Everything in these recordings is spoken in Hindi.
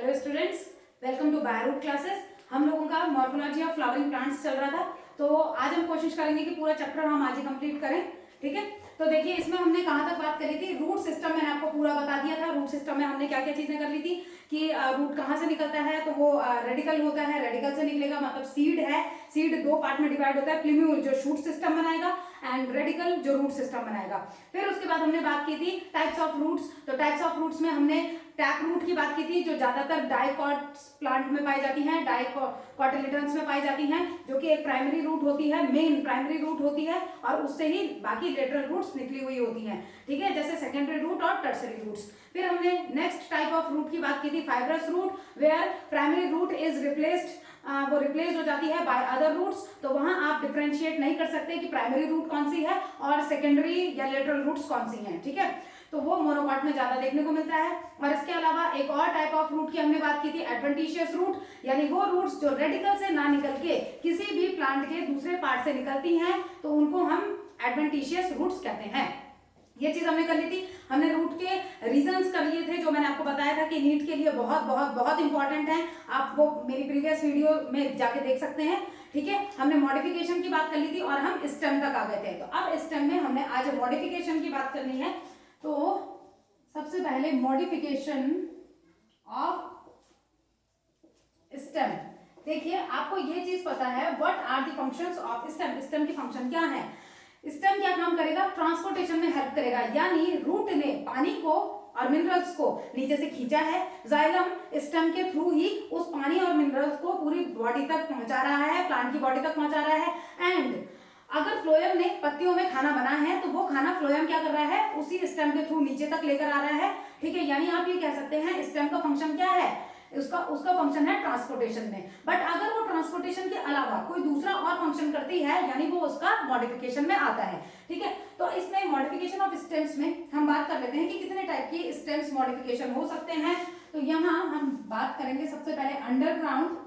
Hello students, welcome to Byroot classes. हम लोगों का मॉर्फोलॉजी ऑफ फ्लावरिंग प्लांट्स चल रहा था, तो आज हम कोशिश करेंगे कि पूरा चैप्टर हम आज ही कंप्लीट करें। ठीक है, तो देखिए इसमें हमने कहाँ तक बात करी थी। रूट सिस्टम मैंने आपको पूरा बता दिया था। रूट सिस्टम में हमने क्या क्या चीजें कर ली थी कि रूट कहाँ से निकलता है, तो वो रेडिकल होता है, रेडिकल से निकलेगा मतलब सीड है। सीड दो पार्ट में डिवाइड होता है, प्लिम्यूल जो शूट सिस्टम बनाएगा एंड रेडिकल जो रूट सिस्टम बनाएगा। फिर उसके बाद हमने बात की थी टाइप्स ऑफ रूट्स। तो टाइप्स ऑफ रूट्स में हमने टैप रूट की बात की थी, जो ज्यादातर डाइकॉट प्लांट में पाई जाती हैं, डाइकॉटिलेडन्स में पाई जाती हैं, जो कि एक प्राइमरी रूट होती है, मेन प्राइमरी रूट होती है, और उससे ही बाकी लेटरल रूट्स निकली हुई होती हैं। ठीक है, जैसे सेकेंडरी रूट और टर्सरी रूट्स। फिर हमने नेक्स्ट टाइप ऑफ रूट की बात की थी fibrous root, where primary root is replaced, वो रिप्लेस हो जाती है बाय अदर रूट्स। तो वहां आप डिफरेंशिएट नहीं कर सकते कि प्राइमरी रूट कौन सी है और सेकेंडरी या लेटरल रूट्स कौन सी हैं। ठीक है, तो वो मोनोकॉट में ज्यादा देखने को मिलता है। और इसके अलावा एक और टाइप ऑफ रूट की हमने बात की थी एडवेंटिशियस रूट, यानी वो रूट्स जो रेडिकल से ना निकल के किसी भी प्लांट के दूसरे पार्ट से निकलती हैं, तो उनको हम एडवेंटिशियस रूट्स कहते हैं। ये चीज हमने कर ली थी। हमने रूट के रीजंस कर लिए थे, जो मैंने आपको बताया था कि नीट के लिए बहुत बहुत बहुत इंपॉर्टेंट है। आप वो मेरी प्रीवियस वीडियो में जाके देख सकते हैं। ठीक है, हमने मॉडिफिकेशन की बात कर ली थी और हम स्टेम तक आ गए थे। तो अब स्टेम में हमने आज मॉडिफिकेशन की बात करनी है। तो सबसे पहले मॉडिफिकेशन ऑफ स्टेम। देखिए आपको ये चीज पता है, what are the functions of stem. Stem की फंक्शन क्या है? स्टेम क्या काम करेगा? ट्रांसपोर्टेशन में हेल्प करेगा, यानी रूट ने पानी को और मिनरल्स को नीचे से खींचा है। जाइलम स्टेम के थ्रू ही उस पानी और मिनरल्स को पूरी बॉडी तक पहुंचा रहा है, प्लांट की बॉडी तक पहुंचा रहा है। एंड अगर फ्लोएम ने पत्तियों में खाना बना है, तो वो खाना फ्लोएम क्या कर रहा है? उसी स्टेम के थ्रू नीचे तक लेकर आ रहा है। ठीक है, यानी आप ये कह सकते हैं स्टेम का फंक्शन क्या है? उसका फंक्शन है ट्रांसपोर्टेशन में। बट अगर वो ट्रांसपोर्टेशन के अलावा कोई दूसरा और फंक्शन करती है, यानी वो उसका मॉडिफिकेशन में आता है। ठीक है, तो इसमें मॉडिफिकेशन ऑफ स्टेम्स में हम बात कर लेते हैं कि कितने टाइप की स्टेम्स मॉडिफिकेशन हो सकते हैं। तो यहां हम बात करेंगे सबसे पहले अंडरग्राउंड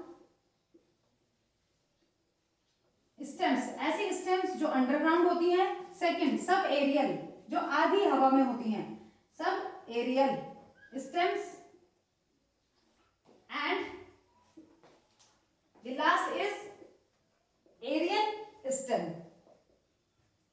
स्टेम्स, ऐसी स्टेम्स जो अंडरग्राउंड होती हैं। सेकंड सब एरियल, जो आधी हवा में होती हैं, सब aerial stems. And the last is aerial stem,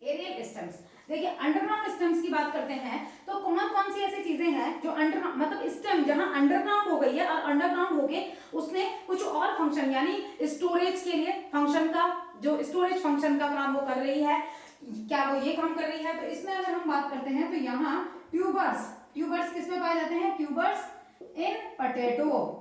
aerial stems। देखिए अंडरग्राउंड स्टेम्स की बात करते हैं, तो कौन कौन सी ऐसी चीजें हैं जो अंडरग्राउंड मतलब स्टेम जहां अंडरग्राउंड हो गई है और अंडरग्राउंड होके उसने कुछ और फंक्शन, यानी स्टोरेज के लिए फंक्शन का, जो स्टोरेज फंक्शन का काम वो कर रही है, क्या वो ये काम कर रही है? तो इसमें अगर हम बात करते हैं तो यहाँ ट्यूबर्स, ट्यूबर्स किसमें पाए जाते हैं? ट्यूबर्स इन पोटैटो।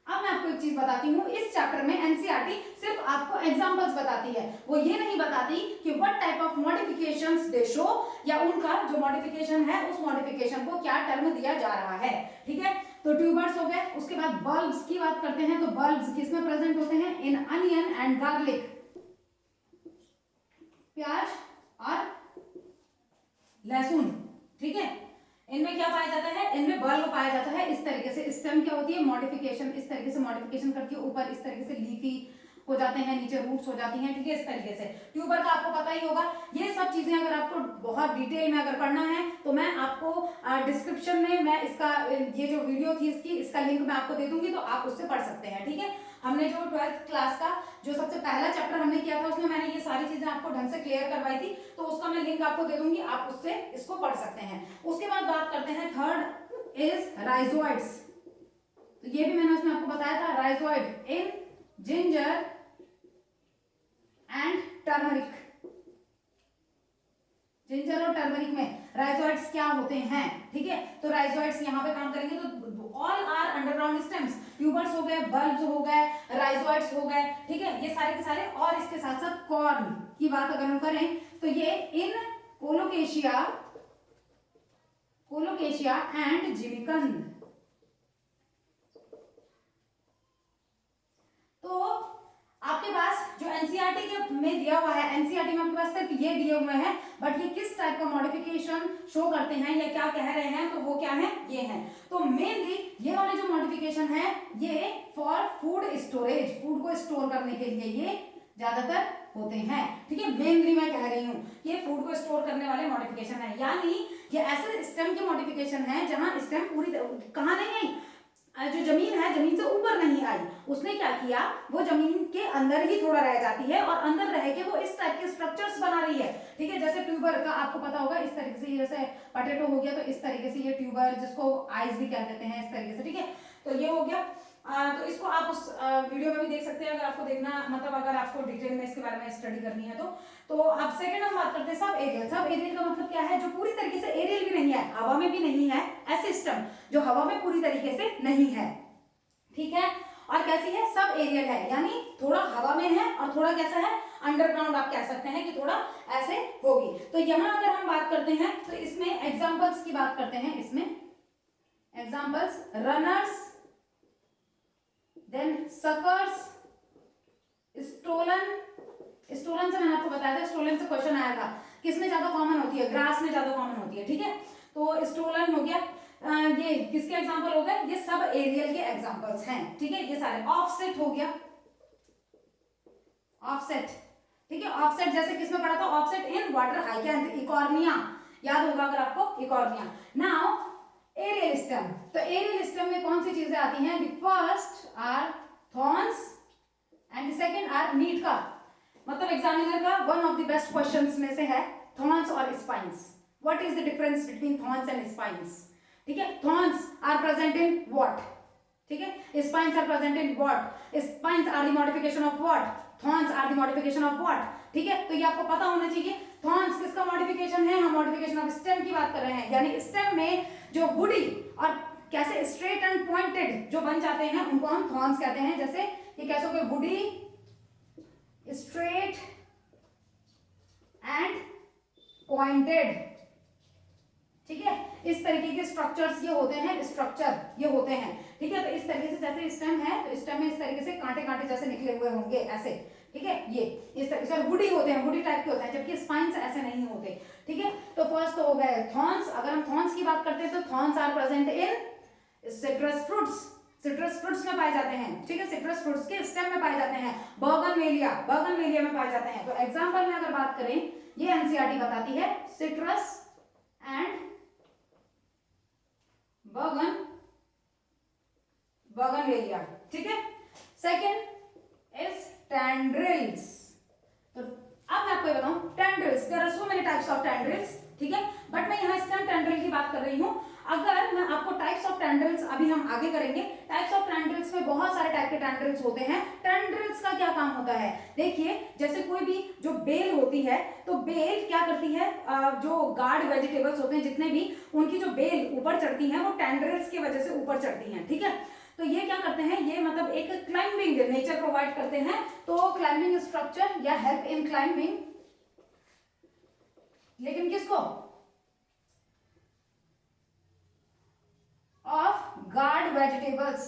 अब मैं आपको एक चीज बताती हूँ, इस चैप्टर में एनसीईआरटी सिर्फ आपको एग्जांपल्स बताती है, वो ये नहीं बताती कि what type of modifications they show, या उनका जो मॉडिफिकेशन है उस मॉडिफिकेशन को क्या टर्म दिया जा रहा है। ठीक है, तो ट्यूबर्स हो गए। उसके बाद बल्ब्स की बात करते हैं, तो बल्ब्स किसमें प्रेजेंट होते हैं? इन अनियन एंड गार्लिक, प्याज और लहसुन। ठीक है, इनमें क्या पाया जाता है? इनमें बल्ब पाया जाता है। इस तरीके से स्टेम क्या होती है? मॉडिफिकेशन, इस तरीके से मॉडिफिकेशन करती है। ऊपर इस तरीके से लीफी हो जाते हैं, नीचे रूट्स हो जाती हैं। ठीक है, इस तरीके से ट्यूबर का आपको पता ही होगा। ये सब चीजें अगर आपको बहुत डिटेल में अगर पढ़ना है, तो मैं आपको डिस्क्रिप्शन में मैं इसका ये जो वीडियो थी इसका लिंक मैं आपको दे दूंगी, तो आप उससे पढ़ सकते हैं। ठीक है, हमने जो 12th क्लास का जो सबसे पहला चैप्टर हमने किया था, उसमें मैंने ये सारी चीजें आपको ढंग से क्लियर करवाई थी, तो उसका मैं लिंक आपको दे दूंगी, आप उससे इसको पढ़ सकते हैं। उसके बाद बात करते हैं, थर्ड इज राइजोइड्स। तो ये भी मैंने उसमें आपको बताया था, rhizoid in ginger and turmeric. Ginger और टर्मरिक में राइजोइड्स क्या होते हैं? ठीक है, तो राइजोइड्स यहाँ पे काम करेंगे। तो all are underground stems, tubers हो गए, बल्ब्स हो गए, राइजोइड्स हो गए। ठीक है, ये सारे के सारे। और इसके साथ साथ कॉर्न की बात अगर हम करें, तो ये इन कोलोकेशिया, कोलोकेशिया एंड जिमिकंद। तो आपके पास जो एनसीईआरटी के में दिया हुआ है, एनसीईआरटी में आपके पास सिर्फ ये दिए हुए हैं, बट ये किस टाइप का मॉडिफिकेशन शो करते हैं या क्या कह रहे हैं, तो वो क्या है? ये है। तो मेनली ये वाले जो मॉडिफिकेशन है, ये फॉर फूड स्टोरेज, फूड को स्टोर करने के लिए ये ज्यादातर होते हैं। ठीक है, मेनली मैं कह रही हूँ ये फूड को स्टोर करने वाले मॉडिफिकेशन है, यानी ये ऐसे स्टेम के मॉडिफिकेशन है जहां स्टेम पूरी कहां नहीं है, जमीन से ऊपर नहीं आई, उसने क्या किया, वो जमीन के अंदर ही थोड़ा रह जाती है और अंदर रह के वो इस टाइप के स्ट्रक्चर्स बना रही है, ठीक है। जैसे ट्यूबर का आपको पता होगा, इस तरीके से, जैसे पटेटो हो गया तो इस तरीके से ये ट्यूबर, जिसको आइज भी कह देते हैं, इस तरीके से, ठीक है। तो ये हो गया। तो इसको आप उस वीडियो में भी देख सकते हैं अगर आपको देखना, मतलब अगर आपको डिटेल में इसके बारे में स्टडी करनी है तो अब सेकंड हम बात करते हैं सब एरियल। सब एरियल का मतलब क्या है, जो पूरी तरीके से एरियल भी नहीं है, हवा में भी नहीं है, ऐसे सिस्टम जो हवा में पूरी तरीके से नहीं है, ठीक है। और कैसी है, सब एरियल है, यानी थोड़ा हवा में है और थोड़ा कैसा है, अंडरग्राउंड आप कह सकते हैं कि थोड़ा ऐसे होगी। तो यहां अगर हम बात करते हैं तो इसमें एग्जांपल्स की बात करते हैं, इसमें examples runners, then suckers, stolon. Stolon से मैंने आपको बताया था, स्टोलन से क्वेश्चन आया था, किसमें ज्यादा कॉमन होती है, ग्रास में ज्यादा कॉमन होती है, ठीक है। तो स्टोलन हो गया, ये किसके एग्जांपल हो गए, ये सब एरियल के एग्जांपल्स हैं, ठीक है। ये सारे ऑफसेट हो गया, ऑफसेट, ठीक है। ऑफसेट जैसे किसमें पढ़ा था, offset in water hyacinth, Eichhornia, याद होगा अगर आपको, इकॉर्निया। नाउ एरियल स्टेम, तो एरियल स्टेम में कौन सी चीजें आती हैं, the first are thorns and the second are need का, मतलब एग्जामिनर का one of the best questions में से है थॉर्न्स और spines. What is the difference between thorns and spines, ठीक है। Thorns are present in what, ठीक है, spines are present in what, spines are the modification of what, thorns are the modification of what, ठीक है। तो ये आपको पता होना चाहिए। थॉर्न्स किसका मॉडिफिकेशन है, हम मॉडिफिकेशन ऑफ स्टेम की बात कर रहे हैं, यानी स्टेम में जो वुडी और कैसे स्ट्रेट एंड पॉइंटेड जो बन जाते हैं उनको हम थॉर्न्स कहते हैं। जैसे ये कैसे हो गए, वुडी, स्ट्रेट एंड पॉइंटेड, ठीक है। इस तरीके के स्ट्रक्चर्स ये होते हैं, स्ट्रक्चर ये होते हैं, ठीक है। तो इस तरीके से जैसे स्टेम है तो स्टेम में इस तरीके से कांटे कांटे जैसे निकले हुए होंगे ऐसे, ठीक है। ये इस तरीके से वुडी होते हैं, वुडी टाइप के होते हैं, जबकि स्पाइन्स ऐसे नहीं होते, ठीक है। तो फर्स्ट तो हो गए थॉर्न्स। अगर हम थॉर्न्स की बात करते हैं तो thorns are present in citrus fruits, citrus fruits में पाए जाते हैं, ठीक है। सिट्रस फ्रूट्स के स्टेम में पाए जाते हैं, बर्गनवेलिया, बर्गनवेलिया में पाए जाते हैं। तो एग्जांपल में अगर बात करें, ये एनसीईआरटी बताती है सिट्रस एंड बर्गनवेलिया, ठीक है। Second is tendrils. तो अब मैं आपको ये बताऊं, tendrils, there are so many types of tendrils, ठीक है। बट मैं यहाँ स्टेम टेंड्रिल की बात कर रही हूँ। अगर मैं आपको टाइप्स ऑफ टेंड्रिल्स, अभी हम आगे करेंगे, टाइप्स ऑफ टेंड्रिल्स में बहुत सारे टाइप के टेंड्रिल्स होते हैं। टेंड्रिल्स का क्या काम होता है, देखिए जैसे कोई भी जो बेल होती है, तो बेल क्या करती है, जो गार्ड वेजिटेबल्स होते हैं जितने भी, उनकी जो बेल ऊपर चढ़ती है वो टेंड्रिल्स की वजह से ऊपर चढ़ती है, ठीक है। तो ये क्या करते हैं, ये मतलब एक क्लाइंबिंग नेचर प्रोवाइड करते हैं, तो क्लाइंबिंग स्ट्रक्चर या हेल्प इन क्लाइंबिंग, लेकिन किसको, of guard vegetables,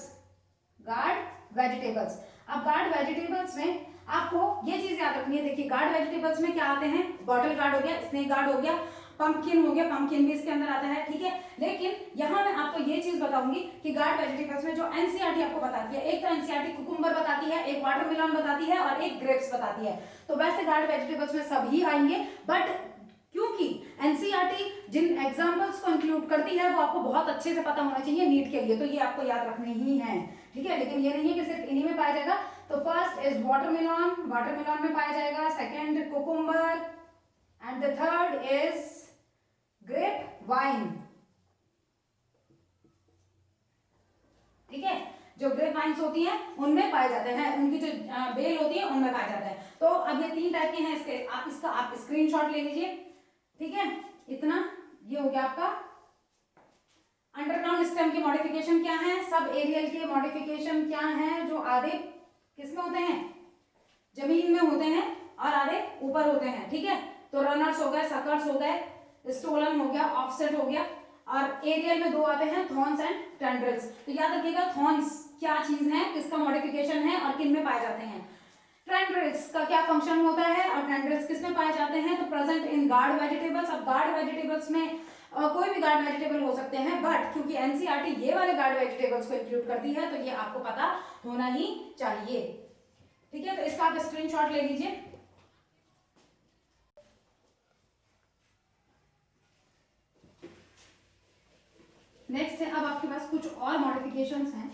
guard vegetables. अब गार्ड वेजिटेबल्स में आपको ये चीज याद रखनी है, देखिए गार्ड वेजिटेबल्स में क्या आते हैं, बॉटल गार्ड हो गया, स्नेक गार्ड हो गया, पंपकिन हो गया, पंपकिन भी इसके अंदर आता है, ठीक है। लेकिन यहां मैं आपको ये चीज बताऊंगी कि गार्ड वेजिटेबल्स में जो एनसीईआरटी आपको बताती है, एक तो एनसीईआरटी कुकुम्बर बताती है, एक वाटरमेलन बताती है और एक ग्रेप्स बताती है। तो वैसे गार्ड वेजिटेबल्स में सभी आएंगे, बट क्योंकि एनसीईआरटी जिन एग्जांपल्स को इंक्लूड करती है वो आपको बहुत अच्छे से पता होना चाहिए नीट के लिए, तो ये आपको याद रखने ही है, ठीक है। लेकिन ये नहीं है कि सिर्फ इन्हीं में पाया जाएगा। तो फर्स्ट इज वाटरमेलन, वाटरमेलन में पाया जाएगा, second cucumber and the third is grape vine, ठीक है। जो ग्रेप वाइन्स होती हैं उनमें पाए जाते हैं, उनकी जो बेल होती है उनमें पाए जाते हैं। तो अब ये तीन टाइप के हैं, इसके आप इसका आप स्क्रीनशॉट ले लीजिए, ठीक है। इतना ये हो गया आपका। अंडरग्राउंड स्टेम की मॉडिफिकेशन क्या है, सब एरियल के मॉडिफिकेशन क्या है, जो आधे किसमें होते हैं, जमीन में होते हैं और आधे ऊपर होते हैं, ठीक है। तो रनर्स हो गए, सकर्स हो गए, स्टोलन हो गया, ऑफसेट हो गया, और एरियल में दो आते हैं, थॉर्न्स एंड टेंड्रिल्स। तो याद रखिएगा थॉर्न्स क्या चीज है, किसका मॉडिफिकेशन है और किन में पाए जाते हैं। टेंड्रिल्स का क्या फंक्शन होता है और टेंड्रिल्स किस में पाए जाते हैं, तो प्रेजेंट इन गार्ड वेजिटेबल्स। अब गार्ड वेजिटेबल्स में कोई भी गार्ड वेजिटेबल हो सकते हैं, बट क्योंकि एनसीईआरटी ये वाले गार्ड वेजिटेबल्स को इंक्लूड करती है तो ये आपको पता होना ही चाहिए, ठीक है। तो इसका आप स्क्रीनशॉट ले लीजिए। नेक्स्ट है, अब आपके पास कुछ और मॉडिफिकेशंस हैं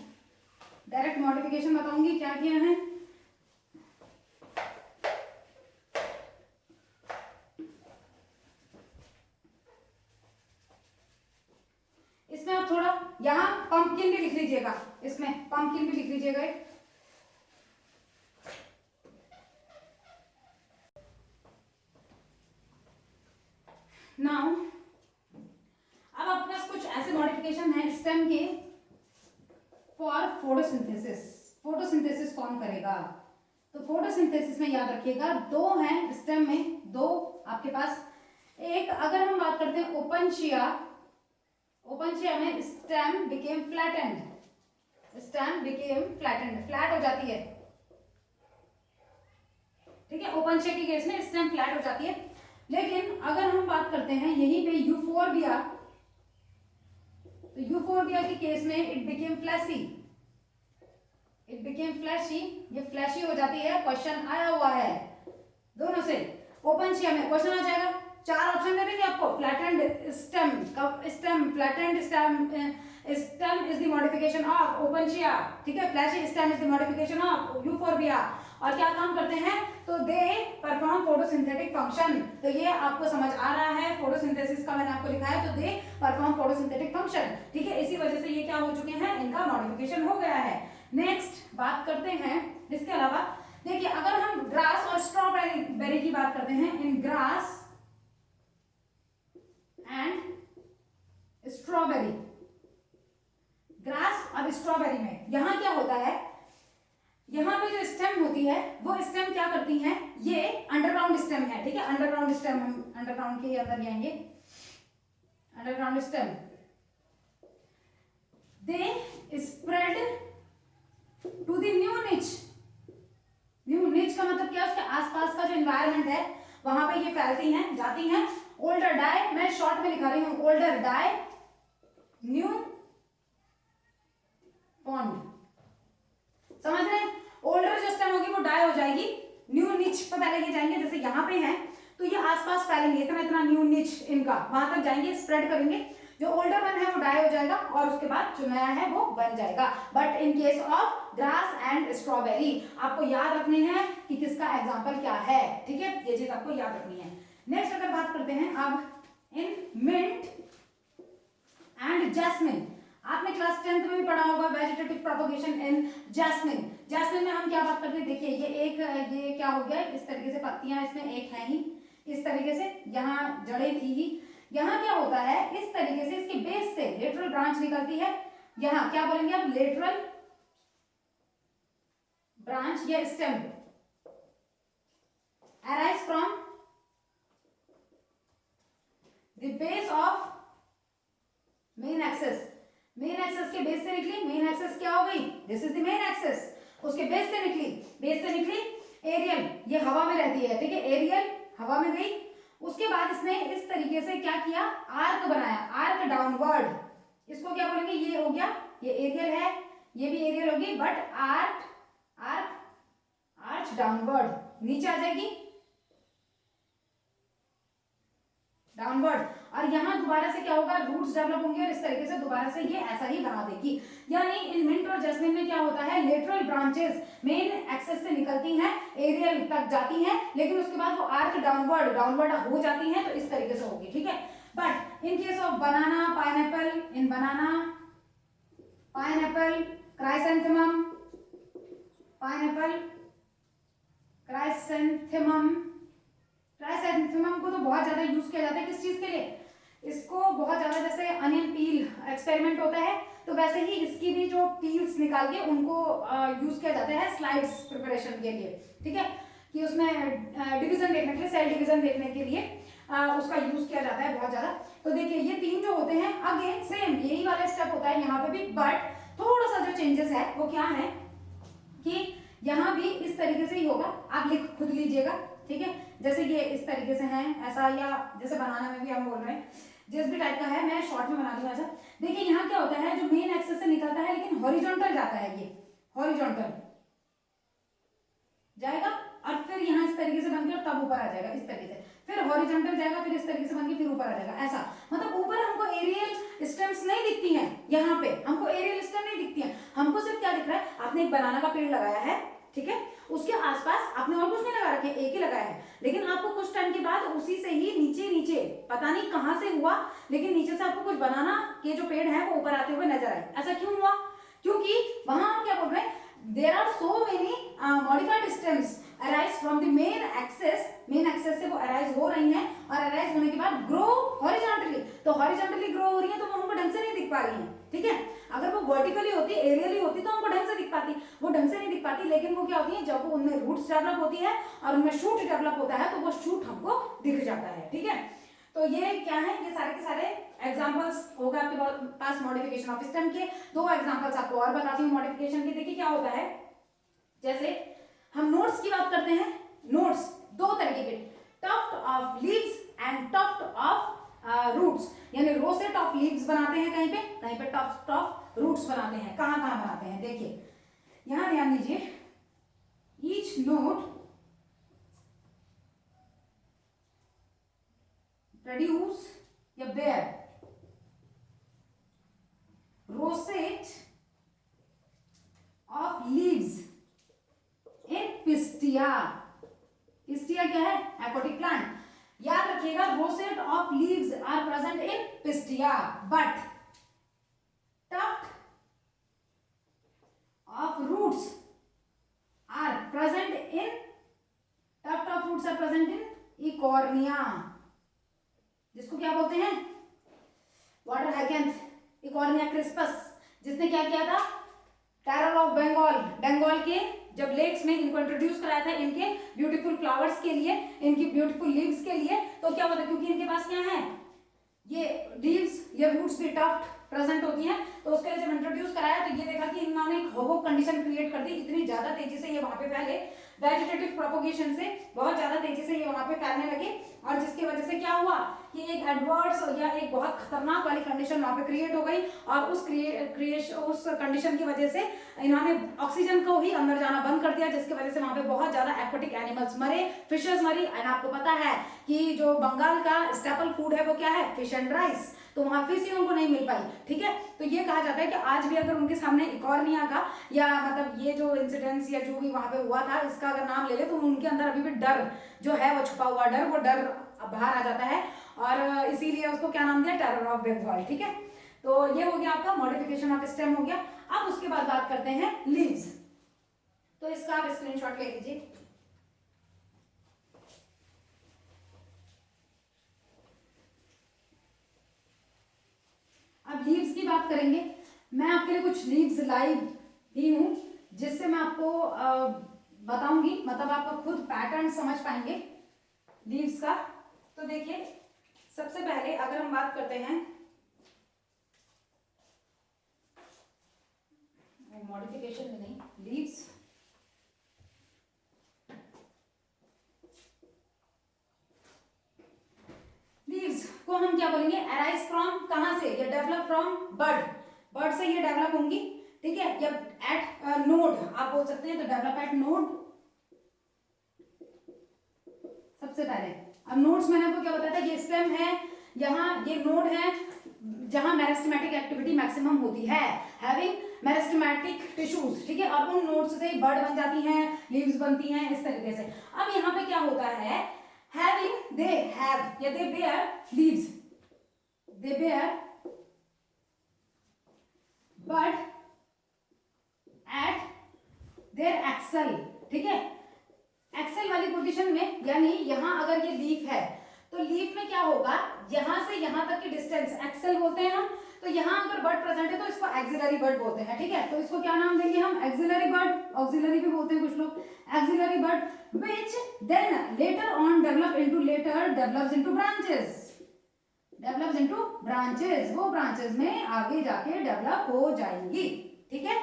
डायरेक्ट मॉडिफिकेशन बताऊंगी क्या किया है। इसमें आप थोड़ा यहाँ पंपकिन भी लिख लीजिएगा, इसमें पंपकिन भी लिख लीजिएगा। नाउ अब आपके पास कुछ ऐसे मॉडिफिकेशन है स्टेम के फॉर फोटोसिंथेसिस। फोटोसिंथेसिस कौन करेगा? तो फोटोसिंथेसिस में याद रखिएगा दो हैं स्टेम में, दो आपके पास। एक अगर हम बात करते हैं ओपनशिया, ओपनशिया में stem became flattened, stem became flattened, flat हो जाती है, ठीक है। ओपनशिया के केस में स्टेम फ्लैट हो जाती है। लेकिन अगर हम बात करते हैं यहीं पे यूफोरबिया, तो यूफोरबिया के केस में it became fleshy, it became fleshy, ये फ्लैशी हो जाती है। क्वेश्चन आया हुआ है दोनों से। ओपनशिया में क्वेश्चन आ जाएगा, चार ऑप्शन दे देंगे आपको, flattened stem, stem flattened stem, stem is the modification of Opuntia, ठीक है। Fleshy stem is the modification of Euphorbia. और क्या काम करते हैं? तो दे परफॉर्म फोटोसिंथेटिक फंक्शन। तो ये आपको समझ आ रहा है, फोटोसिंथेसिस का मैंने आपको लिखा है, तो दे परफॉर्म फोटोसिंथेटिक फंक्शन, ठीक है। इसी वजह से ये क्या हो चुके हैं, इनका मॉडिफिकेशन हो गया है। नेक्स्ट बात करते हैं इसके अलावा, देखिए अगर हम ग्रास और स्ट्रॉबेरी बेरी की बात करते हैं, इन ग्रास एंड स्ट्रॉबेरी, ग्रास और स्ट्रॉबेरी में यहां क्या होता है, यहां पे जो स्टेम होती है वो स्टेम क्या करती हैं, ये अंडरग्राउंड स्टेम है, ठीक है। अंडरग्राउंड स्टेम, हम अंडरग्राउंड के अंदर जाएंगे। Underground stem they spread to the new niche. New niche का मतलब क्या, उसके आसपास का जो एनवायरनमेंट है वहां पे ये फैलती हैं, जाती हैं। ओल्डर डाई, मैं शॉर्ट में लिखा रही हूं, ओल्डर डाई न्यू पॉन्ड, समझ रहे हैं। ओल्डर जो स्टेम होगी वो डाई हो जाएगी, न्यू निच पे पहले ये जाएंगे, जैसे यहाँ पे है तो ये आसपास फैलेंगे, इतना इतना न्यू निच इनका, वहां तक जाएंगे, स्प्रेड करेंगे। जो ओल्डर वन है वो डाई हो जाएगा और उसके बाद जो नया है वो बन जाएगा। But in case of grass and strawberry आपको याद रखनी है कि किसका एग्जाम्पल क्या है, ठीक है, ये चीज आपको याद रखनी है। नेक्स्ट अगर बात करते हैं अब इन मिंट एंड जैस्मिन, आपने क्लास 10th में भी पढ़ा होगा वेजिटेटिव प्रोपगेशन इन जैस्मिन। जैस्मिन में हम क्या बात करते हैं, देखिए ये एक, ये क्या हो गया, इस तरीके से पत्तियां इसमें एक है ही, इस तरीके से यहाँ जड़ें थी ही, यहाँ क्या होता है, इस तरीके से इसके बेस से लेटरल ब्रांच निकलती है। यहाँ क्या बोलेंगे आप, लेटरल ब्रांच या stem arise from the base of main axis. Main axis के बेस से निकली, मेन एक्सेस क्या हो गई, this is the main axis, उसके बेस से निकली, बेस से निकली एरियल, ये हवा में रहती है, ठीक है, एरियल हवा में गई। उसके बाद इसने इस तरीके से क्या किया, आर्क बनाया, आर्क डाउनवर्ड, इसको क्या बोलेंगे, ये हो गया, ये एरियल है, ये भी एरियल होगी, but arc, arc arch downward, नीचे आ जाएगी डाउनवर्ड, और यहां दोबारा से क्या होगा, रूट्स डेवलप होंगे और इस तरीके से दोबारा से ये ऐसा ही बना देगी। यानी इन मिंट और जैस्मिन में क्या होता है, लेटरल ब्रांचेस मेन एक्सेस से निकलती हैं, एरियल तक जाती हैं, लेकिन उसके बाद वो आर्क डाउनवर्ड, डाउनवर्ड हो जाती हैं, तो इस तरीके से होगी, ठीक है। But in case of banana, pineapple, in banana, pineapple, chrysanthemum, pineapple, chrysanthemum, chrysanthemum को तो बहुत ज्यादा यूज किया जाता है, किस चीज के लिए, इसको बहुत ज्यादा, जैसे अनियन पील एक्सपेरिमेंट होता है तो वैसे ही इसकी भी जो पील्स निकाल के उनको यूज किया जाता है स्लाइड्स प्रिपरेशन के लिए, ठीक है, कि उसमें डिवीजन देखने के लिए, सेल डिवीजन देखने के लिए उसका यूज किया जाता है बहुत ज्यादा। तो देखिए ये तीन जो होते हैं, अगेन सेम यही वाला स्टेप होता है यहाँ पे भी, बट थोड़ा सा जो चेंजेस है वो क्या है कि यहाँ भी इस तरीके से ही होगा, आप लिख खुद लीजिएगा, ठीक है। जैसे ये इस तरीके से है ऐसा, या जैसे बनाना में भी हम बोल रहे हैं जिस भी टाइप का है, मैं शॉर्ट में बना दूंगा ऐसा। देखिए यहाँ क्या होता है, जो मेन एक्सेस से निकलता है लेकिन हॉरिजॉन्टल जाता है, ये हॉरिजॉन्टल जाएगा और फिर यहाँ इस तरीके से बनकर तब ऊपर आ जाएगा, इस तरीके से, फिर हॉरिजॉन्टल जाएगा, फिर इस तरीके से बनके फिर ऊपर आ जाएगा, ऐसा। मतलब ऊपर हमको एरियल स्टेम्स नहीं दिखती हैं, यहाँ पे हमको एरियल स्टेम नहीं दिखती हैं, हमको सिर्फ क्या दिख रहा है, आपने एक बनाना का पेड़ लगाया है, ठीक है, उसके आसपास आपने और कुछ नहीं लगा रखे, एक ही लगाया है, लेकिन आपको कुछ टाइम के बाद उसी से ही नीचे नीचे पता नहीं कहां से हुआ, लेकिन नीचे से आपको कुछ बनाना के जो पेड़ है वो ऊपर आते हुए नजर आए। ऐसा क्यों हुआ? क्योंकि वहां हम क्या बोल रहे हैं, there are so many modified stems arise from the main axis से वो अराइज हो रही हैं, और अराइज होने के बाद ग्रो हॉरिजॉन्टली, तो हॉरिजॉन्टली ग्रो हो रही है तो वो हमको ढंग से नहीं दिख पा रही है, ठीक है। अगर वो वर्टिकली होती, एरियली होती तो हमको ढंग से दिख पाती, वो ढंग से नहीं दिख पाती, लेकिन वो क्या होती है, जब उनमें रूट्स डेवलप होती है और उनमें शूट डेवलप होता है तो वो शूट हमको दिख जाता है, ठीक है। तो ये क्या है, ये सारे के सारे एग्जांपल्स होगा आपके पास मॉडिफिकेशन ऑफ स्टेम के। दो एग्जांपल्स आपको और बताती हूँ मॉडिफिकेशन के। देखिए क्या होता है, जैसे हम नोट्स की बात करते हैं, नोट्स दो तरीके के, tuft of leaves and tuft of roots, यानी रोसेट ऑफ लीव्स बनाते हैं कहीं पे टफ्ट ऑफ रूट्स बनाते हैं। कहां कहां बनाते हैं, देखिए यहां ध्यान दीजिए, ईच नोट प्रोड्यूस या bear rosette of leaves in Pistia. Pistia क्या है, एक्वाटिक प्लांट। याद रखिएगा, rosette of leaves are present in Pistia, but tuft of roots are present in Eichhornia, जिसको क्या बोलते हैं, वाटर हाइकेंथ, इकॉर्निया क्रिस्पस, जिसने क्या किया था, टेरर ऑफ बंगाल के जब लेक्स में इनको इंट्रोड्यूस कराया था इनके ब्यूटीफुल फ्लावर्स के लिए, इनकी ब्यूटीफुल लीव्स के लिए। तो क्या होता है, क्योंकि इनके पास क्या है, ये लीव्स या रूट्स भी टफ्ट प्रेजेंट होती हैं, तो उसके लिए जब इंट्रोड्यूस कराया तो ये देखा कि इन्होंने एक होमो कंडीशन क्रिएट कर दी, इतनी ज्यादा तेजी से ये वहां पे फैले, वेजिटेटिव प्रोपोगेशन से बहुत ज्यादा तेजी से ये वहां पे फैलने लगे, और जिसकी वजह से क्या हुआ कि एक एडवर्स या एक बहुत खतरनाक वाली कंडीशन वहां पे क्रिएट हो गई, और उस कंडीशन की वजह से इन्होंने ऑक्सीजन को ही अंदर जाना बंद कर दिया, जिसकी वजह से वहां पे बहुत ज्यादा एक्वाटिक एनिमल्स मरे, फिशेस मरी। एंड आपको पता है कि जो बंगाल का स्टेपल फूड है वो क्या है, फिश एंड राइस, तो वहां फिश ही उनको नहीं मिल पाई, ठीक है। तो ये कहा जाता है कि आज भी अगर उनके सामने इकॉर्निया का या मतलब ये जो इंसिडेंट्स या जो भी वहां पे हुआ था इसका अगर नाम ले ले, तो उनके अंदर अभी भी डर जो है वो छुपा हुआ डर, वो डर बाहर आ जाता है, और इसीलिए उसको क्या नाम दिया, टेरर ऑफ बंगाल, ठीक है। तो ये हो गया आपका मॉडिफिकेशन ऑफ स्टेम हो गया। अब उसके बाद बात करते हैं लीव्स, तो इसका आप स्क्रीनशॉट ले लीजिए। अब लीव्स की बात करेंगे, मैं आपके लिए कुछ लीव्स लाई ही हूं जिससे मैं आपको बताऊंगी, मतलब आप खुद पैटर्न समझ पाएंगे लीव्स का। तो देखिए सबसे पहले अगर हम बात करते हैं मॉडिफिकेशन में नहीं, लीव्स, लीव्स को हम क्या बोलेंगे, अराइज फ्रॉम, कहां से, ये डेवलप फ्रॉम बर्ड से ये डेवलप होंगी, ठीक है, या एट नोड आप बोल सकते हैं, तो डेवलप एट नोड सबसे पहले। अब नोड्स मैंने आपको क्या बताया था, ये स्टेम है, यहाँ ये नोड है जहां मेरिस्टेमेटिक एक्टिविटी मैक्सिमम होती है, हैविंग मेरिस्टेमेटिक टिश्यूज, ठीक है, और उन नोड्स से बर्ड बन जाती हैं, लीव्स बनती हैं, इस तरीके से। अब यहाँ पे क्या होता है, having they have या they bear leaves, they bear but at their axil, ठीक है, एक्सेल वाली पोजीशन में, यानी यहां अगर ये लीफ है तो लीफ में क्या होगा, यहां से यहां तक की डिस्टेंस एक्सेल बोलते हैं हम, तो यहां अगर बर्ड प्रेजेंट है तो इसको एक्सिलरी बर्ड बोलते हैं, ठीक है। तो इसको क्या नाम देंगे हम, एक्सिलरी बर्ड, ऑक्सिलरी भी बोलते हैं कुछ लोग, axillary bud, which then later on develops into branches, वो branches में आगे जाके डेवलप हो जाएंगी, ठीक है।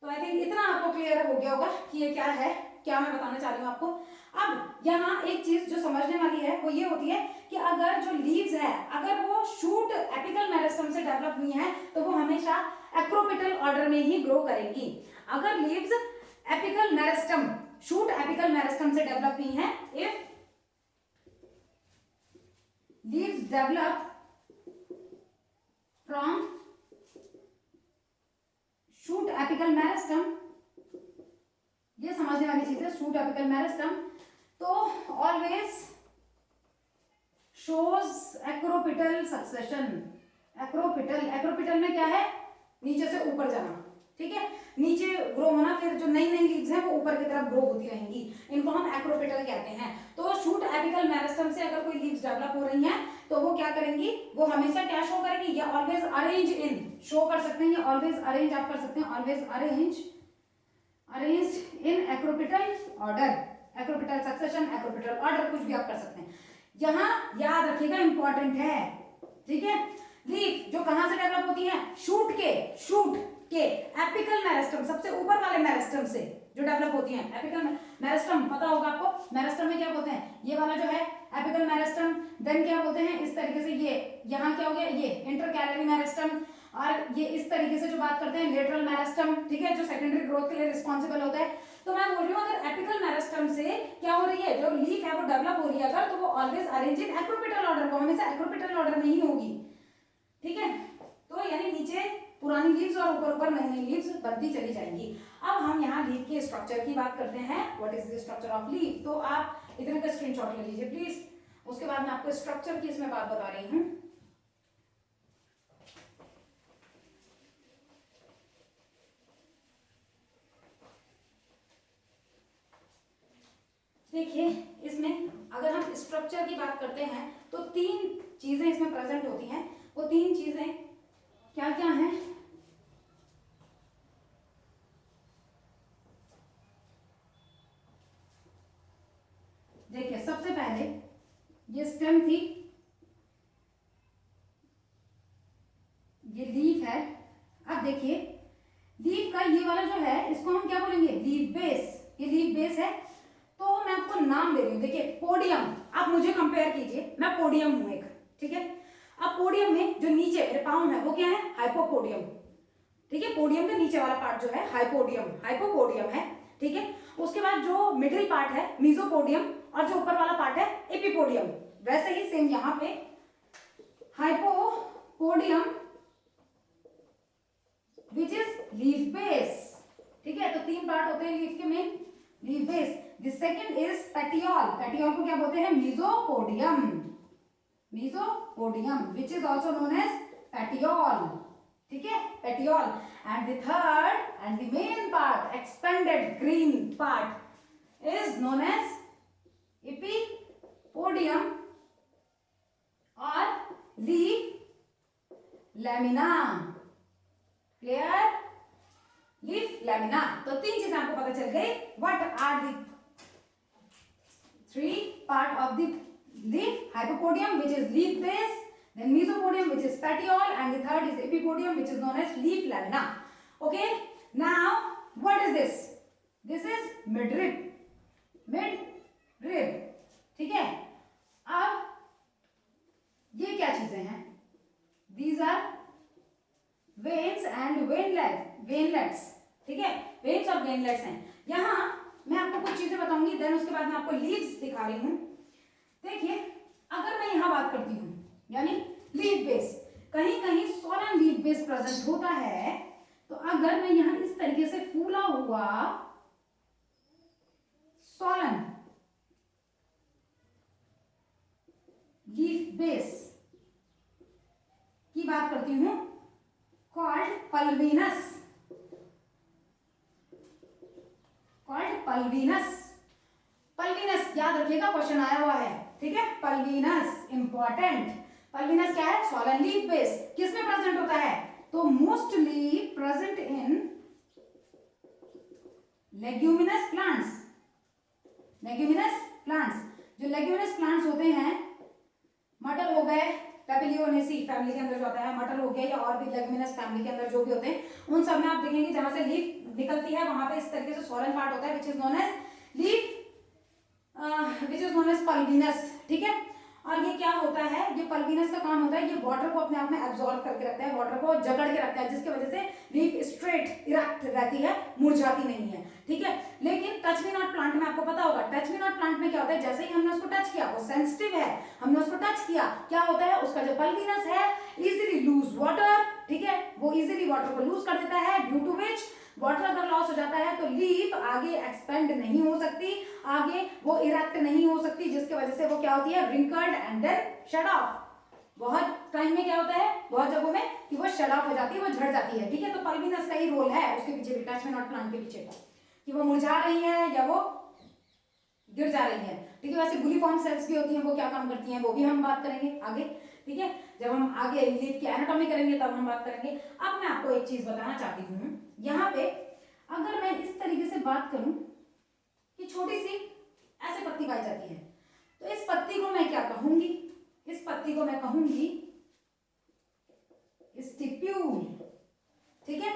तो आई थिंक इतना आपको क्लियर हो गया होगा कि ये क्या है, क्या मैं बताना चाह रही हूँ आपको। अब यहाँ एक चीज जो समझने वाली है वो ये होती है कि अगर जो लीव्स है अगर वो शूट एपिकल मेरिस्टम से डेवलप हुई है तो वो हमेशा एक्रोपिटल ऑर्डर में ही ग्रो करेंगी। अगर leaves apical meristem, shoot apical meristem से डेवलप हुई है, if leaves develop from shoot apical meristem समझने वाली चीज है। शूट एपिकल मेरिस्टम तो always shows acropetal succession. Acropetal में क्या है, नीचे से ऊपर जाना, ठीक है, नीचे ग्रो होना, फिर जो नई नई लीव्स हैं वो ऊपर की तरफ ग्रो होती रहेंगी, इनको हम एक्रोपिटल कहते हैं। तो शूट एपिकल मेरिस्टम से अगर कोई लीव्स डेवलप हो रही हैं तो वो क्या करेंगी, वो हमेशा क्या शो करेंगी, ये ऑलवेज अरेंज इन शो कर सकते हैं, ये ऑलवेज अरेंज आप कर सकते हैं, always arranged in acropetal order, acropetal succession, acropetal order, कुछ भी आप कर सकते हैं। यहां याद रखिएगा इंपॉर्टेंट है, ठीक है। लीफ जो कहां से डेवलप होती है, शूट के एपिकल मेरिस्टम, सबसे ऊपर वाले मेरिस्टम से जो डेवलप होती है। एपिकल मेरिस्टम पता होगा आपको, मेरिस्टम में क्या बोलते हैं, ये वाला जो है एपिकल मेरिस्टम, देन क्या बोलते हैं इस तरीके से, ये यहाँ क्या हो गया, ये इंटरकैलरी मेरिस्टम, और ये इस तरीके से जो बात करते हैं लेटरल मेरिस्टम, ठीक है, जो सेकेंडरी ग्रोथ के लिए रिस्पॉन्सिबल होता है। तो मैं बोल रही हूँ अगर एपिकल मेरिस्टम से क्या हो रही है, जो लीफ है वो डेवलप हो रही है अगर, तो वो always arrange in acropetal order, वो हमेशा एक्रोपिटल ऑर्डर में ही होगी, ठीक है। तो यानी नीचे पुरानी लीव्स और ऊपर ऊपर नई नई लीव्स बनती चली जाएंगी। अब हम यहाँ लीफ के स्ट्रक्चर की बात करते हैं, what is the structure of leaf. तो आप इतने का स्क्रीनशॉट ले लीजिए प्लीज, उसके बाद मैं आपको स्ट्रक्चर की इसमें बात बता रही हूँ। देखिए इसमें अगर हम स्ट्रक्चर की बात करते हैं तो तीन चीजें इसमें प्रेजेंट होती हैं। वो तीन चीजें क्या क्या हैं, देखिए सबसे पहले ये स्टेम थी, ये लीफ है। अब देखिए लीफ का ये वाला जो है इसको हम क्या बोलेंगे, लीफ बेस, ये लीफ बेस है। तो मैं आपको नाम दे रही हूँ, देखिए पोडियम, आप मुझे कंपेयर कीजिए, मैं पोडियम हूं एक, ठीक है। अब पोडियम में जो नीचे मेरे पाँव है वो क्या है, हाइपोपोडियम, ठीक है। पोडियम का नीचे वाला पार्ट जो है हाइपोपोडियम है, ठीक है। उसके बाद जो मिडिल पार्ट है मीजोपोडियम, और जो ऊपर वाला पार्ट है एपिपोडियम। वैसे ही सेम यहाँ पे hypopodium which is leaf base, ठीक है। तो तीन पार्ट होते हैं लीफ के main, leaf base. The second is petiole, petiole को क्या बोलते हैं, mesopodium which is also known as petiole, ठीक है, petiole. And the third and the main part, expanded green part is known as epipodium और leaf lamina, clear, leaf lamina. तो तीन चीजें आपको पता चल गई, what are the three part of the leaf, hypopodium which is leaf base, then mesopodium which is petiole, and the third is epipodium which is known as leaf lamina. Okay, now what is this? This is midrib, ठीक है। अब ये क्या चीजें हैं, these are veins and veinlets, ठीक है, veins और veinlets हैं। यहाँ मैं आपको कुछ चीजें बताऊंगी, देन उसके बाद मैं आपको लीव्स दिखा रही हूँ। देखिए अगर मैं यहाँ बात करती हूँ, यानी लीफ बेस, कहीं कहीं सोलन लीफ बेस प्रेजेंट होता है। तो अगर मैं यहाँ इस तरीके से फूला हुआ सोलन लीफ बेस की बात करती हूँ, कॉल्ड पल्विनस, पल्विनस याद रखिएगा, क्वेश्चन आया हुआ है, ठीक है। पल्विनस इंपॉर्टेंट, पल्विनस क्या है, सोलन लीफ बेस, किसमें प्रेजेंट होता है, तो mostly present in leguminous plants, जो लेग्यूमिनस प्लांट्स होते हैं, मटर हो गए, पेपिलियोनेसी फैमिली के अंदर जो आता है, मटर हो गया, या और भी लेग्यूमिनस फैमिली के अंदर जो भी होते हैं, उन सब में आप देखेंगे जहां से लीफ निकलती है वहां पे इस तरीके से सोलन पार्ट होता है which is known as leaf, which is known as pulvinus, ठीक है। और ये क्या होता है, ये पल्विनस का काम होता है, ये वाटर को अपने आप में एब्जॉर्ब करके रखता है, वाटर को जकड़ के रखता है, जिसकी वजह से लीफ स्ट्रेट इरेक्ट रहती है, मुरझाती नहीं है, ठीक है। लेकिन टच मी नॉट प्लांट में आपको पता होगा, टच मी नॉट प्लांट में क्या होता है, जैसे ही हमने उसको टच किया, वो सेंसिटिव है, हमने उसको टच किया, क्या होता है, उसका जो पल्विनस है इजीली लूज वाटर, ठीक है, वो इजीली वाटर को लूज कर देता है, ड्यू टू विच वाटर अगर लॉस हो हो जाता है तो लीफ आगे एक्सपेंड नहीं हो सकती, आगे वो इरेक्ट नहीं हो सकती, जिसकी वजह से वो क्या होती है, wrinkled and then shut off. बहुत टाइम में क्या होता है, बहुत जगहों में कि वो शट ऑफ हो जाती है, वो झड़ जाती है, ठीक है। तो पल्बिनस का ही रोल है उसके पीछे भी, टच में नॉट प्लांट के पीछे का, कि वो मुरझा रही है या वो गिर जा रही है, ठीक है। वैसे गुलिफॉर्म सेल्स भी होती हैं, वो क्या काम करती हैं वो भी हम बात करेंगे आगे, ठीक है। जब हम आगे लीफ की एनाटॉमी करेंगे तब हम बात करेंगे। अब मैं आपको एक चीज बताना चाहती हूँ, यहाँ पे अगर मैं इस तरीके से बात करूं कि छोटी सी ऐसे पत्ती पाई जाती है, तो इस पत्ती को मैं क्या कहूंगी, इस पत्ती को मैं कहूंगी स्टिप्यूल, ठीक है।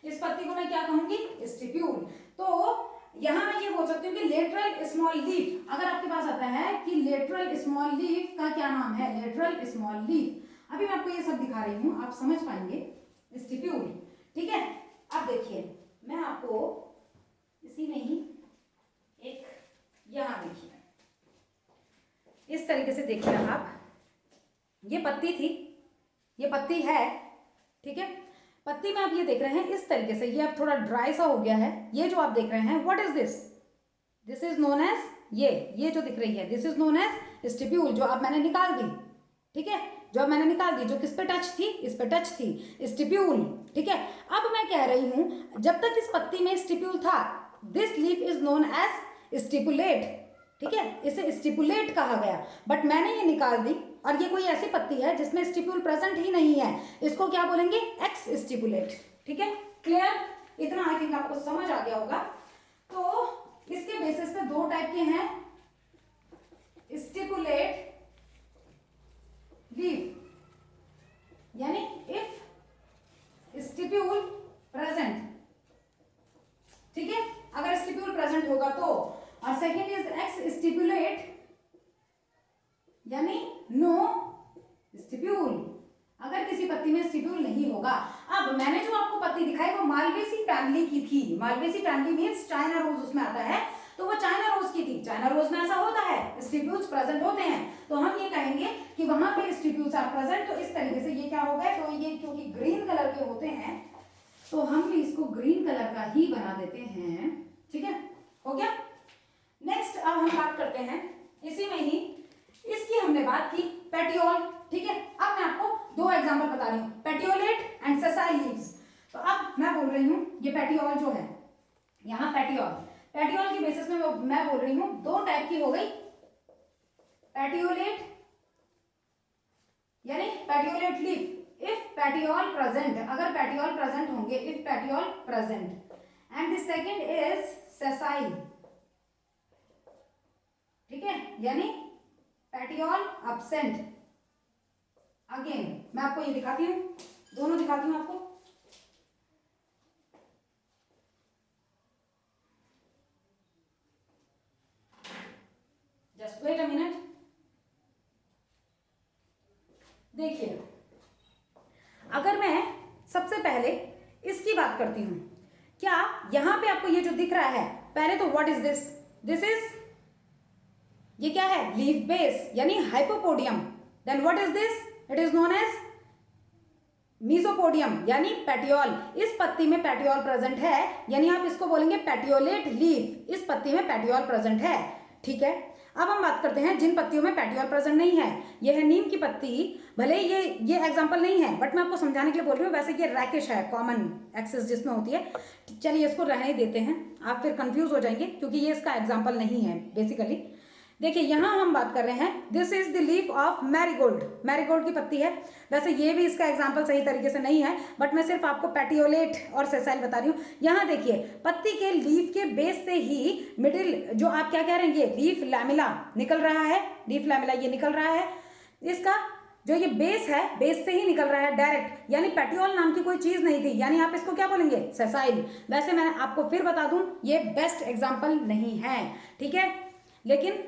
इस पत्ती को मैं क्या कहूंगी, स्टिप्यूल। तो यहां मैं ये बोल सकती हूँ कि लेटरल स्मॉल लीफ, अगर आपके पास आता है कि लेटरल स्मॉल लीफ का क्या नाम है, लेटरल स्मॉल लीफ। अभी मैं आपको ये सब दिखा रही हूँ, आप समझ पाएंगे, स्टिप्यूल, ठीक है। अब देखिए मैं आपको इसी में ही एक, यहां देखिए इस तरीके से देखिए आप, ये पत्ती थी, ये पत्ती है, ठीक है। पत्ती में आप ये देख रहे हैं इस तरीके से, ये अब थोड़ा ड्राई सा हो गया है, ये जो आप देख रहे हैं what is this, this is known as, ये जो दिख रही है this is known as stipule, जो अब मैंने निकाल दी, ठीक है, जो अब मैंने निकाल दी, जो किस पे टच थी, इस पे टच थी, स्टिप्यूल, ठीक है। अब मैं कह रही हूं जब तक इस पत्ती में स्टिप्यूल था, this leaf is known as stipulate, ठीक है, इसे स्टिपुलेट कहा गया। बट मैंने ये निकाल दी और ये कोई ऐसी पत्ती है जिसमें स्टिप्यूल प्रेजेंट ही नहीं है, इसको क्या बोलेंगे, एक्स स्टिपुलेट, ठीक है। क्लियर, इतना आई थिंक आपको समझ आ गया होगा। तो इसके बेसिस पे दो टाइप के हैं, स्टिपुलेट लीफ, यानी इफ स्टिप्यूल प्रेजेंट, ठीक है, अगर स्टिप्यूल प्रेजेंट होगा तो, और सेकेंड इज एक्स स्टिपुलेट यानी नो स्टिप्यूल, अगर किसी पत्ती में स्टिप्यूल नहीं होगा। अब मैंने जो आपको पत्ती दिखाई वो मालवेसी फैमिली की थी, Malvaceae family means China rose उसमें आता है, तो वो चाइना रोज की थी। चाइना रोज में ऐसा होता है, स्टिप्यूल्स प्रेजेंट होते हैं, तो हम ये कहेंगे कि वहां पे स्टिप्यूल्स आर प्रेजेंट। तो इस तरीके से ये क्या हो गया, तो ये क्योंकि ग्रीन कलर के होते हैं तो हम भी इसको ग्रीन कलर का ही बना देते हैं, ठीक है, हो गया। नेक्स्ट अब हम बात करते हैं इसी में ही, इसकी हमने बात की पेटियोल, ठीक है। अब मैं आपको दो एग्जांपल बता रही हूँ, पेटियोलेट एंड सेसाइल लीव्स। तो अब मैं बोल रही हूँ ये पेटियोल जो है, यहाँ पेटियोल, पेटियोल की बेसिस में मैं बोल रही हूँ दो टाइप की हो गई, पेटियोलेट यानी petiolate leaf if petiole present, अगर पेटियोल प्रेजेंट होंगे, if petiole present, and the second is sessile, ठीक है, यानी पेटियोल एब्सेंट। अगेन मैं आपको ये दिखाती हूं, दोनों दिखाती हूं आपको, जस्ट वेट अ मिनट। देखिए अगर मैं सबसे पहले इसकी बात करती हूं, क्या यहां पे आपको ये जो दिख रहा है, पहले तो what is this, this is, ये क्या है, लीफ बेस यानी hypopodium. Then what is this, it is known as mesopodium यानी पेटियोल। इस पत्ती में पेटियोल प्रेजेंट है, यानी आप इसको बोलेंगे पेटियोलेट लीफ, इस पत्ती में पेटियोल प्रेजेंट है, ठीक है। अब हम बात करते हैं जिन पत्तियों में पेटियोल प्रेजेंट नहीं है, यह है नीम की पत्ती, भले ये एग्जांपल नहीं है बट मैं आपको समझाने के लिए बोल रही हूँ, वैसे ये रैकिश है, कॉमन एक्सेस जिसमें होती है, चलिए इसको रहने देते हैं, आप फिर कंफ्यूज हो जाएंगे क्योंकि ये इसका एग्जाम्पल नहीं है बेसिकली। देखिए यहां हम बात कर रहे हैं, this is the leaf of marigold, marigold की पत्ती है, वैसे ये भी इसका एग्जांपल सही तरीके से नहीं है बट मैं सिर्फ आपको पेटियोलेट और सेसाइल बता रही हूँ। यहाँ देखिए पत्ती के लीफ के बेस से ही मिडिल, जो आप क्या कह रहे हैं, ये लीफ लैमिला निकल रहा है, लीफ लैमिला ये निकल रहा है, इसका जो ये बेस है, बेस से ही निकल रहा है डायरेक्ट, यानी पेटियोल नाम की कोई चीज नहीं थी, यानी आप इसको क्या बोलेंगे, सेसाइल। वैसे मैं आपको फिर बता दूं ये बेस्ट एग्जाम्पल नहीं है, ठीक है, लेकिन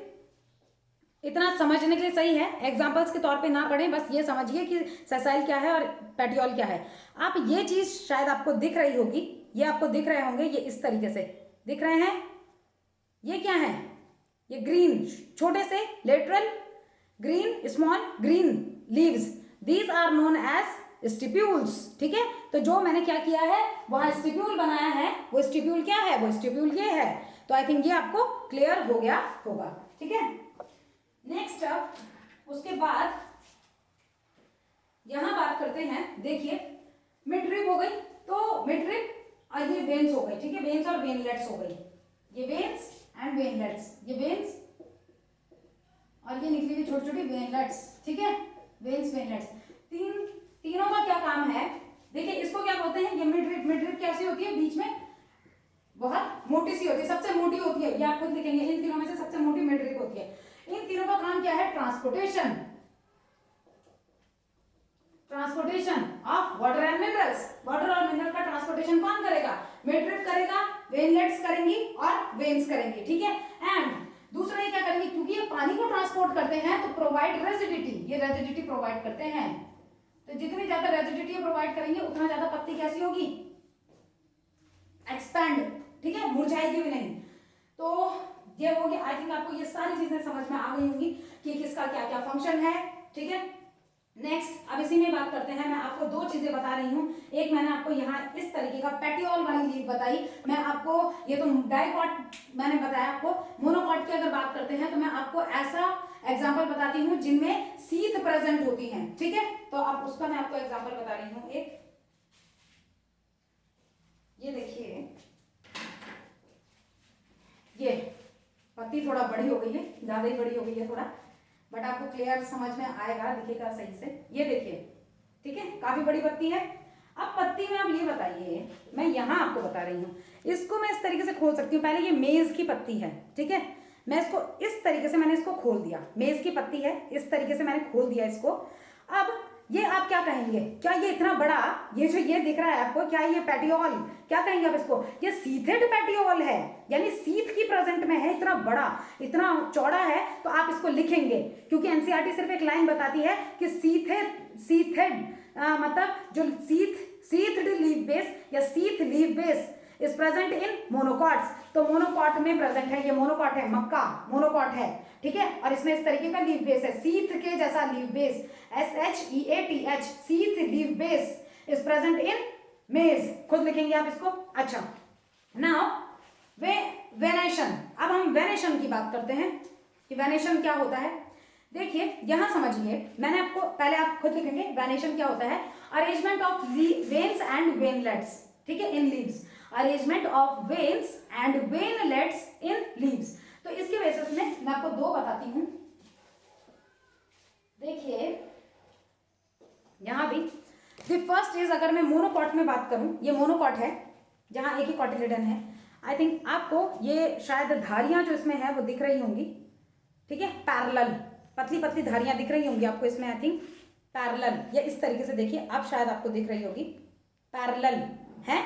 इतना समझने के लिए सही है, एग्जाम्पल्स के तौर पे ना पढ़ें, बस ये समझिए कि सेसाइल क्या है और पेटियोल क्या है। आप ये चीज शायद आपको दिख रही होगी, ये आपको दिख रहे होंगे, ये इस तरीके से दिख रहे हैं, ये क्या है, ये ग्रीन छोटे से lateral green small green leaves, these are known as stipules, ठीक है। तो जो मैंने क्या किया है, वहां स्टिप्यूल बनाया है, वो स्टिप्यूल क्या है, वो स्टिप्यूल ये है। तो आई थिंक ये आपको क्लियर हो गया होगा, ठीक है। नेक्स्ट अब उसके बाद यहां बात करते हैं, देखिए मिडरिप हो गई, तो मिडरिप और ये वेन्स हो गई, ठीक है, वेन्स और वेनलेट्स हो गई, ये वेन्स एंड वेनलेट्स, ये वेन्स और ये निकली हुई छोटी छोटी वेनलेट्स, ठीक है, वेन्स वेनलेट्स। तीनों का क्या काम है, देखिए इसको क्या बोलते हैं, ये मिडरिप, मिडरिप कैसी होती है, बीच में बहुत मोटी सी होती है, सबसे मोटी होती है, ये आप खुद लिखेंगे, इन तीनों में से सबसे मोटी मिडरिप होती है। इन तीनों का काम क्या है, transportation, transportation of water and minerals. Water और मिनरल का ट्रांसपोर्टेशन कौन करेगा, मिडरिप करेगा, वेनलेट्स करेंगी और वेन्स करेंगी, ठीक है। एंड दूसरा ये क्या करेंगे, क्योंकि ये पानी को ट्रांसपोर्ट करते हैं तो प्रोवाइड रेजिडिटी, ये रेजिडिटी प्रोवाइड करते हैं। तो जितनी ज्यादा रेजिडिटी प्रोवाइड करेंगे उतना ज्यादा पत्ती कैसी होगी, एक्सपैंड, ठीक है, मुरझाएगी भी नहीं। तो ये हो गया, आई थिंक आपको ये सारी चीजें समझ में आ गई होंगी कि किसका क्या क्या फंक्शन है, ठीक है। नेक्स्ट अब इसी में बात करते हैं, मैं आपको दो चीजें बता रही हूँ। एक मैंने आपको यहाँ इस तरीके का पेटियोल वाली लीफ बताई, मैं आपको ये तो डाइकॉट मैंने बताया आपको। मोनोकॉट की अगर बात करते हैं तो मैं आपको ऐसा एग्जाम्पल बताती हूँ जिनमें सीथ प्रेजेंट होती है, ठीक है। तो अब उसका मैं आपको एग्जाम्पल बता रही हूँ एक, ये देखिए, ये पत्ती थोड़ा बड़ी हो गई है, ज्यादा ही बड़ी हो गई है थोड़ा, बट आपको क्लियर समझ में आएगा, दिखेगा सही से, ये देखिए, ठीक है, काफी बड़ी पत्ती है। अब पत्ती में आप ये बताइए, मैं यहाँ आपको बता रही हूँ, इसको मैं इस तरीके से खोल सकती हूँ। पहले ये मेज की पत्ती है, ठीक है, मैं इसको इस तरीके से मैंने इसको खोल दिया, मेज की पत्ती है, इस तरीके से मैंने खोल दिया इसको। अब ये आप क्या कहेंगे, क्या ये इतना बड़ा, ये जो ये दिख रहा है आपको, क्या ये पेटियोल, क्या कहेंगे आप इसको, ये सीथेड पेटियोल है, यानी सीथ की प्रेजेंट में है, इतना बड़ा, इतना चौड़ा है। तो आप इसको लिखेंगे, क्योंकि एनसीईआरटी सिर्फ एक लाइन बताती है कि सीथेड मतलब जो सीथ्ड लीफ बेस या sheath leaf base is present in monocots. तो मोनोकॉट में प्रेजेंट है, ये मोनोकॉट है, मक्का मोनोकॉट है, ठीक है, और इसमें इस तरीके का लीफ बेस है, सीथ के जैसा leaf base, SHEATH, sheath leaf base is present इन मेज, खुद लिखेंगे आप इसको। अच्छा, नाउ वेनेशन, अब हम वेनेशन की बात करते हैं कि वेनेशन क्या होता है। देखिए यहां समझिए, मैंने आपको पहले, आप खुद लिखेंगे, वेनेशन क्या होता है, arrangement of veins and veinlets, ठीक है, in leaves, arrangement of veins and veinlets in leaves. तो इसके बेसिस में मैं आपको दो बताती हूं, देखिए यहां भी द फर्स्ट इज, अगर मैं मोनोकॉट में बात करूं, ये मोनोकॉट है जहां एक ही कॉटिलेडन है। आई थिंक आपको ये शायद धारियां जो इसमें है वो दिख रही होंगी, ठीक है, पैरेलल, पतली पतली धारियां दिख रही होंगी आपको इसमें, आई थिंक पैरेलल, या इस तरीके से देखिए, अब शायद आपको दिख रही होगी, पैरेलल है।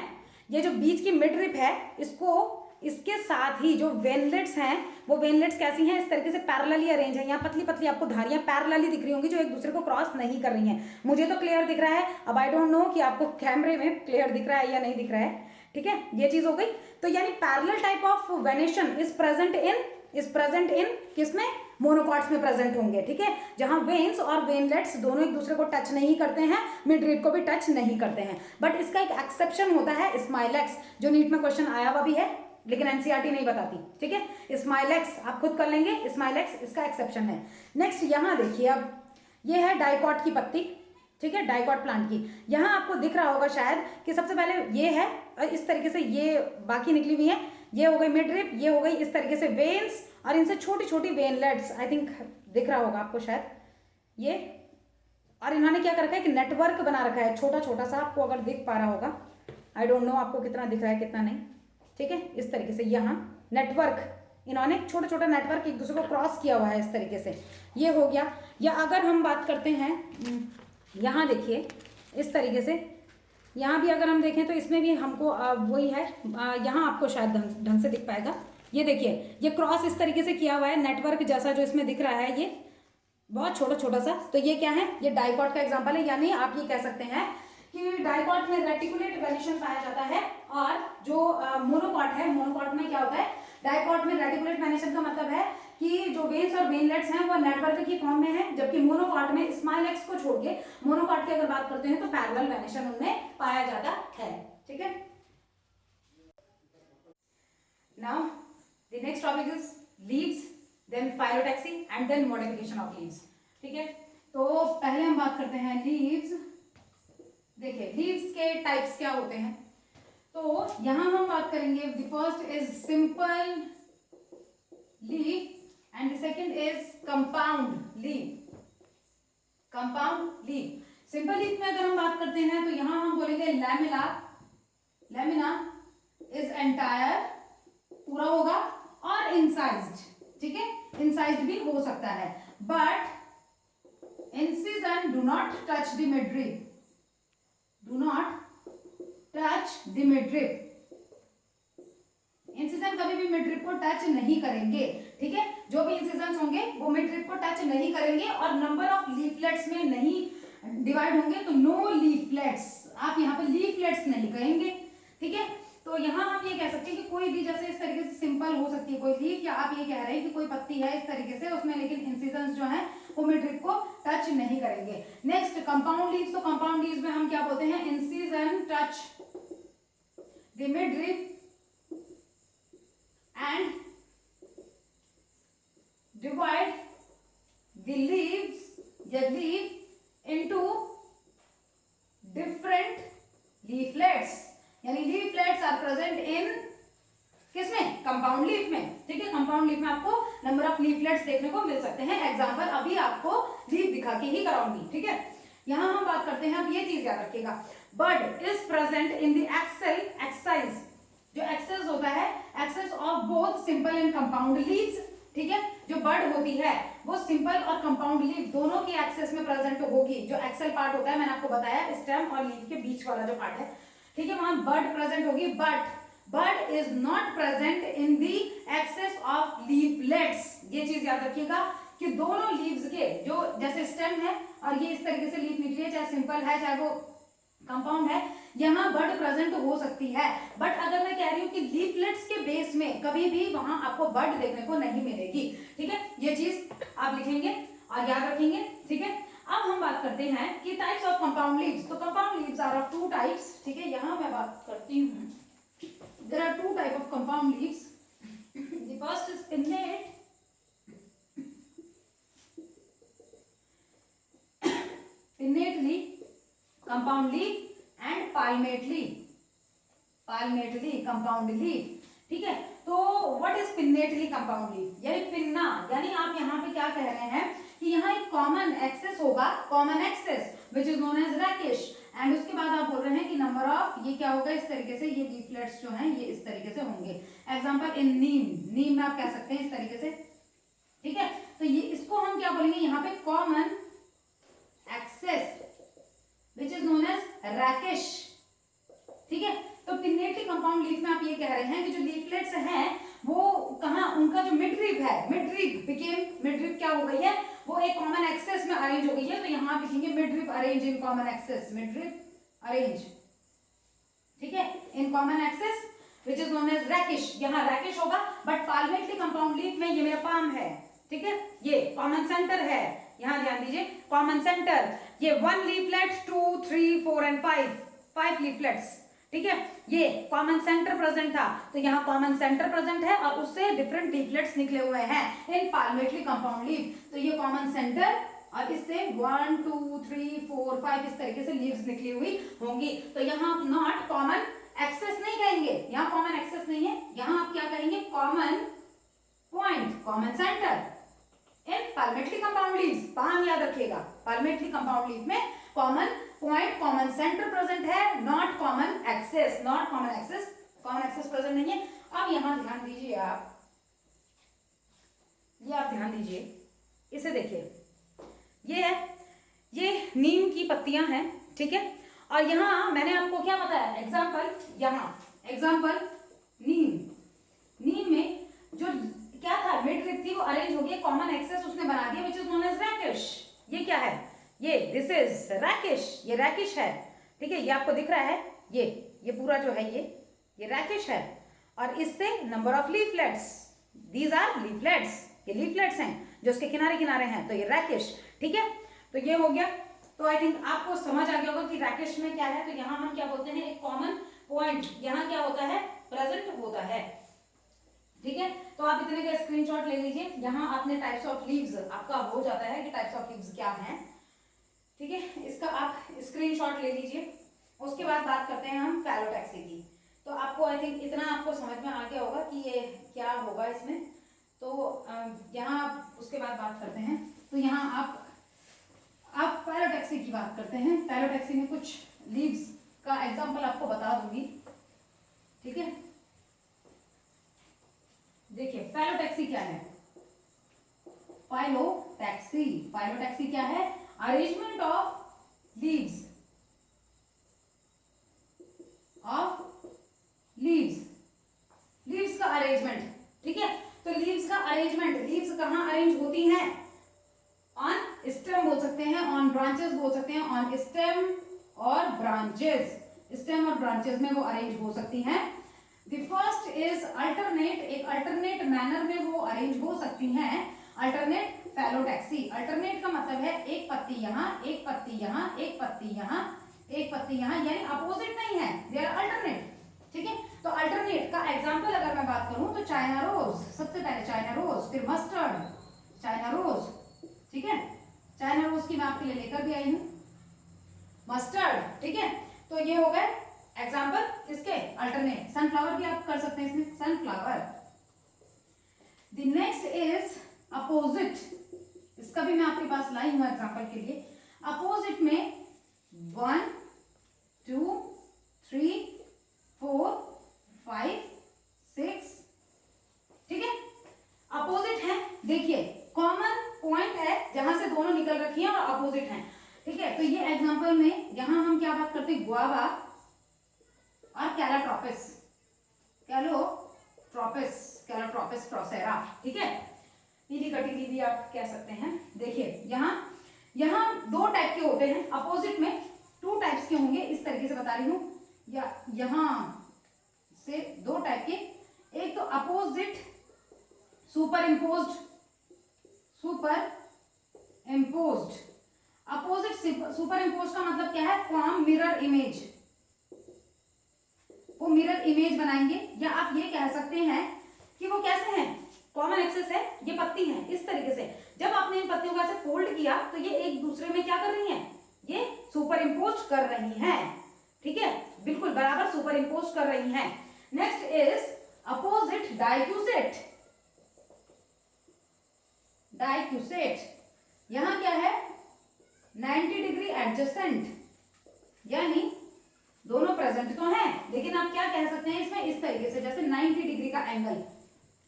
ये जो बीच की मिड रिप है, इसको इसके साथ ही जो वेनलेट्स हैं, वो वेनलेट्स कैसी हैं, इस तरीके से पैरेलली अरेंज है, यहाँ पतली पतली आपको धारियां पैरेलली दिख रही होंगी जो एक दूसरे को क्रॉस नहीं कर रही हैं। मुझे तो क्लियर दिख रहा है, अब आई डोंट नो कि आपको कैमरे में क्लियर दिख रहा है या नहीं दिख रहा है, ठीक है, ये चीज हो गई। तो यानी parallel type of venation is present इन किसमें, मोनोकॉट्स में प्रेजेंट होंगे, ठीक है, जहां वेन्स और वेनलेट्स दोनों एक दूसरे को टच नहीं करते हैं, मिड रिप को भी टच नहीं करते हैं। बट इसका एक एक्सेप्शन होता है, स्माइलेक्स, जो नीट में क्वेश्चन आया हुआ भी है, लेकिन एनसीईआरटी नहीं बताती, ठीक है, स्माइलेक्स आप खुद कर लेंगे, स्माइलेक्स इसका एक्सेप्शन है। नेक्स्ट यहां देखिए, अब ये है डाइकॉट की पत्ती, ठीक है, डाइकॉट प्लांट की, यहां आपको दिख रहा होगा शायद कि सबसे पहले ये है, और इस तरीके से ये बाकी निकली हुई है, ये हो गई मिड रिप, ये हो गई इस तरीके से वेन्स, और इनसे छोटी छोटी वेनलेट्स, आई थिंक दिख रहा होगा आपको शायद ये, और इन्होंने क्या कर रखा है कि नेटवर्क बना रखा है छोटा छोटा सा, आपको अगर दिख पा रहा होगा, आई डोंट नो आपको कितना दिख रहा है कितना नहीं, ठीक है, इस तरीके से यहाँ नेटवर्क, इन्होंने छोटा छोटा नेटवर्क एक दूसरे को क्रॉस किया हुआ है इस तरीके से, ये हो गया। या अगर हम बात करते हैं, यहाँ देखिए इस तरीके से, यहाँ भी अगर हम देखें तो इसमें भी हमको वही है, यहाँ आपको शायद ढंग से दिख पाएगा, ये देखिए ये क्रॉस इस तरीके से किया हुआ है, नेटवर्क जैसा जो इसमें दिख रहा है, ये बहुत छोटा छोटा सा, तो ये क्या है, ये डाइकॉट का एग्जांपल है। यानी आप ये कह सकते हैं कि डाइकॉट में रेटिकुलेट वेनेशन पाया जाता है, और जो मोनोकॉट है, मोनोकॉट में क्या होता है, डाइकॉट में रेटिकुलेट वेनेशन का मतलब है कि जो वेन्स और वेनलेट्स हैं वो नेटवर्क की फॉर्म में है, जबकि मोनोकॉट में स्मॉल एक्स को छोड़ के मोनोकॉट की अगर बात करते हैं तो पैरेलल वेनेशन उनमें पाया जाता है। ठीक है, now the next topic is leaves, then phyllotaxy and then modification of leaves. ठीक है, तो पहले हम बात करते हैं लीव्स। देखिए लीव्स के टाइप्स क्या होते हैं, तो यहां हम बात करेंगे the first is simple leaf and the second is compound leaf. Compound leaf, simple leaf में अगर हम बात करते हैं तो यहां हम बोलेंगे लैमिना, लैमिना इज एंटायर, पूरा होगा, और इंसाइज्ड। ठीक है, इंसाइज्ड भी हो सकता है, but incision do not touch the midrib, do not touch the midrib, incision कभी भी मिडरिप को टच नहीं करेंगे। ठीक है, जो भी इंसिजन होंगे वो मिडरिप को टच नहीं करेंगे, और नंबर ऑफ लीफलेट्स में नहीं डिवाइड होंगे, तो नो लीफलेट्स, आप यहाँ पे लीफलेट्स नहीं कहेंगे। ठीक है, तो यहाँ हम ये कह सकते हैं कि कोई भी, जैसे इस तरीके से सिंपल हो सकती है कोई लीफ, या आप ये कह रहे हैं कि कोई पत्ती है इस तरीके से उसमें, लेकिन इंसिजन जो है वो मिडरिप को टच नहीं करेंगे। नेक्स्ट कंपाउंड लीव्स, तो कंपाउंड लीव्स में हम क्या बोलते हैं, incision touch the midrib and divide the leaves, the leaf into different leaflets, यानी leaflets are present in किसमें, कंपाउंड लीफ में। ठीक है, कंपाउंड लीफ में आपको नंबर ऑफ लीफलेट्स देखने को मिल सकते हैं। एग्जांपल अभी आपको लीफ दिखा के ही कराऊंगी। ठीक है, यहां हम बात करते हैं, अब ये चीज याद रखिएगा, bud is present in the axil axis, जो एक्सेस होता है, axis of both simple and compound leaves. ठीक है, जो बड होती है वो सिंपल और कंपाउंड लीव दोनों की एक्सेस में प्रेजेंट होगी। जो एक्सेल पार्ट होता है मैंने आपको बताया, स्टेम और लीफ के बीच वाला जो पार्ट है, ठीक है, वहां बड प्रेजेंट होगी, but bud is not present in the axis of leaflets. ये चीज याद रखिएगा कि दोनों लीव्स के, जो जैसे स्टेम है और ये इस तरीके से लीफ निकली है, चाहे सिंपल है चाहे वो कंपाउंड है, यहां बड प्रेजेंट हो सकती है, बट अगर मैं कह रही हूं कि लीफलेट्स के बेस में कभी भी वहां आपको बड देखने को नहीं मिलेगी। ठीक है, ये चीज आप लिखेंगे और याद रखेंगे। ठीक है, अब हम बात करते हैं कि टाइप्स ऑफ कंपाउंड लीव्स। तो compound leaves are of two types. ठीक है, यहां मैं बात करती हूं, there are two type of compound leaves. The first is pinnate, pinnate leaf, compound leaf and palmate leaf, palmate leaf, compound leaf. ठीक है, तो what is pinnately compound leaf, यानी पिन्ना, यानी आप यहाँ पे क्या कह रहे हैं कि यहाँ एक कॉमन एक्सेस होगा, common axis which is known as rachis, and उसके बाद आप बोल रहे हैं कि नंबर ऑफ, ये क्या होगा इस तरीके से, ये लीफलेट्स जो हैं ये इस तरीके से होंगे। एग्जांपल इन नीम, नीम में आप कह सकते हैं इस तरीके से। ठीक है, तो ये इसको हम क्या बोलेंगे यहाँ पे, common axis which is known as rachis. ठीक है, तो पिन्नेटली कंपाउंड लीफ में आप ये कह रहे हैं कि जो लीफलेट्स हैं वो कहाँ, उनका जो मिडरिप है, मिडरिप बिकेम, मिडरिप क्या हो गई है, वो एक कॉमन एक्सेस में अरेंज हो गई है, तो यहाँ आप लिखेंगे midrib arrange in common axis, midrib arrange. ठीक है, in common axis which is known as rachis, यहाँ रैकिश होगा, बट पाल्मेटली कंपाउंड लीफ में ये मेरा पाम है। ठीक है, ये कॉमन सेंटर है, यहाँ ध्यान दीजिए, कॉमन सेंटर, ये 1 लीफलेट 2 3 4 एंड 5 लीफलेट्स। ठीक है, ये कॉमन सेंटर प्रेजेंट था, तो यहाँ कॉमन सेंटर प्रेजेंट है और उससे डिफरेंट लीफलेट्स निकले हुए हैं इन पाल्मेटली कंपाउंड लीफ। तो ये कॉमन सेंटर और इससे 1 2 3 4 5 इस तरीके से लीव्स निकली हुई होंगी। तो यहाँ आप नॉट कॉमन एक्सेस नहीं कहेंगे, यहाँ कॉमन एक्सेस नहीं है, यहाँ आप क्या कहेंगे, common point, common centre in palmately compound leaves. Palm याद रखिएगा, पाल्मेटली कंपाउंड लीफ में common point, common centre present है, not common axis, not common axis, common axis present नहीं है। अब यहां ध्यान दीजिए आप, ये आप ध्यान दीजिए, इसे देखिए, ये है, ये नीम की पत्तियां हैं। ठीक है, और यहाँ मैंने आपको क्या बताया, एग्जाम्पल, यहाँ एग्जाम्पल नीम, नीम में जो क्या था, मिडरिप थी, वो अरेंज हो गई, कॉमन एक्सेस उसने बना दिया विच इज नोन एज रैकिश। ये क्या है, ये दिस इज रैकिश, ये रैकिश है। ठीक है, ये आपको दिख रहा है, ये पूरा जो है ये रैकिश है, और इससे number of leaflets, these are leaflets. ये लीफलेट्स हैं जो उसके किनारे किनारे हैं, तो ये रैकिश, ठीक है। तो ये हो गया। तो आई थिंक आपको समझ आ गया होगा कि रैकिश में क्या है। तो यहाँ हम क्या बोलते हैं, एक कॉमन पॉइंट यहाँ क्या होता है, प्रेजेंट होता है, ठीक है। तो आप इतने का स्क्रीनशॉट ले लीजिए। यहाँ आपने टाइप्स ऑफ लीव्स आपका हो जाता है कि टाइप्स ऑफ लीव्स क्या हैं, ठीक है। इसका आप स्क्रीनशॉट ले लीजिए। उसके बाद बात करते हैं हम फैलोटैक्सी की। तो आपको आई थिंक इतना आपको समझ में आ गया होगा कि ये क्या होगा इसमें। तो यहाँ उसके बाद बात करते हैं। तो यहाँ आप फैलोटैक्सी की बात करते हैं। फैलोटैक्सी में कुछ लीव्स का एग्जांपल आपको बता दूंगी, ठीक है। देखिए फैलोटैक्सी क्या है, फाइलोटैक्सी क्या है, अरेंजमेंट ऑफ लीव्स लीव्स का अरेंजमेंट, ठीक है। तो लीव्स का अरेंजमेंट, लीव्स कहाँ अरेंज होती हैं, ऑन स्टेम बोल सकते हैं, ऑन ब्रांचेस बोल सकते हैं, ऑन स्टेम और ब्रांचेस, स्टेम और ब्रांचेस में वो अरेंज हो सकती हैं। द फर्स्ट इज अल्टरनेट, एक अल्टरनेट मैनर में वो अरेंज हो सकती हैं। अल्टरनेट फैलोटैक्सी, अल्टरनेट का मतलब है एक पत्ती यहाँ, एक पत्ती यहाँ, एक पत्ती यहाँ, एक पत्ती यहाँ, यानी अपोजिट नहीं है, दे आर अल्टरनेट, ठीक है। तो अल्टरनेट का एग्जांपल अगर मैं बात करूं तो चाइना रोज, सबसे पहले चाइना रोज, फिर मस्टर्ड, चाइना रोज, ठीक है। चाइना रोज की मैं आपके लिए लेकर भी आई हूं, मस्टर्ड, ठीक है। तो ये हो गए एग्जांपल किसके, अल्टरनेट। सनफ्लावर भी आप कर सकते हैं इसमें, sunflower. The next is opposite, इसका भी मैं आपके पास लाई हूं एग्जांपल के लिए। अपोजिट में 1 2 3 4 5 6, ठीक है, अपोजिट है। देखिए कॉमन पॉइंट है जहां से दोनों निकल रखी हैं और अपोजिट हैं, ठीक है। तो ये एग्जांपल में यहां हम क्या बात करते हैं, गुआवा और कैलाट्रोपिस, कैलाट्रोपिस प्रोसेरा, ठीक है। पीली कटीली भी आप कह सकते हैं। देखिए यहाँ दो टाइप के होते हैं, अपोजिट में 2 टाइप्स के होंगे, इस तरीके से बता रही हूं, या यहाँ से 2 टाइप के, एक तो opposite super imposed, opposite super imposed का मतलब क्या है, फॉर्म मिरर इमेज, वो मिरर इमेज बनाएंगे। या आप ये कह सकते हैं कि वो कैसे हैं, कॉमन एक्सेस है, ये पत्ती है, इस तरीके से जब आपने इन पत्तियों को ऐसे फोल्ड किया तो ये एक दूसरे में क्या कर रही हैं, ये सुपर इम्पोज कर रही हैं, ठीक है, बिल्कुल बराबर सुपर इम्पोज कर रही हैं। नेक्स्ट इज अपोजिट डाइक्यूसेट, यहां क्या है, 90 डिग्री एडजेसेंट, यानी दोनों प्रेजेंट तो हैं, लेकिन आप क्या कह सकते हैं इसमें, इस तरीके से, जैसे 90 डिग्री का एंगल,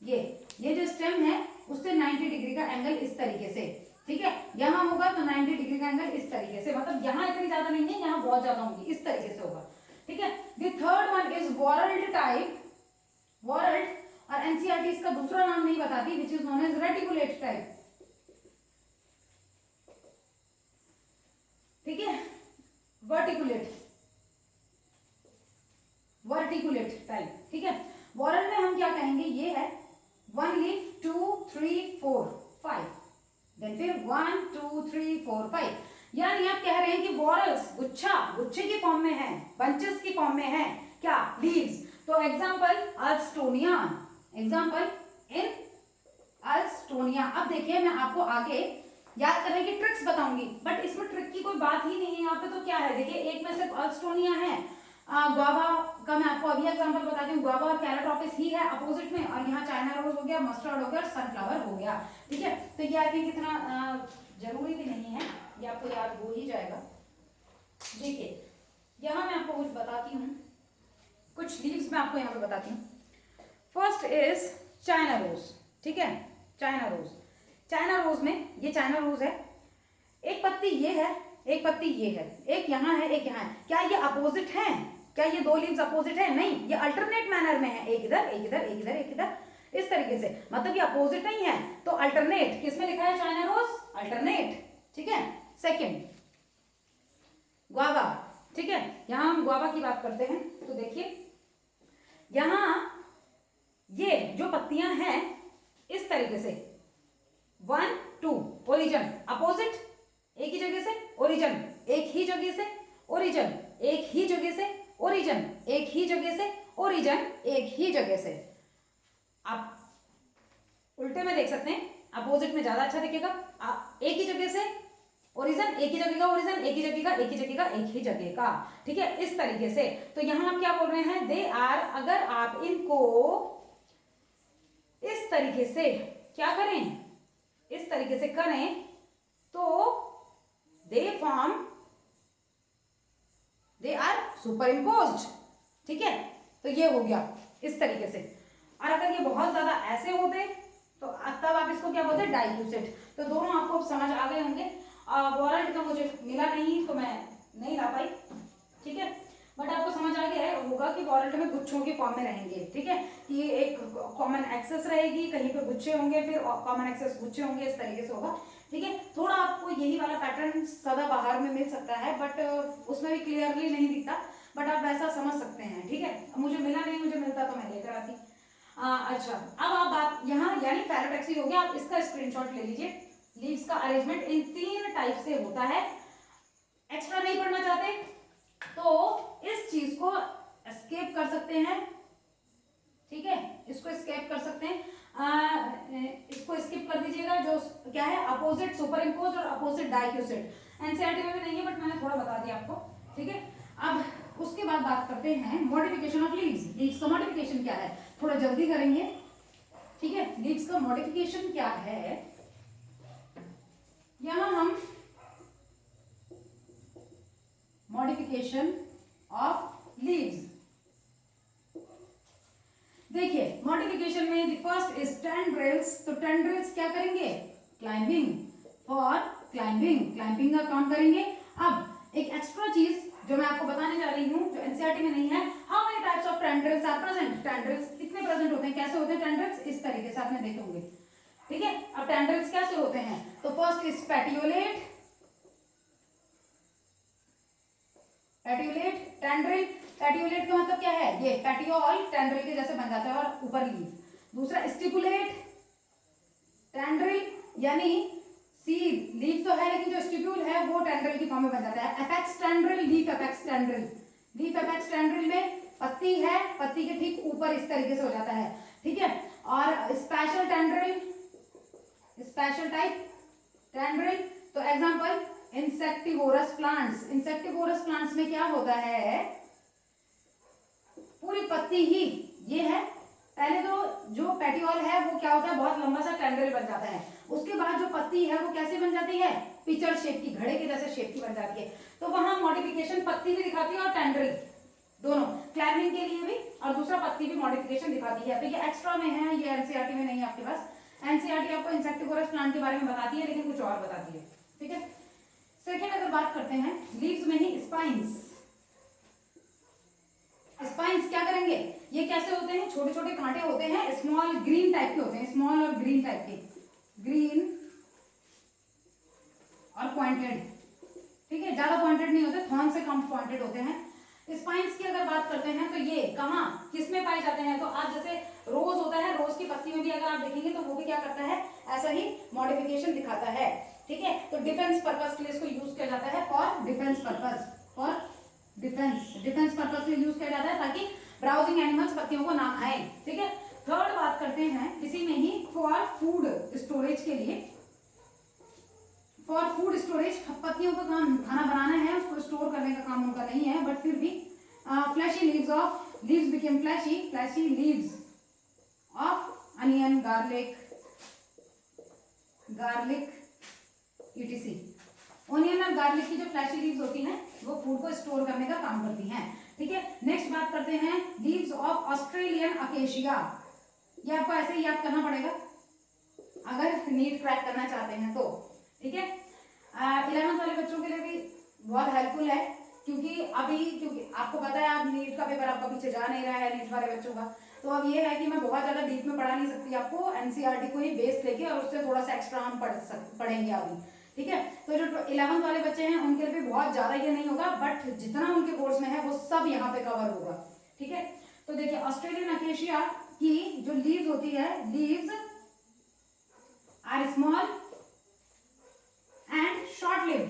ये जो स्टेम है उससे 90 डिग्री का एंगल इस तरीके से, ठीक है। यहां होगा तो 90 डिग्री का एंगल इस तरीके से, मतलब यहां इतनी ज्यादा नहीं है, यहां बहुत ज्यादा होगी, इस तरीके से होगा, ठीक है। The third one is whorled type, whorled, और एनसीईआरटी इसका दूसरा नाम नहीं बताती, which is known as reticulate type, ठीक है, वर्टिकुलेट टाइप, ठीक है। वॉरल में हम क्या कहेंगे, ये है 1 लीफ 2 3 4 5, देन फिर 1 2 3 4 5, यानी आप कह रहे हैं कि वॉरल्स गुच्छे की फॉर्म में है, बंचेस की फॉर्म में है, क्या, लीव्स। तो एग्जांपल अल्स्टोनिया, एग्जांपल इन अल्स्टोनिया। अब देखिए मैं आपको आगे याद करने की ट्रिक्स बताऊंगी, बट इसमें ट्रिक की कोई बात ही नहीं है यहाँ पे। तो क्या है, देखिए एक में सिर्फ अल्स्टोनिया है, गुआवा का मैं आपको अभी एग्जांपल बताती हूँ, गुआवा और कैलाट्रोपिस ही है अपोजिट में, और यहाँ चाइना रोज हो गया, मस्टर्ड हो गया, सनफ्लावर हो गया, ठीक है। तो ये आई थिंक इतना जरूरी भी नहीं है, ये आपको याद हो ही जाएगा। देखिए यहाँ मैं आपको कुछ बताती हूँ, कुछ लीव्स मैं आपको यहाँ पे बताती हूँ। फर्स्ट इज चाइना रोज, ठीक है, चाइना रोज में ये चाइना रोज है, एक पत्ती ये है, एक पत्ती ये है, एक यहाँ है, एक यहाँ है। क्या ये अपोजिट है, क्या ये 2 लीव्स अपोजिट है, नहीं, ये अल्टरनेट मैनर में है, एक इधर एक इधर एक इधर एक इधर, इस तरीके से, मतलब ये अपोजिट नहीं है। तो अल्टरनेट किसमें लिखा है, चाइना रोज, अल्टरनेट, ठीक है। सेकेंड गुआवा, ठीक है, यहां हम गुआवा की बात करते हैं। तो देखिए यहां ये जो पत्तियां हैं इस तरीके से, ही जगह से, आप उल्टे में देख सकते हैं, अपोजिट में ज्यादा अच्छा दिखेगा। एक ही जगह से ओरिजिन, एक ही जगह का ओरिजिन, एक ही जगह का, एक ही जगह का, एक ही जगह का, ठीक है, इस तरीके से। तो यहां हम क्या बोल रहे हैं, दे आर, अगर आप इनको इस तरीके से क्या करें, इस तरीके से करें तो they form, they are superimposed, ठीक है। तो ये हो गया इस तरीके से। और अगर ये बहुत ज्यादा ऐसे होते तो तब आप इसको क्या बोलते हैं, डाइक्यूसेट। तो दोनों आपको समझ आ गए होंगे। वॉरंट का मुझे मिला नहीं तो मैं नहीं ला पाई, ठीक है, बट आपको समझ आ गया होगा कि वॉरंट में गुच्छों के फॉर्म में रहेंगे, ठीक है, कि एक कॉमन एक्सेस रहेगी, कहीं पे गुच्छे होंगे, फिर कॉमन एक्सेस गुच्छे होंगे, इस तरीके से होगा, ठीक है। थोड़ा आपको यही वाला पैटर्न सदाबहार में मिल सकता है, बट उसमें भी क्लियरली नहीं दिखता, बट आप वैसा समझ सकते हैं, ठीक है। मुझे मिला नहीं, मुझे मिलता तो मैं लेकर आती। अच्छा, अब आप बात यहाँ यानी फेलोटैक्सी हो गया, आप इसका स्क्रीनशॉट ले लीजिए। लीव्स का अरेंजमेंट इन 3 टाइप से होता है। एक्स्ट्रा नहीं पढ़ना चाहते तो इस चीज को एस्केप कर सकते हैं, ठीक है, इसको एस्केप कर सकते हैं, इसको स्किप कर दीजिएगा। जो क्या है, अपोजिट सुपर इम्पोज और अपोजिट डाइक्यूसेट, एनसीईआरटी में भी नहीं है बट मैंने थोड़ा बता दिया आपको, ठीक है। अब उसके बाद बात करते हैं मॉडिफिकेशन ऑफ लीव्स। लीव्स का मॉडिफिकेशन क्या है, थोड़ा जल्दी करेंगे, ठीक है। लीव्स का मॉडिफिकेशन क्या है, यहां हम मॉडिफिकेशन ऑफ लीव्स देखिए। मॉडिफिकेशन में द फर्स्ट इज टेंड्रिल्स। तो टेंड्रिल्स क्या करेंगे, क्लाइंबिंग, फॉर क्लाइंबिंग, क्लाइंबिंग का काम करेंगे। अब एक एक्स्ट्रा चीज जो मैं आपको बताने जा रही हूँ, जो एनसीईआरटी में नहीं है, how many types of tendrils are present. Tendrils कितने प्रेजेंट होते हैं, कैसे होते हैं टेंड्रिल्स, इस तरीके से आपने देखे होंगे, ठीक है। अब टेंड्रिल्स कैसे होते हैं, तो first is petiolate, petiolate tendril. Petiolate का मतलब क्या है, ये पेटियोल टेंड्रिल के जैसे बन जाता है और ऊपर लीफ। दूसरा स्टिपुलेट टेंड्रिल, यानी सीड, लीफ तो है लेकिन जो स्टिप्यूल है वो टेंड्रिल की फॉर्म में बन जाता है। Apex tendril, leaf apex tendril. Leaf apex tendril में पत्ती है, पत्ती के ठीक ऊपर इस तरीके से हो जाता है, ठीक है। और special tendril, special type tendril, तो example insectivorous plants. Insectivorous plants में क्या होता है, पूरी पत्ती ही ये है। पहले तो जो पेटियोल है वो क्या होता है, बहुत लंबा सा टेंड्रिल बन जाता है। उसके बाद जो पत्ती है वो कैसे बन जाती है, पिचर शेप की, घड़े के जैसे शेप की बन जाती है। तो वहां मॉडिफिकेशन पत्ती भी दिखाती है और टेंड्रिल दोनों, क्लाइंबिंग के लिए भी, और दूसरा पत्ती भी मॉडिफिकेशन दिखाती है। तो ये एक्स्ट्रा में है, ये एनसीईआरटी में नहीं है आपके पास। एनसीईआरटी आपको इंसेक्टिवोरस प्लांट के बारे में बताती है लेकिन कुछ और बताती है, ठीक है। सेकेंड अगर बात करते हैं लीव्स में ही स्पाइन्स। स्पाइन्स क्या करेंगे, ये कैसे होते हैं, छोटे छोटे कांटे होते हैं, स्मॉल ग्रीन टाइप के होते हैं, स्मॉल और ग्रीन टाइप के, ग्रीन और पॉइंटेड, ठीक है, ज्यादा पॉइंटेड नहीं होते, थॉर्न से कम पॉइंटेड होते हैं। स्पाइन्स की अगर बात करते हैं तो ये कहाँ किसमें पाए जाते हैं, तो आज जैसे रोज होता है, रोज की पत्ती में भी अगर आप देखेंगे तो वो भी क्या करता है, ऐसा ही मॉडिफिकेशन दिखाता है, ठीक है। तो डिफेंस पर्पस के लिए इसको यूज किया जाता है, for defence purpose, for defence purpose के लिए यूज किया जाता है ताकि ब्राउजिंग एनिमल्स पत्तियों को ना खाएं, ठीक है। थर्ड बात करते हैं इसी में ही फॉर फूड स्टोरेज के लिए, फॉर फूड स्टोरेज। पत्तियों का काम खाना बनाना है, उसको स्टोर करने का काम उनका नहीं है, बट फिर भी fleshy leaves of, leaves became fleshy, fleshy leaves of onion, garlic, garlic ETC. Onion और गार्लिक की जो फ्लैशी लीव्स होती हैं वो फूड को स्टोर करने का काम करती हैं, ठीक है। नेक्स्ट बात करते हैं लीव्स ऑफ ऑस्ट्रेलियन अकेशिया। ये आपको ऐसे ही याद करना पड़ेगा अगर नीट क्रैक करना चाहते हैं तो, ठीक है। 11th वाले बच्चों के लिए भी बहुत हेल्पफुल है, क्योंकि आपको पता है आप नीट का पेपर आपका पीछे जा नहीं रहा है नीट वाले बच्चों का। तो अब ये है कि मैं बहुत ज्यादा डीप में पढ़ा नहीं सकती आपको, एनसीईआरटी को ही बेस लेके और उससे थोड़ा सा एक्स्ट्रा हम पढ़ेंगे अभी, ठीक है। तो जो 11th वाले बच्चे हैं उनके लिए भी बहुत ज्यादा ये नहीं होगा, बट जितना उनके कोर्स में है वो सब यहाँ पे कवर होगा, ठीक है। तो देखिए ऑस्ट्रेलियन अकेशिया की जो लीव्स होती है, leaves are small and short lived,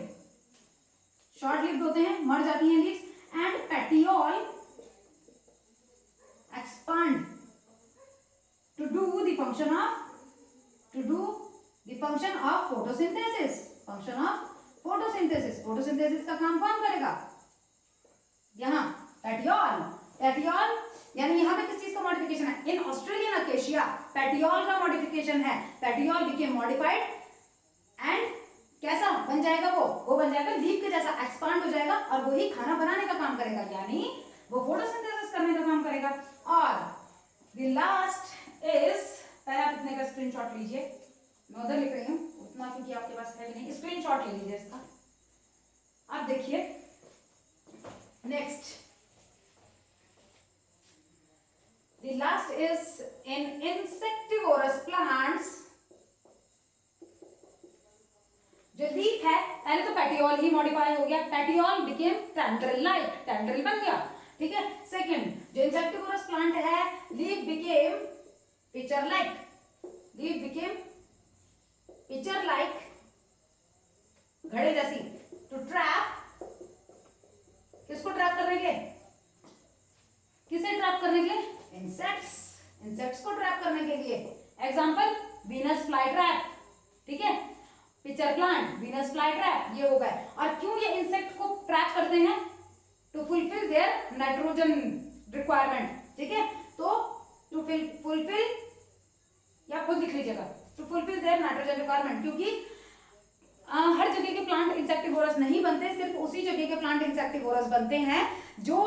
short lived होते हैं, मर जाती हैं leaves, and petiole expand, function of photosynthesis. Function of photosynthesis. photosynthesis का काम कौन करेगा? यहाँ पेटियोल. पेटियोल यानी यहाँ पे किस चीज का मॉडिफिकेशन है? इन ऑस्ट्रेलियन अकेशिया पेटियोल का मॉडिफिकेशन है. पेटियोल बिकेम मॉडिफाइड एंड कैसा बन जाएगा? वो बन जाएगा लीफ के जैसा, एक्सपांड हो जाएगा और वही खाना बनाने का काम करेगा, यानी वो फोटोसिंथेसिस करने का काम करेगा. और द लास्ट इज, पहले आप इतने का स्क्रीनशॉट लीजिए, मैं उधर लिख रही हूँ उतना क्योंकि आपके पास है भी नहीं. स्क्रीनशॉट ले लीजिए इसका. आप देखिए next, the last is in insectivorous plants. जो लीफ है, पहले तो पेटियोल ही मॉडिफाई हो गया, petiole became tendril like, tendril बन गया, ठीक है. सेकंड, जो इंसेक्टिवोरस प्लांट है, leaf became pitcher like, leaf became pitcher like, घड़े जैसी. टू ट्रैप, किसको ट्रैप करने के लिए? किसे ट्रैप करने के लिए? इंसेक्ट्स. इंसेक्ट्स को ट्रैप करने के लिए. एग्जांपल वीनस फ्लाई ट्रैप, ठीक है. Pitcher plant, Venus fly trap, ये हो गए. और क्यों ये इंसेक्ट को ट्रैप करते हैं? To fulfil their nitrogen requirement, ठीक है. तो टू फुलफिल, या खुद लिख लीजिएगा, to fulfil their nitrogen requirement, क्योंकि हर जगह के प्लांट इंसेक्टिवोरस नहीं बनते, सिर्फ उसी जगह के प्लांट इंसेक्टिवोरस बनते हैं जो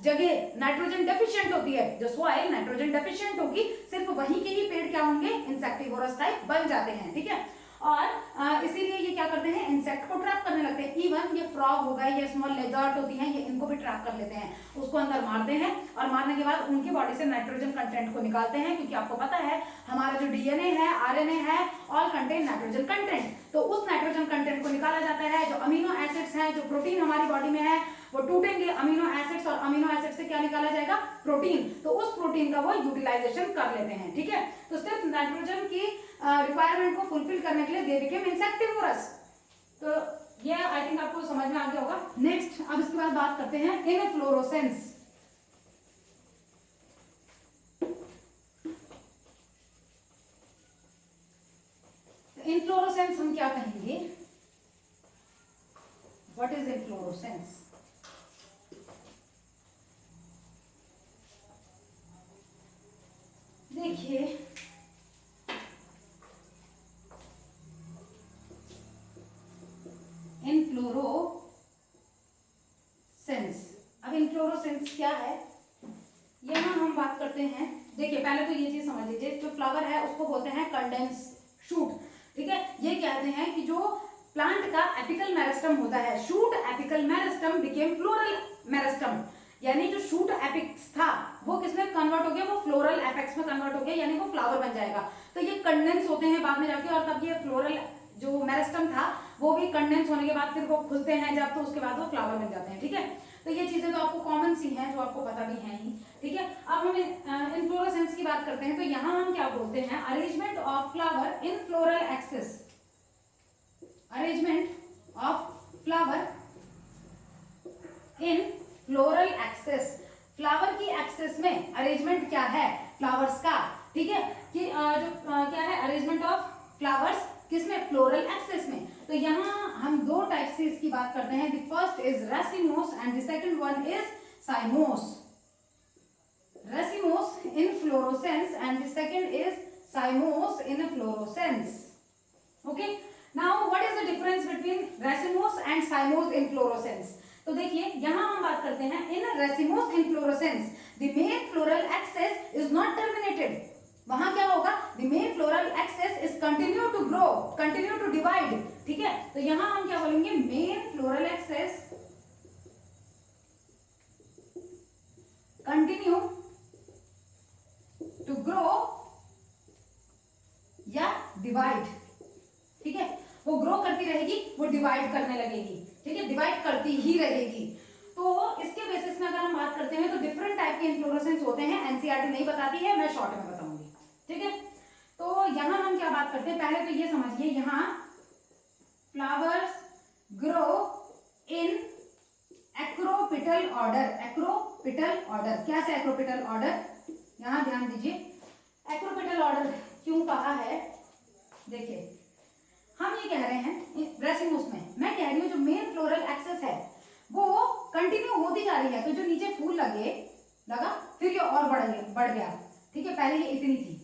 जगह नाइट्रोजन डेफिशिएंट होती है, जो सॉइल नाइट्रोजन डेफिशिएंट होगी, सिर्फ वहीं के ही पेड़ क्या होंगे? इंसेक्टिवोरस टाइप बन जाते हैं, ठीक है. और इसीलिए ये क्या करते हैं? इंसेक्ट को ट्रैप करने लगते हैं. इवन ये फ्रॉग हो गए, ये स्मॉल लेजर्ट होती हैं, ये इनको भी ट्रैप कर लेते हैं, उसको अंदर मारते हैं और मारने के बाद उनकी बॉडी से नाइट्रोजन कंटेंट को निकालते हैं, क्योंकि आपको पता है हमारा जो डीएनए है, आरएनए है, ऑल कंटेन नाइट्रोजन कंटेंट. तो उस नाइट्रोजन कंटेंट को निकाला जाता है. जो अमीनो एसिड्स हैं, जो प्रोटीन हमारी बॉडी में है, वो टूटेंगे अमीनो एसिड्स, और अमीनो एसिड से क्या निकाला जाएगा? प्रोटीन. तो उस प्रोटीन का वो यूटिलाइजेशन कर लेते हैं, ठीक है. तो सिर्फ नाइट्रोजन की रिक्वायरमेंट को फुलफिल करने के लिए दे बिकेम इंसेक्टिवोरस. तो ये आई थिंक आपको समझ में आ गया होगा. नेक्स्ट, अब इसके बाद बात करते हैं इनफ्लोरोसेंस. इनफ्लोरोसेंस हम क्या कहेंगे? What is inflorescence? देखिए, इनफ्लोरोसेंस. अब इनफ्लोरोसेंस क्या है, यहां हम बात करते हैं. देखिए, पहले तो ये चीज समझ लीजिए, जो फ्लावर है उसको बोलते हैं कंडेंस शूट, ठीक है. ये कहते हैं कि जो प्लांट का एपिकल मेरिस्टम होता है, shoot apical meristem became floral meristem, यानी जो शूट एपिक्स था वो किसमें कन्वर्ट हो गया? वो फ्लोरल एपेक्स में कन्वर्ट हो गया, यानी वो फ्लावर बन जाएगा. तो ये कंडेंस होते हैं बाद में जाके, और तब ये फ्लोरल जो मेरिस्टम था वो भी कंडेंस होने के बाद फिर वो खुलते हैं जब, तो उसके बाद वो फ्लावर बन जाते हैं, ठीक है. तो ये चीजें तो आपको कॉमन सी हैं, जो आपको पता भी है ही, ठीक है. अब हम इनफ्लोरेसेंस की बात करते हैं. तो यहाँ हम क्या बोलते हैं? Arrangement of flower in floral axis. Arrangement of flower in floral axis. Flower की एक्सिस में अरेंजमेंट क्या है फ्लावर्स का, ठीक है. कि क्या है? अरेंजमेंट ऑफ फ्लावर्स किसमें? फ्लोरल एक्सिस में. तो यहाँ हम दो टाइप से इसकी बात करते हैं. The first is racemose and the second one is cymose. Racemose inflorescence and the second is cymose inflorescence. Okay, now what is the difference between racemose and cymose inflorescence? तो देखिए, यहां हम बात करते हैं in racemose inflorescence the main floral axis is not terminated. वहां क्या होगा? The main floral axis is continue to grow, continue to divide, ठीक है. तो यहां हम क्या बोलेंगे? Main floral axis continue to grow या डिवाइड, ठीक है. वो ग्रो करती रहेगी, वो डिवाइड करने लगेगी, ठीक है. डिवाइड करती ही रहेगी. तो इसके बेसिस में अगर हम बात करते हैं तो डिफरेंट टाइप के इन्फ्लोरेसेंस होते हैं. एनसीईआरटी नहीं बताती है, मैं शॉर्ट में बताऊंगी, ठीक है. तो यहां हम क्या बात करते हैं? पहले तो ये समझिए, यहां flowers grow in acropetal order. Acropetal order, क्या से एक्रोपिटल ऑर्डर? यहां ध्यान दीजिए, एक्रोपिटल ऑर्डर क्यों कहा है, देखिए हम ये कह रहे हैं रेसिमोस में, मैं कह रही हूँ जो मेन फ्लोरल एक्सेस है वो कंटिन्यू होती जा रही है, तो जो नीचे फूल लगा फिर ये और बढ़ गया, ठीक है, पहले ये इतनी थी,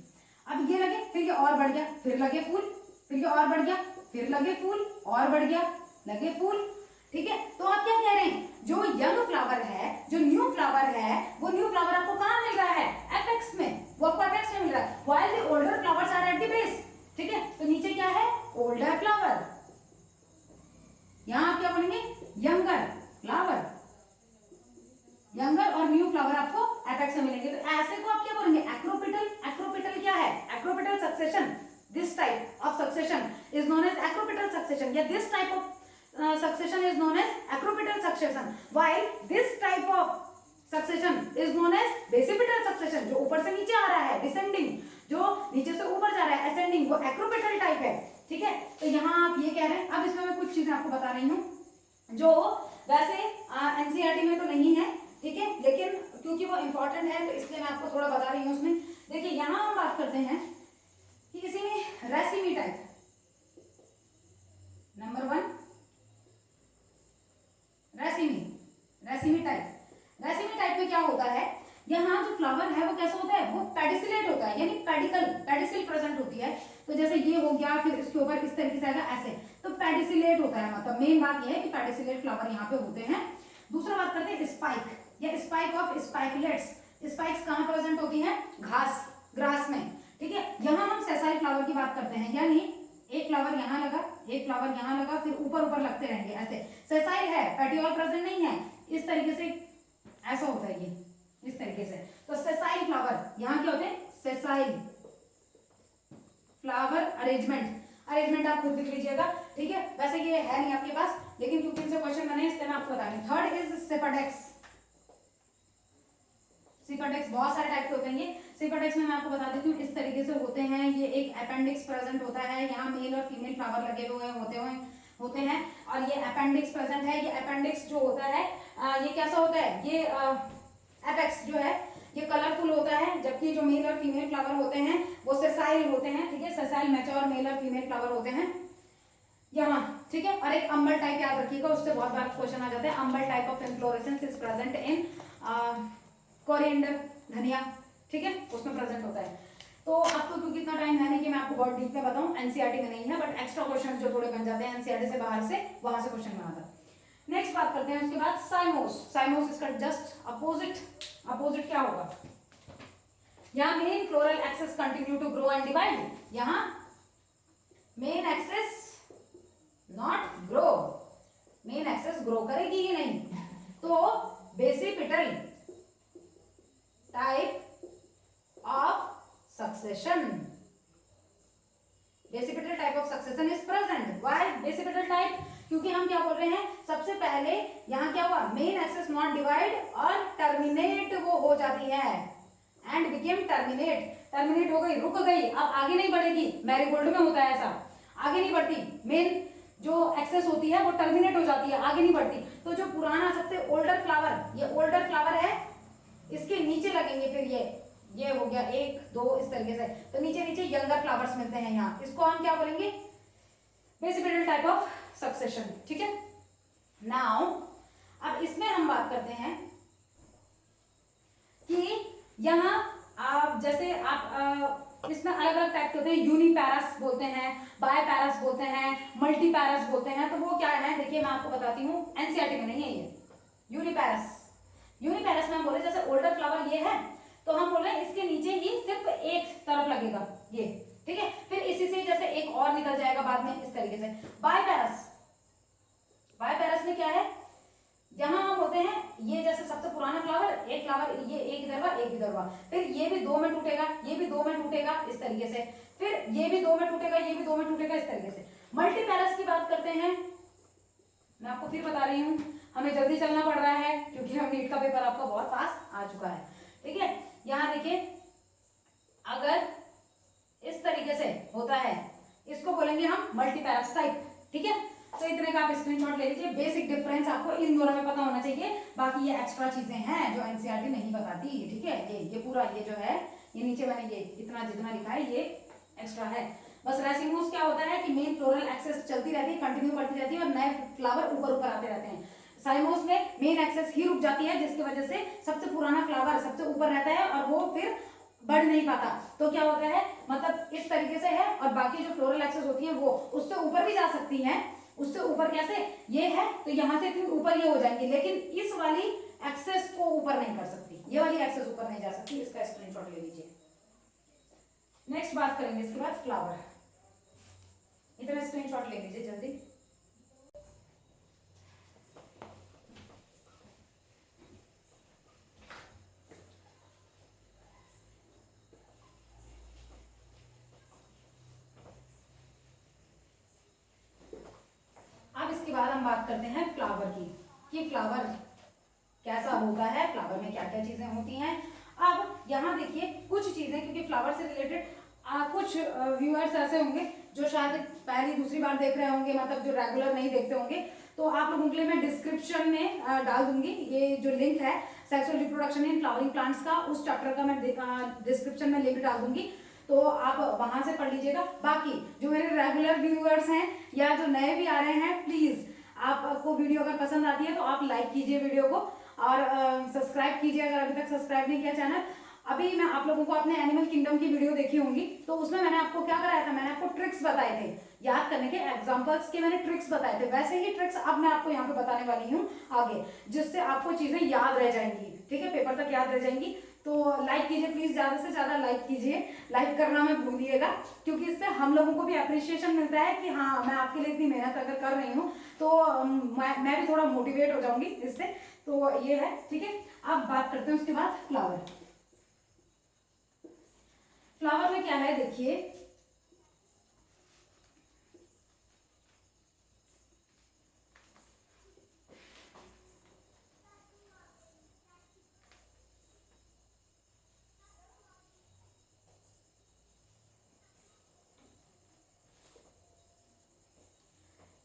अब ये लगे, फिर ये और बढ़ गया, फिर लगे फूल, फिर ये और बढ़ गया, फिर लगे फूल, और बढ़ गया, लगे फूल, ठीक है। तो आप क्या कह रहे हैं, जो यंग फ्लावर है, जो न्यू फ्लावर है, वो न्यू फ्लावर आपको कहाँ मिल रहा है, एपेक्स में, वो आपको एपेक्स में मिल रहा है, while the older flowers are at the base, ठीक है। तो नीचे क्या है, ओल्डर फ्लावर, यहां आप क्या बोलेंगे, यंगर फ्लावर, यंगर और न्यू फ्लावर आपको एपेक्स में मिलेंगे। तो ऐसे को आप क्या बोलेंगे, एक्रोपिटल। एक्रोपिटल क्या है, acropetal succession, this type of succession is known as acropetal succession, या this type of succession is known as acropital succession, while this type of succession is known as basipital succession, जो ऊपर से नीचे आ रहा है, descending, जो नीचे से ऊपर जा रहा है, ascending, वो acropital टाइप है, ठीक है। तो यहाँ आप ये कह रहे हैं, अब इसमें मैं कुछ चीजें आपको बता रही हूँ जो वैसे एनसीईआरटी में तो नहीं है, ठीक है, लेकिन क्योंकि वो इंपॉर्टेंट है तो इसलिए मैं आपको थोड़ा बता रही हूँ उसमें। देखिए यहाँ हम बात करते हैं कि किसी में रेसिमी टाइप, नंबर 1 रेसिमी टाइप में क्या होता है, यहाँ जो फ्लावर है वो कैसा होता है, वो पेडिसिलेट होता है, यानी पेडिसिल प्रेजेंट होती है। तो जैसे ये हो गया, फिर इसके ऊपर इस तरीके से आएगा ऐसे, तो पेडिसिलेट होता है, मतलब मेन बात ये है कि पेडिसिलेट फ्लावर यहाँ पे होते हैं। दूसरा बात करते हैं स्पाइक, या स्पाइक ऑफ स्पाइकलेट्स। स्पाइक्स कहाँ प्रेजेंट होती है, ग्रास में, ठीक है। यहाँ हम सेसाइल फ्लावर की बात करते हैं, यानी एक फ्लावर यहाँ लगा, एक फ्लावर यहाँ लगा, फिर ऊपर लगते रहेंगे ऐसे, सेसाइल है, पेटियोल प्रेजेंट नहीं है, इस तरीके से ऐसा होता है ये, इस तरीके से। तो सेसाइल फ्लावर यहाँ क्या होते हैं, सेसाइल फ्लावर अरेंजमेंट आप खुद लिख लीजिएगा, ठीक है। वैसे ये है नहीं आपके पास, लेकिन क्योंकि इनसे क्वेश्चन बने इसलिए मैं आपको बता रही हूँ। Third is सिफाडेक्स। सिफाडेक्स बहुत सारे टाइप के होते हैं, ये सिफाडेक्स में मैं आपको बता देती हूँ, इस तरीके से होते हैं। ये एक अपेंडिक्स प्रेजेंट होता है, यहाँ मेल और फीमेल फ्लावर लगे हुए होते हैं, और ये अपेंडिक्स प्रेजेंट है। ये अपेंडिक्स जो होता है ये कैसा होता है, ये एपेक्स जो है ये कलरफुल होता है, जबकि जो मेल और फीमेल फ्लावर होते हैं वो सेसाइल होते हैं, ठीक है। सेसाइल मैच्योर मेल और फीमेल फ्लावर होते हैं यहाँ, ठीक है। और एक अम्बल टाइप याद रखिएगा, उससे बहुत बार क्वेश्चन आ जाता है। अम्बल type of inflorescence is present in coriander, धनिया, ठीक है, उसमें प्रेजेंट होता है। तो अब तो क्योंकि इतना टाइम है नहीं कि मैं आपको बहुत डीप में बताऊं, एनसीईआरटी में नहीं है, बट एक्स्ट्रा क्वेश्चन जो थोड़े बन जाते हैं एनसीईआरटी से बाहर से, वहां से क्वेश्चन बनाता है। नेक्स्ट बात करते हैं उसके बाद साइमोस इसका जस्ट अपोजिट क्या होगा, यहाँ main floral axis continue to grow and divide, यहाँ main axis not grow, main axis grow करेगी ही नहीं, तो basipetal type of succession, basipetal type of succession is present. Why basipetal type, क्योंकि हम क्या बोल रहे हैं, सबसे पहले यहाँ क्या हुआ, मेन एक्सेस नॉट डिवाइड और टर्मिनेट वो हो जाती है, एंड बिकेम टर्मिनेट हो गई, रुक गई, अब आगे नहीं बढ़ेगी। मैरीगोल्ड में होता है ऐसा, आगे नहीं बढ़ती, मेन जो एक्सेस होती है वो टर्मिनेट हो जाती है, आगे नहीं बढ़ती। तो जो पुराना सबसे ओल्डर फ्लावर, ये ओल्डर फ्लावर है, इसके नीचे लगेंगे, फिर ये हो गया 1 2 इस तरीके से, तो नीचे यंगर फ्लावर्स मिलते हैं यहाँ, इसको हम क्या बोलेंगे, बेसिपिटल टाइप ऑफ सक्सेशन, ठीक है। नाउ अब इसमें हम बात करते हैं कि यहाँ आप जैसे आप इसमें अलग अलग टाइप के होते हैं, यूनिपैरस बोलते हैं, बायपैरस बोलते हैं, मल्टीपैरस बोलते हैं। तो वो क्या है, देखिए मैं आपको बताती हूँ, एनसीईआरटी में नहीं है ये। यूनिपैरस में हम बोले जैसे ओल्डर फ्लावर ये है, तो हम बोल रहे हैं इसके नीचे ही सिर्फ एक तरफ लगेगा ये, ठीक है, फिर इसी से जैसे एक और निकल जाएगा बाद में, इस तरीके से। बायपैरस में क्या है, जहां हम होते हैं ये जैसे सबसे पुराना फ्लावर, एक फ्लावर ये एक इधर हुआ, फिर ये भी 2 में टूटेगा, ये भी 2 में टूटेगा, इस तरीके से, फिर ये भी 2 में टूटेगा, ये भी 2 में टूटेगा, इस तरीके से। मल्टीपैरस की बात करते हैं, मैं आपको फिर बता रही हूँ, हमें जल्दी चलना पड़ रहा है क्योंकि हम नीट का पेपर आपका बहुत पास आ चुका है, ठीक है। यहाँ देखिए, अगर इस तरीके से होता है, इसको बोलेंगे हम मल्टीपैरस टाइप, ठीक है। तो इतने का आप स्क्रीनशॉट ले लीजिए, बेसिक डिफरेंस आपको इन दोनों में पता होना चाहिए, बाकी ये एक्स्ट्रा चीजें हैं जो एनसीईआरटी नहीं बताती, ठीक है। ये पूरा ये जो है, ये नीचे मैंने ये इतना जितना लिखा है, ये एक्स्ट्रा है। बस रेसिमोस क्या होता है कि मेन फ्लोरल एक्सेस चलती रहती है, कंटिन्यू करती रहती है और नए फ्लावर ऊपर ऊपर आते रहते हैं। साइमोस में मेन एक्सेस ही रुक जाती है, जिसकी वजह से सबसे पुराना फ्लावर सबसे ऊपर रहता है और वो फिर बढ़ नहीं पाता। तो क्या होता है, मतलब इस तरीके से है, और बाकी जो फ्लोरल एक्सेस होती है वो उससे ऊपर भी जा सकती हैं। उससे ऊपर कैसे, ये है तो यहाँ से फिर ऊपर ये हो जाएंगी, लेकिन इस वाली एक्सेस को ऊपर नहीं कर सकती, ये वाली एक्सेस ऊपर नहीं जा सकती। इसका स्क्रीनशॉट ले लीजिए। नेक्स्ट बात करेंगे इसके बाद फ्लावर। इतना स्क्रीनशॉट ले लीजिए जल्दी। अब इसके बाद हम बात करते हैं फ्लावर की, कि फ्लावर कैसा होता है, फ्लावर में क्या क्या चीजें होती हैं। अब यहाँ देखिए कुछ चीजें, क्योंकि फ्लावर से रिलेटेड कुछ व्यूअर्स ऐसे होंगे जो शायद पहली दूसरी बार देख रहे होंगे, मतलब जो रेगुलर नहीं देखते होंगे, तो आप लोगों के लिए मैं डिस्क्रिप्शन में डाल दूंगी ये जो लिंक है sexual reproduction in flowering plants का, उस चैप्टर का मैं डिस्क्रिप्शन में लिंक डाल दूंगी, तो आप वहां से पढ़ लीजिएगा। बाकी जो मेरे रेगुलर व्यूअर्स हैं या जो नए भी आ रहे हैं, प्लीज आपको वीडियो अगर पसंद आती है तो आप लाइक कीजिए वीडियो को और सब्सक्राइब कीजिए अगर अभी तक सब्सक्राइब नहीं किया चैनल। अभी मैं आप लोगों को अपने एनिमल किंगडम की वीडियो देखी होंगी, तो उसमें मैंने आपको क्या कराया था, मैंने आपको ट्रिक्स बताए थे, याद करने के एग्जांपल्स के मैंने ट्रिक्स बताए थे। वैसे ही ट्रिक्स अब मैं आपको यहाँ पे बताने वाली हूँ आगे, जिससे आपको चीजें याद रह जाएंगी, ठीक है, पेपर तक याद रह जाएंगी। तो लाइक कीजिए प्लीज, ज्यादा से ज्यादा लाइक कीजिए, लाइक करना मत भूलिएगा, क्योंकि इससे हम लोगों को भी अप्रिशिएशन मिलता है कि हाँ मैं आपके लिए इतनी मेहनत अगर कर रही हूँ तो मैं भी थोड़ा मोटिवेट हो जाऊंगी इससे। तो ये है, ठीक है। अब बात करते हैं उसके बाद फ्लावर। फ्लावर में क्या है देखिए,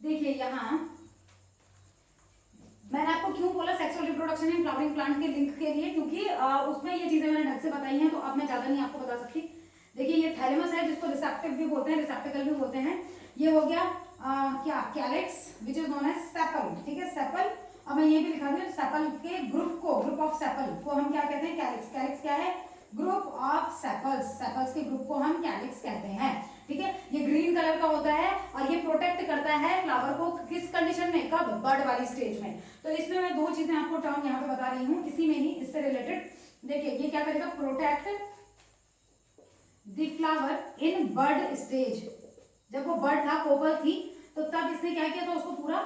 देखिए यहाँ मैंने आपको क्यों बोला sexual reproduction in flowering plant के लिंक के लिए, क्योंकि उसमें ये चीजें मैंने ढंग से बताई हैं, तो अब मैं ज्यादा नहीं आपको बता सकती। देखिए ये थैलेमस है, जिसको रिसेप्टिव भी बोलते हैं, रिसेप्टिकल भी बोलते हैं। ये हो गया क्या, calyx which is known as sepal, ठीक है, सेपल। अब मैं ये भी लिखा दूं, सेपल के ग्रुप को, ग्रुप ऑफ सेपल को हम क्या कहते हैं, कैलिक्स। कैलिक्स क्या है, ग्रुप ऑफ सेपल्स, सेपल्स के ग्रुप को हम कैलिक्स कहते हैं, ठीक है। ये ग्रीन कलर का होता है और ये प्रोटेक्ट करता है फ्लावर को किस कंडीशन में, कब, बर्ड वाली स्टेज में। तो इसमें मैं दो चीजें आपको टर्म यहाँ पे बता रही हूँ, इसी में ही, इससे रिलेटेड। देखिए ये क्या करेगा, protect the flower in bud stage. जब वो बर्ड था, कोपल थी, तो तब इसने क्या किया था, उसको पूरा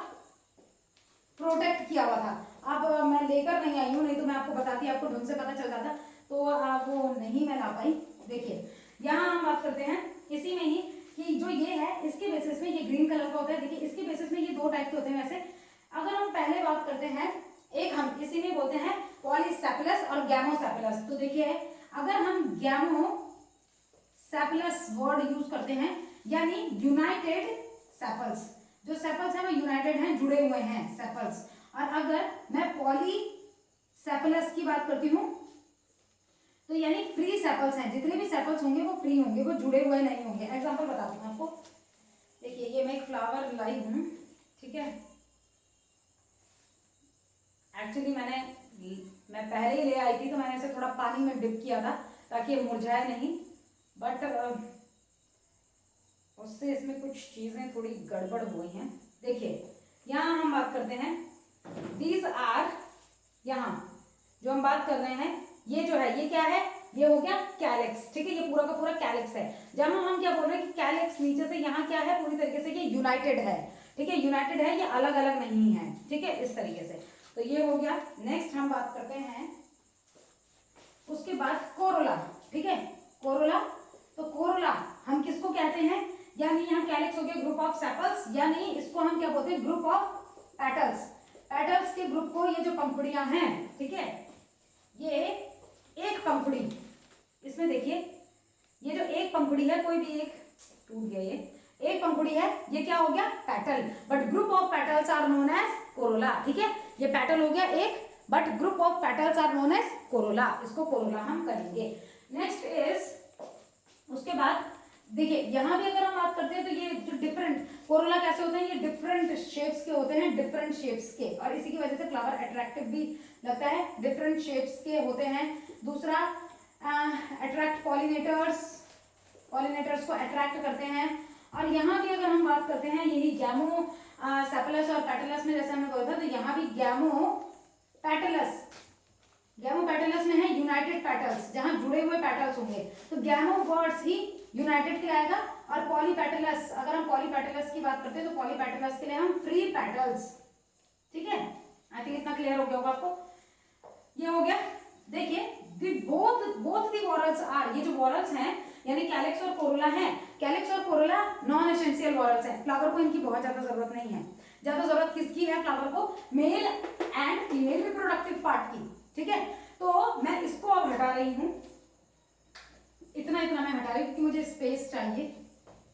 प्रोटेक्ट किया हुआ था। अब मैं लेकर नहीं आई हूँ, नहीं तो मैं आपको बताती, आपको ढंग से पता चल जाता, तो वो नहीं मैं ला पाई। देखिए यहाँ हम बात करते हैं इसी में ही कि जो ये है, इसके बेसिस में, ये ग्रीन कलर का होता है। देखिए इसके बेसिस में ये दो टाइप के होते हैं। वैसे अगर हम पहले बात करते हैं, एक हम इसी में बोलते हैं पॉलीसेपलस और गैमोसेपलस। तो देखिए अगर हम गैमोसेपलस वर्ड यूज करते हैं, यानी यूनाइटेड सेपल्स, जो सेपल्स हैं वो यूनाइटेड हैं, जुड़े हुए हैं सेपल्स। और अगर मैं पॉलीसेपलस की बात करती हूँ तो यानी फ्री सेपल्स हैं, जितने भी सेपल्स होंगे वो फ्री होंगे, वो जुड़े हुए नहीं होंगे। एग्जांपल बताती हूँ आपको। देखिए ये मैं एक फ्लावर लाई हूँ, ठीक है। एक्चुअली मैं पहले ही ले आई थी, तो मैंने इसे थोड़ा पानी में डिप किया था ताकि ये मुरझाए नहीं, बट उससे इसमें कुछ चीजें थोड़ी गड़बड़ हुई हैं। देखिए यहाँ हम बात करते हैं, दीज आर, यहाँ जो हम बात कर रहे हैं, ये जो है ये क्या है, ये हो गया कैलिक्स, ठीक है। ये पूरा का पूरा कैलिक्स है। जब हम क्या बोल रहे हैं कि कैलिक्स नीचे से यहाँ क्या है, पूरी तरीके से ये यूनाइटेड है, ठीक है, यूनाइटेड है, ये अलग अलग नहीं है, ठीक है, इस तरीके से। तो ये हो गया। नेक्स्ट हम बात करते हैं उसके बाद कोरोला, ठीक है, कोरोला। तो कोरोला हम किसको कहते हैं, यानी यहाँ कैलिक्स हो गया ग्रुप ऑफ सेपल्स, यानी इसको हम क्या बोलते हैं, ग्रुप ऑफ पेटल्स। पेटल्स के ग्रुप को, ये जो पंखुड़ियां हैं, ठीक है, ये एक पंखुड़ी, इसमें देखिए ये जो एक पंखुड़ी है, कोई भी एक, टूट गया, ये एक पंखुड़ी है, ये क्या हो गया, petal. But group of petals are known as corolla, ठीक है। ये पेटल हो गया एक, but group of petals are known as corolla, इसको कोरोला हम करेंगे। नेक्स्ट इज उसके बाद देखिए यहाँ भी अगर हम बात करते हैं तो ये जो डिफरेंट कोरोला कैसे होते हैं, ये डिफरेंट शेप्स के होते हैं, डिफरेंट शेप्स के, और इसी की वजह से फ्लावर अट्रैक्टिव भी लगता है, डिफरेंट शेप्स के होते हैं। दूसरा अट्रैक्ट पॉलिनेटर्स, पॉलिनेटर्स को अट्रैक्ट करते हैं। और यहाँ भी अगर हम बात करते हैं यही गैमो सेपलस और पेटलस में जैसे हमने बोला था, तो यहाँ भी गैमो पेटलस, गैमो पेटलस में है यूनाइटेड पेटल्स, जहां जुड़े हुए पेटल्स होंगे, तो गैमो वर्ड्स ही यूनाइटेड कहलाएगा। और पॉलीपेटलस, अगर हम पॉलीपेटलस की बात करते हैं तो पॉलीपेटलस के लिए हम फ्री पेटल्स, ठीक है। आई थिंक इतना क्लियर हो गया होगा आपको, ये हो गया। देखिए बोथ दी वॉरल्स आर, ये जो वॉरल्स हैं यानी कैलिक्स और कोरोला है, कैलिक्स और कोरोला नॉन एसेंशियल वॉरल्स हैं, फ्लावर को इनकी बहुत ज्यादा जरूरत नहीं है। ज्यादा जरूरत किसकी है फ्लावर को, male and female reproductive part की, ठीक है। तो मैं इसको अब हटा रही हूं, इतना इतना मैं हटा रही हूँ क्योंकि मुझे स्पेस चाहिए।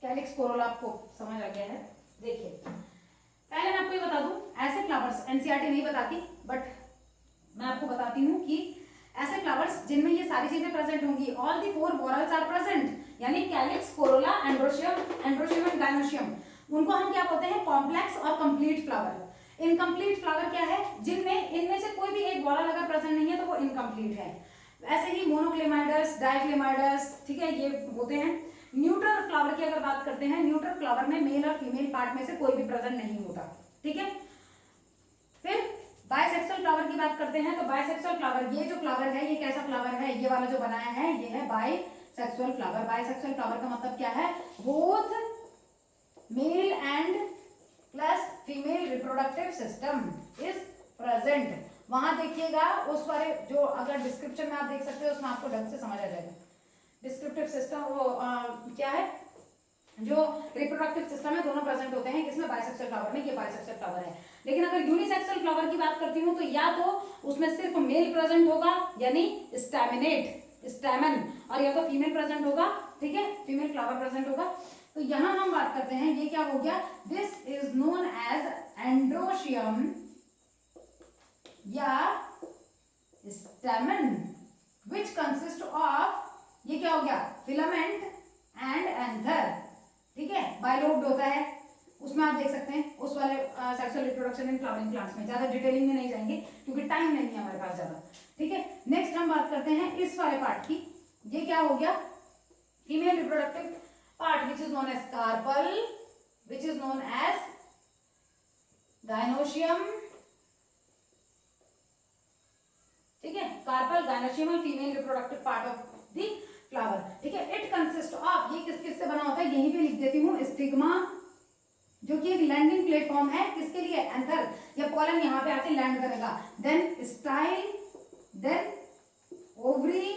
कैलिक्स कोरोला आपको समझ आ गया है। देखिए पहले मैं आपको ये बता दूं, ऐसे फ्लावर्स एनसीईआरटी नहीं बताती, बट मैं आपको बताती हूँ कि ऐसे फ्लावर्स जिनमें ये सारी चीजें प्रेजेंट होंगी, ऑल दी 4 वॉरल्स आर प्रेजेंट, यानी calyx, Corolla, androecium, androecium and gynoecium, उनको हम क्या बोलते हैं, कॉम्प्लेक्स और कंप्लीट फ्लावर। इनकम्प्लीट फ्लावर क्या है, जिनमें इनमें से कोई भी एक वॉरल अगर प्रेजेंट नहीं है तो वो इनकम्प्लीट है। ऐसे ही मोनोक्लेमाइडस, डाइक्लेमाइडस, ठीक है, ये होते हैं। न्यूट्रल फ्लावर की अगर बात करते हैं, न्यूट्रल फ्लावर में मेल और फीमेल पार्ट में से कोई भी प्रेजेंट नहीं होता, ठीक है। फिर बाइसेक्सुअल फ्लावर की बात करते हैं, तो बाइसेक्सुअल फ्लावर, ये जो फ्लावर है ये कैसा फ्लावर है, ये वाला जो बनाया है ये है बाइसेक्सुअल फ्लावर। बाइसेक्सुअल फ्लावर का मतलब क्या है, both male and plus female reproductive system is present. वहां देखिएगा उस वाले जो अगर डिस्क्रिप्शन में आप देख सकते हो उसमें आपको ढंग से समझ आ जाएगा। डिस्क्रिप्टिव सिस्टम वो क्या है, जो रिप्रोडक्टिव सिस्टम है दोनों प्रेजेंट होते हैं, किसमें, बाइसेक्सुअल फ्लावर में, ये बाइसेक्सुअल फ्लावर है। लेकिन अगर यूनिसेक्सुअल फ्लावर की बात करती हूँ तो या तो उसमें सिर्फ मेल प्रेजेंट होगा यानी स्टैमिनेट, स्टैमन, और या तो फीमेल प्रेजेंट होगा, ठीक है, फीमेल फ्लावर प्रेजेंट होगा। तो यहां हम बात करते हैं, ये क्या हो गया, this is known as androecium या स्टैमन विच कंसिस्ट ऑफ, ये क्या हो गया, फिलामेंट एंड एंथर, ठीक है, बाइलोब्ड होता है। उसमें आप देख सकते हैं उस वाले sexual reproduction in flowering plants में, ज्यादा डिटेलिंग में नहीं जाएंगे क्योंकि टाइम नहीं है हमारे पास ज्यादा, ठीक है। नेक्स्ट हम बात करते हैं इस वाले पार्ट की, ये क्या हो गया, female reproductive part which is known as carpel, which is known as gynoecium, ठीक है, carpel, gynoecium, female reproductive part of the flower, ठीक है। इट कंसिस्ट ऑफ, ये किस किस से बना होता है, यहीं पे लिख देती हूँ, स्टिग्मा जो कि एक लैंडिंग प्लेटफॉर्म है, किसके लिए, एंथर या पॉलन यहाँ पे आके लैंड करेगा, then style, then ovary,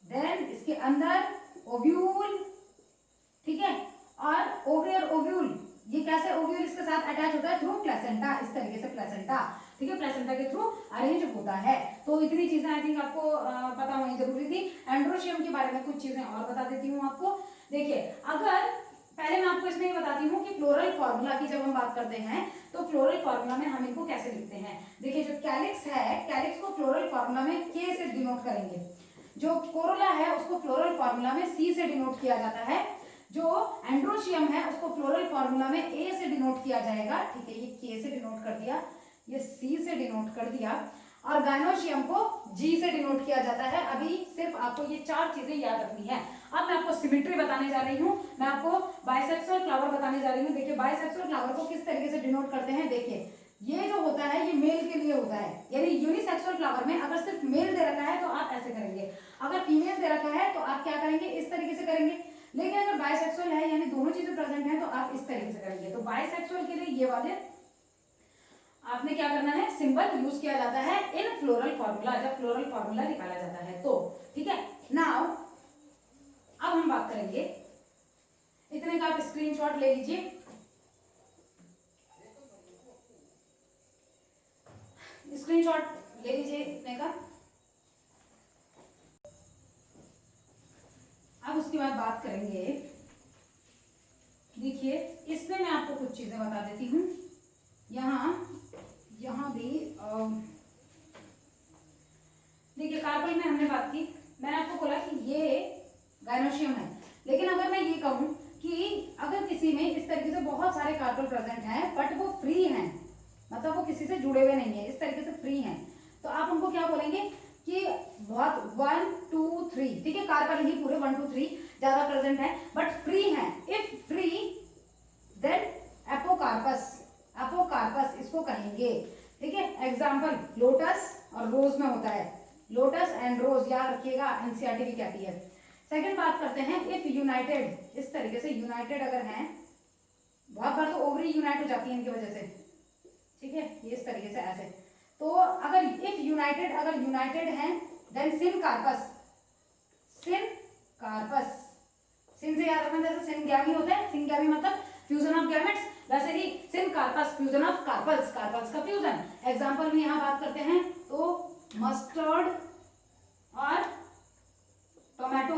then इसके अंदर ओव्यूल, ठीक है, और ओवरी और ओव्यूल ये कैसे, ओव्यूल इसके साथ अटैच होता है थ्रू प्लेसेंटा, इस तरीके से प्लेसेंटा, ठीक है, प्लेसेंटा के थ्रू अरेंज होता है। तो इतनी चीजें आई थिंक आपको पता होनी जरूरी थी। एंड्रोशियम के बारे में कुछ चीजें और बता देती हूँ आपको। देखिए अगर पहले मैं आपको इसमें ये बताती हूँ कि फ्लोरल फॉर्मूला की जब हम बात करते हैं तो फ्लोरल फॉर्मूला में हम इनको कैसे लिखते हैं। देखिए जो कैलिक्स है, कैलिक्स को फ्लोरल फॉर्मूला में के से डिनोट करेंगे, जो कोरोला है उसको फ्लोरल फॉर्मूला में सी से डिनोट किया जाता है, जो एंड्रोशियम है उसको फ्लोरल फॉर्मूला में ए से डिनोट किया जाएगा, ठीक है, ये के से डिनोट कर दिया, ये सी से डिनोट कर दिया, और गायनोशियम को जी से डिनोट किया जाता है। अभी सिर्फ आपको ये 4 चीजें याद रखनी है। अब मैं आपको सिमेट्री बताने जा रही हूँ, मैं आपको बाइसेक्सुअल फ्लावर बताने जा रही हूँ। देखिए बाइसेक्सुअल फ्लावर को किस तरीके से डिनोट करते हैं, देखिए ये जो होता है ये मेल के लिए होता है, यानी यूनिसेक्सुअल फ्लावर में अगर सिर्फ मेल दे रखा है तो आप ऐसे करेंगे, अगर फीमेल दे रखा है तो आप क्या करेंगे, इस तरीके से करेंगे। लेकिन अगर बाइसेक्सुअल है यानी दोनों चीजें प्रेजेंट है तो आप इस तरीके से करेंगे। तो बाइसेक्सुअल के लिए ये वाले आपने क्या करना है, सिंबल यूज किया जाता है इन फ्लोरल फॉर्मूला, जब फ्लोरल फॉर्मूला निकाला जाता है तो, ठीक है। नाउ अब हम बात करेंगे, इतने का आप स्क्रीनशॉट ले लीजिए, स्क्रीनशॉट ले लीजिए इतने का। अब उसके बाद बात करेंगे, देखिए इसमें मैं आपको कुछ चीजें बता देती हूँ। यहाँ भी देखिए कार्बन में हमने बात की, मैंने आपको बोला कि ये गायनोशियम है, लेकिन अगर मैं ये कहूँ कि अगर किसी में इस तरीके से बहुत सारे कार्पल प्रेजेंट हैं बट वो फ्री हैं, मतलब वो किसी से जुड़े हुए नहीं है, इस तरीके से फ्री हैं, तो आप उनको क्या बोलेंगे कि बहुत 1 2 3, ठीक है, कार्बन ही पूरे 1 2 3 ज्यादा प्रेजेंट है बट फ्री है। If free then apocarpous, apocarpous इसको कहेंगे, ठीक है। एग्जांपल लोटस और रोज में होता है, लोटस एंड रोज याद रखिएगा, एनसीईआरटी भी कहती है। सेकंड बात करते हैं इफ यूनाइटेड, इस तरीके से यूनाइटेड अगर हैं, बहुत बार तो ओवरी यूनाइट हो जाती है इनकी वजह से, ठीक है, ये इस तरीके से ऐसे, तो अगर इफ यूनाइटेड, अगर यूनाइटेड हैं देन सिन कार्पस, सिन कार्पस, सिन से याद रखना, जैसे सिनगैमी होता है, सिनगैमी मतलब फ्यूजन ऑफ गैमेट्स, वैसे ही syncarpous fusion of carpels, carpels का फ्यूजन। एग्जांपल में यहाँ बात करते हैं तो मस्टर्ड और टोमेटो,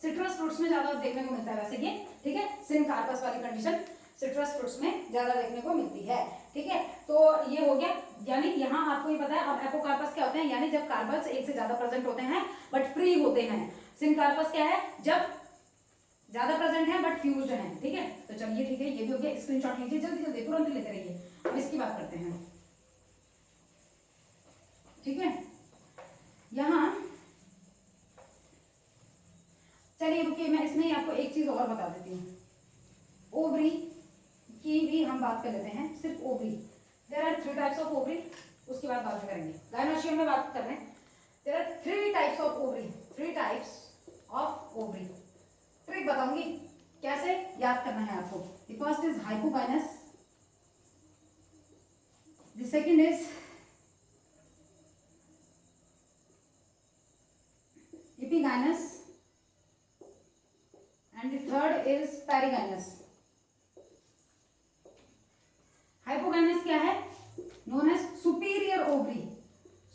सिट्रस फ्रूट्स में ज्यादा देखने को मिलता है वैसे ये, ठीक है, सिन कार्पस वाली कंडीशन सिट्रस फ्रूट्स में ज्यादा देखने को मिलती है, ठीक है। तो ये हो गया, यानी यहाँ आपको ये पता है। अब एपोकार्पस क्या होते हैं, यानी जब कार्बल्स एक से ज्यादा प्रेजेंट होते हैं बट फ्री होते हैं। सिन कार्पस क्या है, जब ज्यादा प्रेजेंट है बट फ्यूज्ड है, ठीक है। तो चलिए ठीक है, ये भी हो गया, स्क्रीनशॉट लीजिए जल्दी जल्दी, तुरंत लेते रहिए। अब इसकी बात करते हैं, ठीक है। यहाँ चलिए रुकिए, मैं इसमें आपको एक चीज और बता देती हूँ, ओवरी की भी हम बात कर लेते हैं, सिर्फ ovary. There are 3 types of ovary, उसके बाद बात करेंगे। गायनोशियम में बात कर रहे हैं, there are 3 types of ovary, 3 types of ovary. Trick बताऊंगी कैसे याद करना है आपको। The first is hypogynous, the second is epigynous and the third is perigynous. Hypogynous क्या है, known as superior ovary,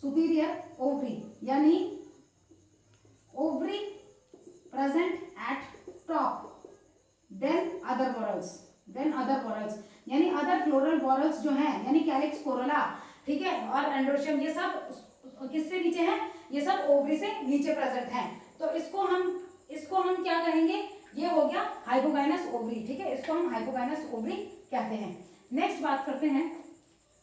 superior ovary यानी ovary present at top, then other whorls, then other whorls यानी अदर फ्लोरल वॉरल्स जो हैं, यानी कैलिक्स, कोरोला, ठीक है, और एंड्रोशियम, ये सब किससे नीचे हैं, ये सब ओवरी से नीचे प्रेजेंट हैं। तो इसको हम क्या कहेंगे, ये हो गया हाइपोगाइनस ओवरी, ठीक है, इसको हम हाइपोगाइनस ओवरी कहते हैं। नेक्स्ट बात करते हैं,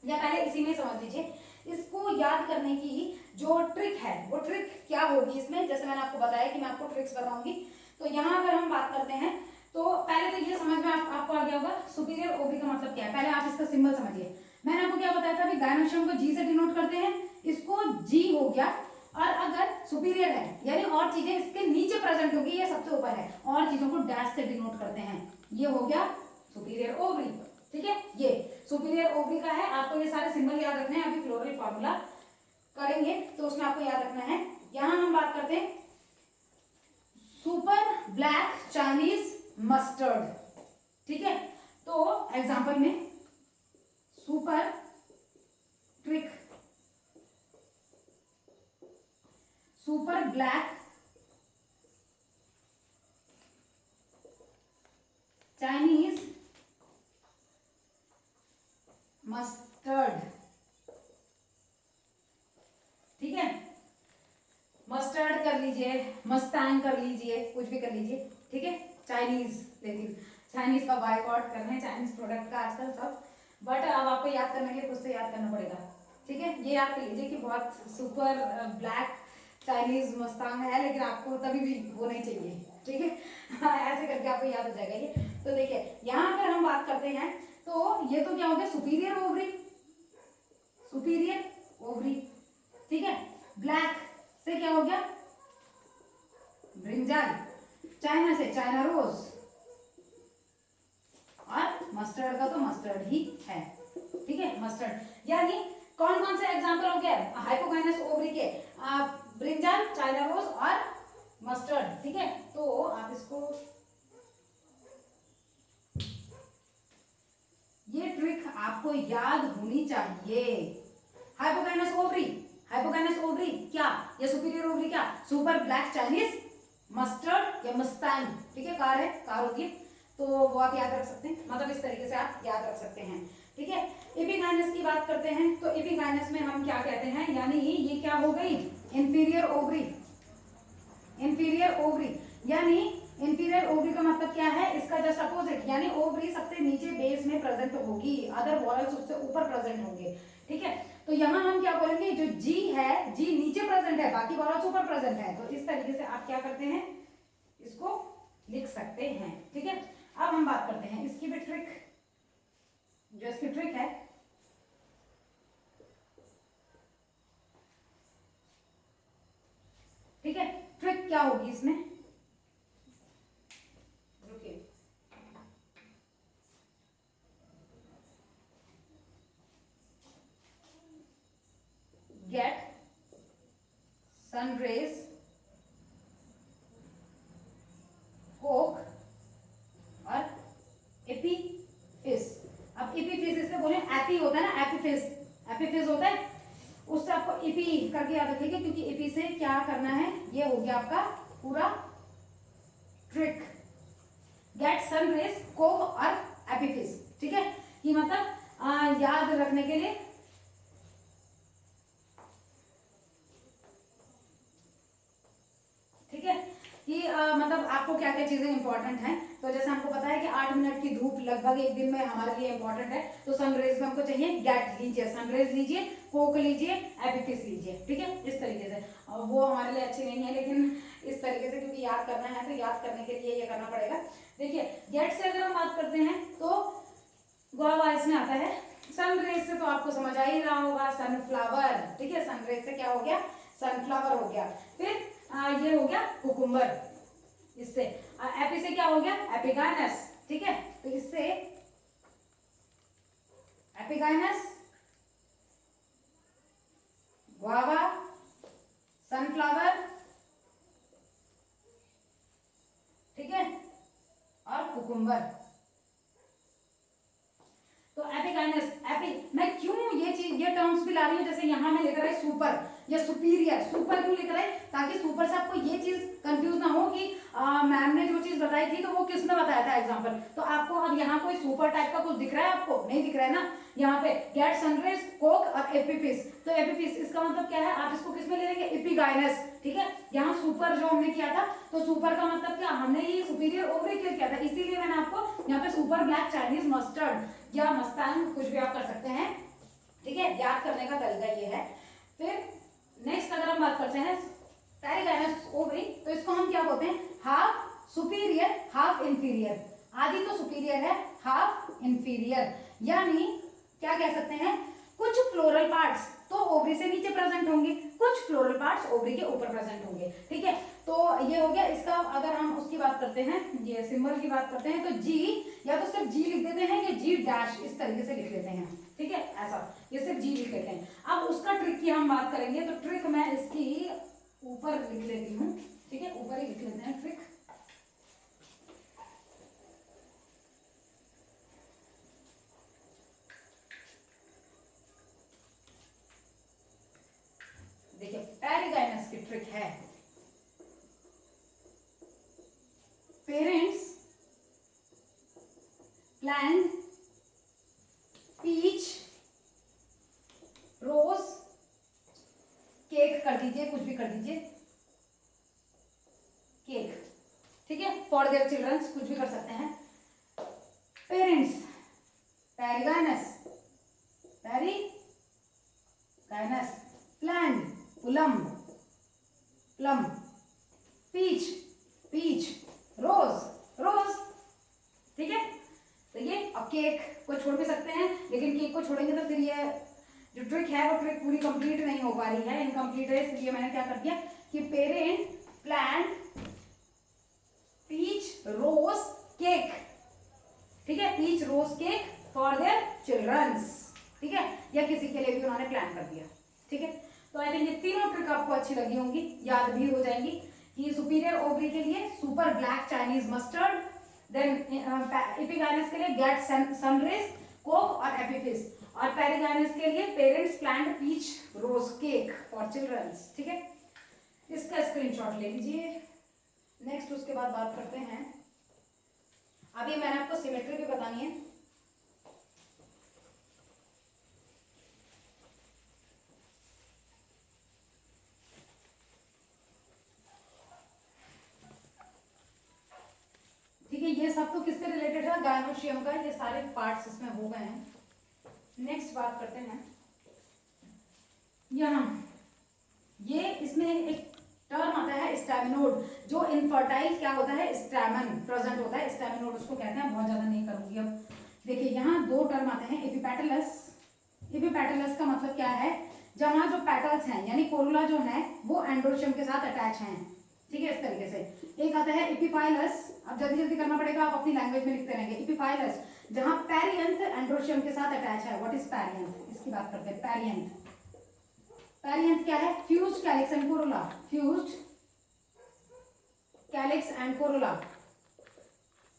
या पहले इसी में समझ लीजिए, इसको याद करने की जो ट्रिक है वो ट्रिक क्या होगी इसमें, जैसे मैंने आपको बताया कि मैं आपको ट्रिक्स बताऊंगी। तो यहाँ अगर हम बात करते हैं तो पहले तो ये समझ में आपको आ गया होगा सुपीरियर ओवरी का मतलब क्या है। पहले आप इसका सिंबल समझिए, मैंने आपको क्या बताया था, गायनोशियम को जी से डिनोट करते हैं, इसको जी हो गया, और अगर सुपीरियर है यानी और चीजें इसके नीचे प्रेजेंट होगी, ये सबसे ऊपर है, और चीजों को डैश से डिनोट करते हैं, ये हो गया सुपीरियर ओवरी, ठीक है, ये सुपीरियर ओवरी का है। आपको ये सारे सिंबल याद रखने हैं, अभी फ्लोरल फॉर्मूला करेंगे तो उसमें आपको याद रखना है। यहां हम बात करते हैं सुपर ब्लैक चाइनीज मस्टर्ड, ठीक है। तो एग्जांपल में super trick, super black Chinese mustard, ठीक है, मस्टर्ड कर लीजिए, मस्टैंग कर लीजिए, कुछ भी कर लीजिए, ठीक है। चाइनीज, लेकिन चाइनीज का बायकॉट कर रहे हैं, चाइनीज प्रोडक्ट का आजकल सब, बट अब आपको याद करने के लिए कुछ तो याद करना पड़ेगा, ठीक है। ये याद कर लीजिए कि बहुत सुपर ब्लैक चाइनीज मस्तांग है, लेकिन आपको तभी भी वो नहीं चाहिए, ठीक है। ऐसे करके आपको याद हो जाएगा ये। तो देखिए यहाँ अगर हम बात करते हैं तो ये तो क्या हो गया, सुपीरियर ओवरी, सुपीरियर ओवरी, ठीक है। ब्लैक से क्या हो गया, ब्रिंजल, चाइना से चाइना रोज, और मस्टर्ड का तो मस्टर्ड ही है, ठीक है, मस्टर्ड। यानी कौन कौन से एग्जांपल हो गए हाइपोगाइनस ओवरी के, ब्रिंजल, चाइना रोज और मस्टर्ड, ठीक है। तो आप इसको, ये ट्रिक आपको याद होनी चाहिए। हाइपोगाइनस ओवरी, हाइपोगाइनस ओवरी क्या या सुपीरियर ओवरी क्या, सुपर ब्लैक चाइनीज मस्टर्ड या मस्तांग, ठीक है, कार है, कार होती है, तो वो आप याद रख सकते हैं, मतलब इस तरीके से आप याद रख सकते हैं, ठीक है। एपिगाइनस की बात करते हैं तो एपिगाइनस में हम क्या कहते हैं, यानी ये क्या हो गई, इंफीरियर ओवरी, इंफीरियर ओवरी, यानी इंफीरियर ओवरी इसका जस्ट अपोजिट, यानी ओवरी सबसे नीचे बेस में प्रेजेंट होगी, अदर वॉल्स उससे ऊपर प्रेजेंट होंगे, ठीक है। तो यहाँ हम क्या बोलेंगे, जो जी है, जी नीचे प्रेजेंट है, बाकी वॉल्स ऊपर प्रेजेंट है, तो इस तरीके से आप क्या करते हैं, इसको लिख सकते हैं, ठीक है। अब हम बात करते हैं इसकी भी ट्रिक, जो इसकी ट्रिक है, ठीक है। ट्रिक क्या होगी इसमें, रुकिए, गेट सन रेज, कोक और एपीफिस। अब एपीफिस इसमें बोले एपी होता है ना, एपीफिस, एपीफिस होता है, उससे आपको एपी करके याद रखिएगा, क्योंकि एपी से क्या करना है, ये हो गया आपका पूरा trick, get sun rays, coke और एपीफिस, ठीक है। कि मतलब याद रखने के लिए, ठीक है, कि मतलब आपको क्या क्या चीजें इंपॉर्टेंट हैं। तो जैसे हमको पता है कि 8 मिनट की धूप लगभग एक दिन में हमारे लिए इंपॉर्टेंट है, तो सनरेज में हमको चाहिए गेट लीजिए, सनरेज लीजिए, कोक लीजिए, एपीफिस लीजिए, ठीक है, इस तरीके से। वो हमारे लिए अच्छी नहीं है, लेकिन इस तरीके से क्योंकि याद करना है, तो याद करने के लिए ये करना पड़ेगा। देखिए गेट से अगर हम बात करते हैं तो गुआवा इसमें आता है, सनरेज से तो आपको समझ आ ही रहा होगा, सनफ्लावर, ठीक है, सनरेज से क्या हो गया, सनफ्लावर हो गया। फिर ये हो गया कुकुम्बर, इससे एपी से क्या हो गया, एपिगाइनस, ठीक है। तो इससे एपिगाइनस, गुआवा, सनफ्लावर, ठीक है, और कुकुम्बर। तो एपिगाइनस, एपी, मैं क्यों ये चीज, ये टर्म्स भी ला रही हूँ, जैसे यहाँ में लिख रहा है सुपर या सुपीरियर, सुपर क्यों लिख रहा है, ताकि सुपर से आपको ये चीज कंफ्यूज ना हो कि मैम ने जो चीज बताई थी तो वो किसने बताया था एग्जांपल। तो आपको अब यहाँ कोई सुपर टाइप का कुछ दिख रहा है, आपको नहीं दिख रहा है ना, यहाँ पे गेट सनरेज, कोक और एपीफिस। तो एपीफिस इसका मतलब क्या है, आप इसको किस में ले लेंगे, एपिगाइनस, ठीक है। यहाँ सुपर जो हमने किया था, तो सुपर का मतलब क्या, हमने ये सुपीरियर ओवरी के लिए किया था, इसीलिए मैंने आपको यहाँ पे सुपर ब्लैक चाइनीज मस्टर्ड या मस्तांग कुछ भी आप कर सकते हैं, ठीक है। याद करने का तरीका ये है। फिर नेक्स्ट अगर हम बात करते हैं पैरागाइनस ओवरी, तो इसको हम क्या बोलते हैं, हाफ सुपीरियर हाफ इंफीरियर। आधी तो सुपीरियर है, हाफ इंफीरियर, यानी क्या कह सकते हैं, कुछ फ्लोरल पार्ट्स तो ओवरी से नीचे प्रेजेंट होंगे, कुछ फ्लोरल पार्ट्स ओवरी के ऊपर प्रेजेंट होंगे, ठीक है। तो ये हो गया इसका। अगर हम उसकी बात करते हैं, ये सिंबल की बात करते हैं, तो जी या तो सिर्फ जी लिख देते हैं या जी डैश इस तरीके से लिख लेते हैं, ठीक है, ऐसा ये सिर्फ जी लिख लेते हैं। अब उसका ट्रिक की हम बात करेंगे, तो ट्रिक मैं इसकी ऊपर लिख लेती हूँ, ठीक है, ऊपर ही लिख लेते हैं ट्रिक। देखिए पैरागाइनस की ट्रिक है, parents plant peach rose cake कर दीजिए, कुछ भी कर दीजिए, केक, ठीक है, फॉर देयर चिल्ड्रंस, कुछ भी कर सकते हैं। पेरेंट्स perigynous, perigynous, plant plum, plum, peach, peach, rose, rose, ठीक है। तो ये, अब केक को छोड़ भी सकते हैं, लेकिन केक को छोड़ेंगे तो फिर ये जो ट्रिक है वो ट्रिक पूरी कंप्लीट नहीं हो पा रही है, इनकम्प्लीट है, इसलिए मैंने क्या कर दिया कि parent plant peach rose cake, ठीक है, peach rose cake for their childrens, ठीक है, या किसी के लिए भी उन्होंने प्लान कर दिया, ठीक है। तो आई थिंक ये तीनों ट्रिक आपको अच्छी लगी होंगी, याद भी हो जाएंगी, कि सुपीरियर ओवरी के लिए super black Chinese mustard, then epigynous के लिए गेट सनरेज, कोक और एपीफिस, और पैरागाइनस के लिए parents plant peach rose cake for childrens, ठीक है। इसका स्क्रीनशॉट ले लीजिए। नेक्स्ट उसके बाद बात करते हैं, अभी मैंने आपको सिमेट्री भी बतानी है। ठीक है, ये सब तो किससे रिलेटेड है, गायनोशियम का, ये सारे पार्ट्स इसमें हो गए हैं। नेक्स्ट बात करते हैं, यहाँ ये इसमें एक टर्म आता है स्टैमिनोड, जो इनफर्टाइल क्या होता है, स्टैमन प्रेजेंट होता है, स्टैमिनोड उसको कहते हैं। बहुत ज्यादा नहीं करूंगी अब। देखिए यहाँ दो टर्म आते हैं, एपिपेटलस। एपिपेटलस का मतलब क्या है, जहाँ जो पेटल्स हैं यानी कोरोला जो है वो एंड्रोशियम के साथ अटैच हैं, ठीक है, इस तरीके से। एक आता है एपिफाइलस, अब जल्दी जल्दी करना पड़ेगा, आप अपनी लैंग्वेज में लिखते रहेंगे। एपिफाइलस जहाँ पेरियंथ एंड्रोशियम के साथ अटैच है। व्हाट इज पेरियंथ, इसकी बात करते हैं। पेरियंथ, पेरियंथ क्या है, fused calyx and Corolla, fused calyx and Corolla,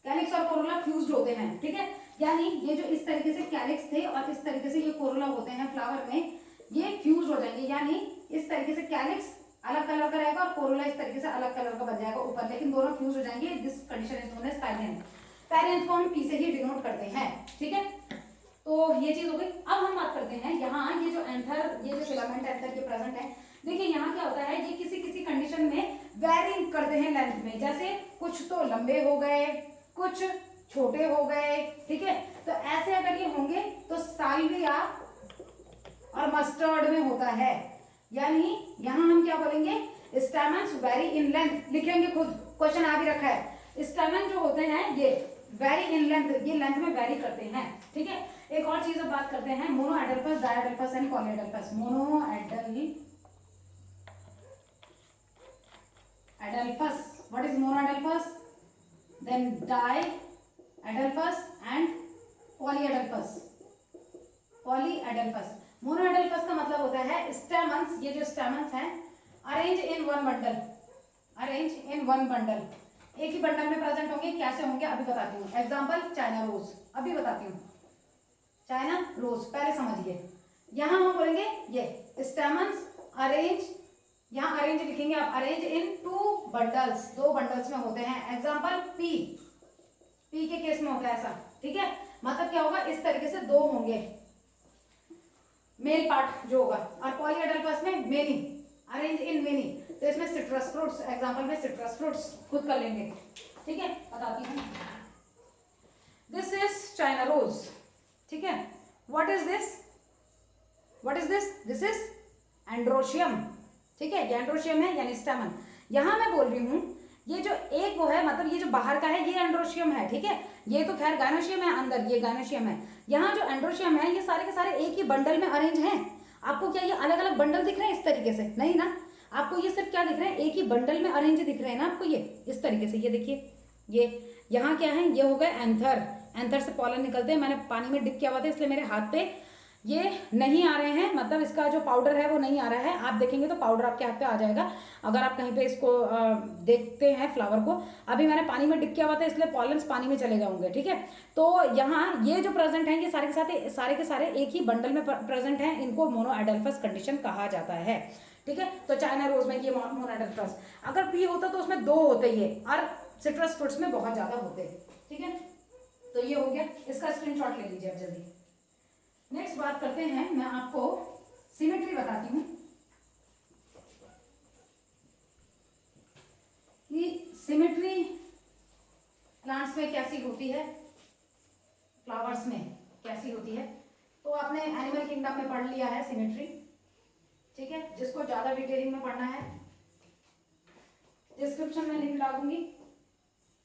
calyx और कोरोला फ्यूज्ड होते हैं, ठीक है। यानी ये जो इस तरीके से कैलिक्स थे और इस तरीके से ये कोरोला होते हैं फ्लावर में, ये फ्यूज हो जाएंगे, यानी इस तरीके से कैलिक्स अलग कलर का रहेगा और कोरोला इस तरीके से अलग कलर का बन जाएगा ऊपर, लेकिन दोनों फ्यूज हो जाएंगे। This condition is known as perianth. Perianth को हम पी से ही डिनोट करते हैं, ठीक है। तो ये चीज हो गई। अब हम बात करते हैं यहाँ ये जो एंथर, ये जो फिलामेंट एंथर के प्रेजेंट है, देखिए यहाँ क्या होता है, ये किसी किसी कंडीशन में वेरी करते हैं लेंथ में, जैसे कुछ तो लंबे हो गए, कुछ छोटे हो गए, ठीक है। तो ऐसे अगर ये होंगे तो साल्विया और मस्टर्ड में होता है, यानी यहां हम क्या बोलेंगे, स्टैमेंस वेरी इन लेंथ, लिखेंगे खुद, क्वेश्चन आ भी रखा है। स्टैमेन जो होते हैं ये वेरी इन लेंथ, ये लेंथ में वेरी करते हैं, ठीक है। एक और चीज अब बात करते हैं, monadelphous, diadelphous and polyadelphous. Monadelphous, what is monadelphous, then diadelphous and polyadelphous. Polyadelphous, monadelphous का मतलब होता है स्टेमन्स, ये जो स्टेमन्स हैं arrange in one bundle, arrange in one bundle, एक ही बंडल में प्रेजेंट होंगे। कैसे होंगे अभी बताती हूँ। एग्जांपल चाइना रोज, अभी बताती हूँ। चाइना रोज पहले समझिए, यहाँ हम बोलेंगे ये स्टेमन्स अरेंज, यहाँ अरेंज लिखेंगे आप, अरेंज इन टू बंडल्स, दो बंडल्स में होते हैं। एग्जाम्पल पी, पी के केस में होता है ऐसा, ठीक है। मतलब क्या होगा, इस तरीके से दो होंगे, मेल पार्ट जो होगा, और पॉलीएडल्फस में मेनी, अरेंज इन मेनी। तो इसमें सिट्रस फ्रूट्स, एग्जांपल में सिट्रस फ्रूट्स खुद कर लेंगे, ठीक है, बताती हूँ। दिस इज चाइना रोज, ठीक है। What is this, what is this, this is androecium, ठीक है, ये एंड्रोशियम है यानी स्टेमन। यहां मैं बोल रही हूं ये जो एक वो है, मतलब ये जो बाहर का है ये एंड्रोशियम है, ठीक है। ये तो खैर गायनोशियम है, अंदर ये गायनोशियम है। यहाँ जो एंड्रोशियम है ये सारे के सारे एक ही बंडल में अरेंज हैं। आपको क्या ये अलग अलग बंडल दिख रहे हैं इस तरीके से, नहीं ना, आपको ये सिर्फ क्या दिख रहे हैं, एक ही बंडल में अरेंज दिख रहे हैं ना आपको, ये इस तरीके से। ये देखिए, ये यहाँ क्या है, ये हो गए एंथर, एंथर से पॉलन निकलते हैं। मैंने पानी में डिप किया हुआ था इसलिए मेरे हाथ पे ये नहीं आ रहे हैं, मतलब इसका जो पाउडर है वो नहीं आ रहा है। आप देखेंगे तो पाउडर आपके हाथ पे आ जाएगा अगर आप कहीं पे इसको देखते हैं फ्लावर को। अभी मैंने पानी में डिप किया हुआ था इसलिए पॉलन्स पानी में चले जाऊंगे, ठीक है। तो यहाँ ये जो प्रेजेंट है ये सारे के सारे एक ही बंडल में प्रेजेंट हैं, इनको मोनो एडल्फस कंडीशन कहा जाता है, ठीक है। तो चाइना रोज में ये मोनो एडल्फस, अगर पी होता तो उसमें दो होते ये, और सिट्रस फ्रूट्स में बहुत ज्यादा होते, ठीक है। तो ये हो गया, इसका स्क्रीनशॉट ले लीजिए अब जल्दी। नेक्स्ट बात करते हैं, मैं आपको सिमेट्री बताती हूँ कि सिमेट्री प्लांट्स में कैसी होती है, फ्लावर्स में कैसी होती है। तो आपने एनिमल किंगडम में पढ़ लिया है सिमेट्री, ठीक है। जिसको ज्यादा डिटेलिंग में पढ़ना है डिस्क्रिप्शन में लिंक डालूंगी,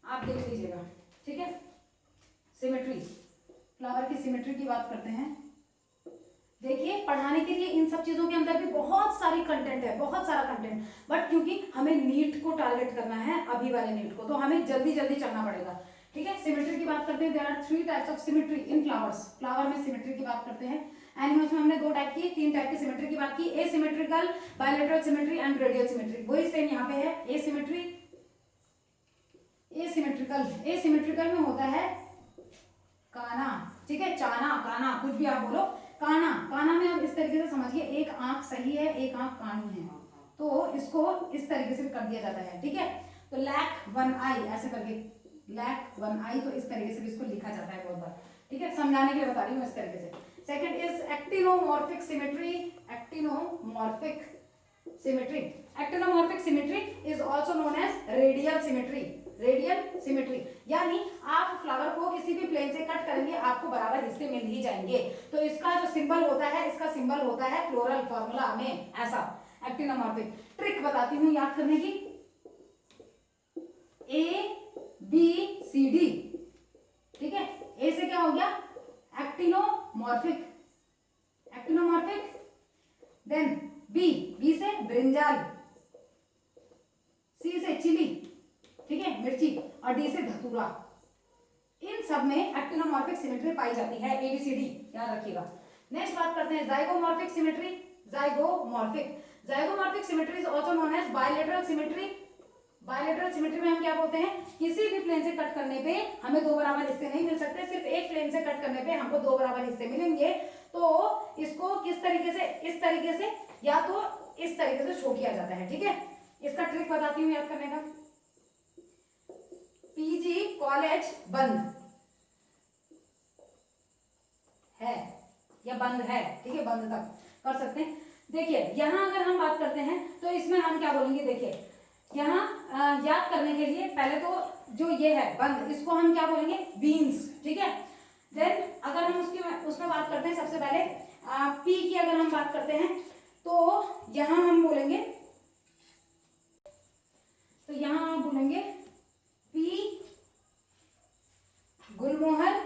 आप देख लीजिएगा, ठीक है। सिमेट्री, फ्लावर की सिमेट्री की बात करते हैं। देखिए, पढ़ाने के लिए इन सब चीजों के अंदर भी बहुत सारी कंटेंट है, बहुत सारा कंटेंट, बट क्योंकि हमें नीट को टारगेट करना है, अभी वाले नीट को, तो हमें जल्दी जल्दी चलना पड़ेगा, ठीक है। सिमेट्री की बात करते हैं। There are 3 types of symmetry in flowers, flower में सिमेट्री की बात करते हैं। एनिमल्स में हमने 2 टाइप की, 3 टाइप की सिमेट्री की बात की, asymmetrical, bilateral symmetry and radial symmetry. वही सेम यहाँ पे है, एसिमेट्री, एसिमेट्रिकल। एसिमेट्रिकल में होता है काना, ठीक है, चाना, काना, कुछ भी आप बोलो, काना। काना में आप इस तरीके से समझिए, एक आंख सही है, एक आंख कानी है, तो इसको इस तरीके से कर दिया जाता है, ठीक है। तो लैक वन आई ऐसे करके, लैक वन आई, तो इस तरीके से भी इसको लिखा जाता है बहुत बार, ठीक है, समझाने के लिए बता रही हूँ इस तरीके से। Second is actinomorphic symmetry, actinomorphic symmetry. Actinomorphic symmetry is also known as radial symmetry. Radial symmetry, यानी आप फ्लावर को किसी भी प्लेन से कट करेंगे आपको बराबर हिस्से मिल ही जाएंगे। तो इसका जो सिंबल होता है, इसका सिंबल होता है फ्लोरल फॉर्मूला में ऐसा एक्टिनोमॉर्फिक। ट्रिक बताती हूँ याद करने की, ABCD, ठीक है। ए से क्या हो गया, एक्टिनोमॉर्फिक, एक्टिनोमॉर्फिक। देन बी से ब्रिंजाल, सी से चिली, ठीक है मिर्ची, और डी से धतूरा। इन सब में एक्टिनोमॉर्फिक सिमेट्री पाई जाती है, ABCD याद रखिएगा। नेक्स्ट बात करते हैं zygomorphic symmetry. Zygomorphic symmetry is also known as bilateral symmetry. Bilateral symmetry में हम क्या बोलते हैं, किसी भी प्लेन से कट करने पे हमें दो बराबर हिस्से नहीं मिल सकते, सिर्फ एक प्लेन से कट करने पे हमको दो बराबर हिस्से मिलेंगे। तो इसको किस तरीके से, इस तरीके से या तो इस तरीके से शो किया जाता है, ठीक है। इसका ट्रिक बताती हूँ याद करने का। PG कॉलेज बंद है या बंद है, ठीक है, बंद तक कर सकते हैं। देखिए यहां अगर हम बात करते हैं तो इसमें हम क्या बोलेंगे, देखिए यहाँ याद करने के लिए पहले तो जो ये है बंद, इसको हम क्या बोलेंगे, बीन्स, ठीक है। देन अगर हम उसमें बात करते हैं, सबसे पहले पी की अगर हम बात करते हैं तो यहां हम बोलेंगे, तो यहां हम बोलेंगे पी गुलमोहर,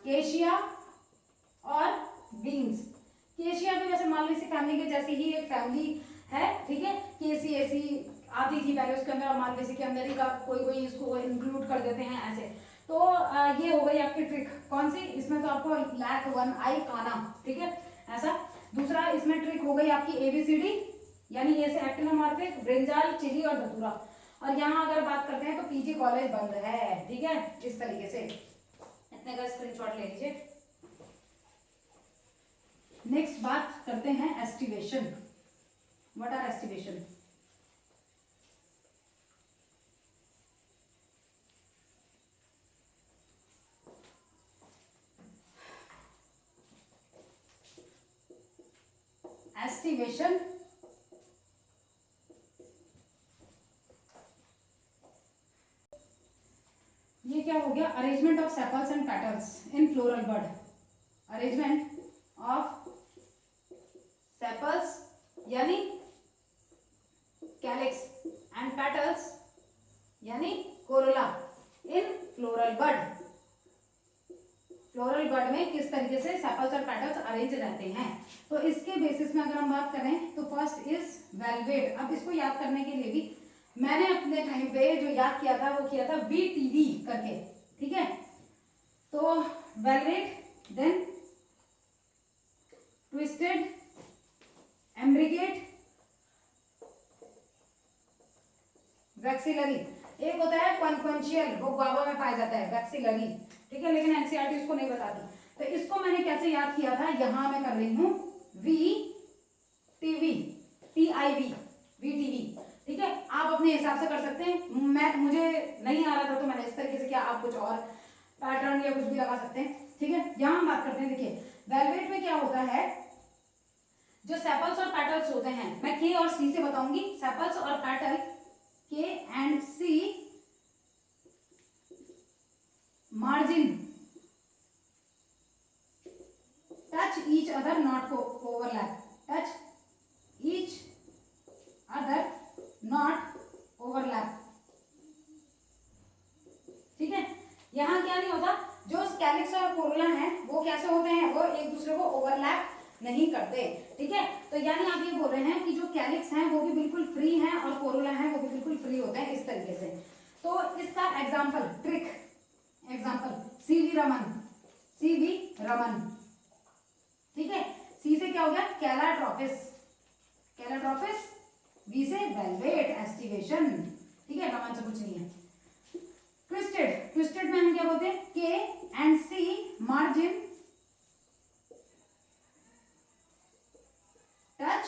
केशिया और बीन्स। केशिया भी वैसे मालवेसी फैमिली के जैसी ही एक फैमिली है, ठीक है। केसिएसी आती थी पहले उसके अंदर, और मालवेसी के अंदर ही का कोई इसको इंक्लूड कर देते हैं ऐसे। तो ये हो गई आपकी ट्रिक, कौन सी, इसमें तो आपको लैक वन आई काना, ठीक है ऐसा। दूसरा इसमें ट्रिक हो गई आपकी ABCD, यानी ये से एक्टिनोमॉर्फिक, ब्रिंजाल, चिली और धतूरा। और यहाँ अगर बात करते हैं तो PG कॉलेज बंद है, ठीक है, इस तरीके से। इतने का स्क्रीनशॉट ले लीजिए। नेक्स्ट बात करते हैं aestivation. What are aestivation? Aestivation ये क्या हो गया, arrangement of sepals and petals in floral bud. Arrangement of sepals यानी कैलिक्स एंड पेटल्स यानी corolla in floral bud. Floral bud में किस तरीके से सेपल्स और पेटल्स अरेंज रहते हैं, तो इसके बेसिस में अगर हम बात करें तो फर्स्ट इज वेलवेट। अब इसको याद करने के लिए भी मैंने अपने टाइम पे जो याद किया था वो किया था VTV करके, ठीक है। तो वेलवेट, देन ट्विस्टेड, एम्ब्रिकेट, वैक्सिलरी। एक होता है कॉन्क्वेंशियल, वो गुआवा में पाया जाता है, वैक्सिलरी, ठीक है, लेकिन एनसीईआरटी उसको नहीं बताती। तो इसको मैंने कैसे याद किया था, यहां मैं कर रही हूं VTV, TIV, VTV, ठीक है। आप अपने हिसाब से कर सकते हैं, मुझे नहीं आ रहा था तो मैंने इस तरीके से किया, आप कुछ और पैटर्न या कुछ भी लगा सकते हैं, ठीक है। यहां हम बात करते हैं, देखिए वेलवेट में क्या होता है, जो सेपल्स और पेटल्स होते हैं, मैं K और C से बताऊंगी, सेपल्स और petal K and C, margin touch each other not overlap, touch each other not overlap, ठीक है। यहां क्या नहीं होता, जो कैलिक्स और कोरोला हैं वो कैसे होते हैं, वो एक दूसरे को ओवरलैप नहीं करते, ठीक है। तो यानी आप ये बोल रहे हैं कि जो कैलिक्स हैं वो भी बिल्कुल फ्री हैं और कोरोला हैं वो भी बिल्कुल फ्री होते हैं, इस तरीके से। तो इसका example, trick example, CV Raman, ठीक है। सी से क्या हो गया, कैलाट्रोपिस, कैलाट्रोपिस। V से वेलवेट, एस्टिवेशन, ठीक है, रमन से कुछ नहीं है। ट्विस्टेड, ट्विस्टेड में हम क्या बोलते हैं, K and C, margin touch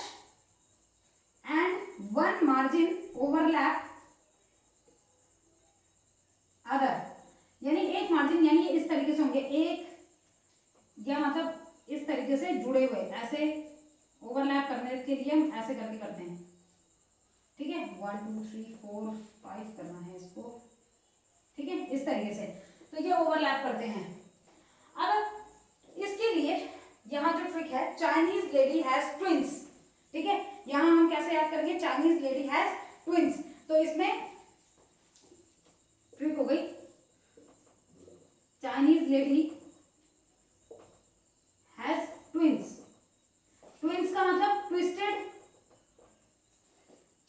and one margin overlap other, यानी एक मार्जिन, यानी इस तरीके से होंगे, एक या मतलब इस तरीके से जुड़े हुए, ऐसे ओवरलैप करने के लिए हम ऐसे करके करते हैं, ठीक है। 1 2 3 4 5 करना है इसको, ठीक है, इस तरीके से। तो ये ओवरलैप करते हैं। अब इसके लिए यहाँ जो ट्रिक है, चाइनीज लेडी हैज ट्विंस, ठीक है, यहाँ हम कैसे याद करेंगे, चाइनीज लेडी हैज ट्विंस। तो इसमें ट्रिक हो गई, Chinese lady has twins. Twins का मतलब ट्विस्टेड,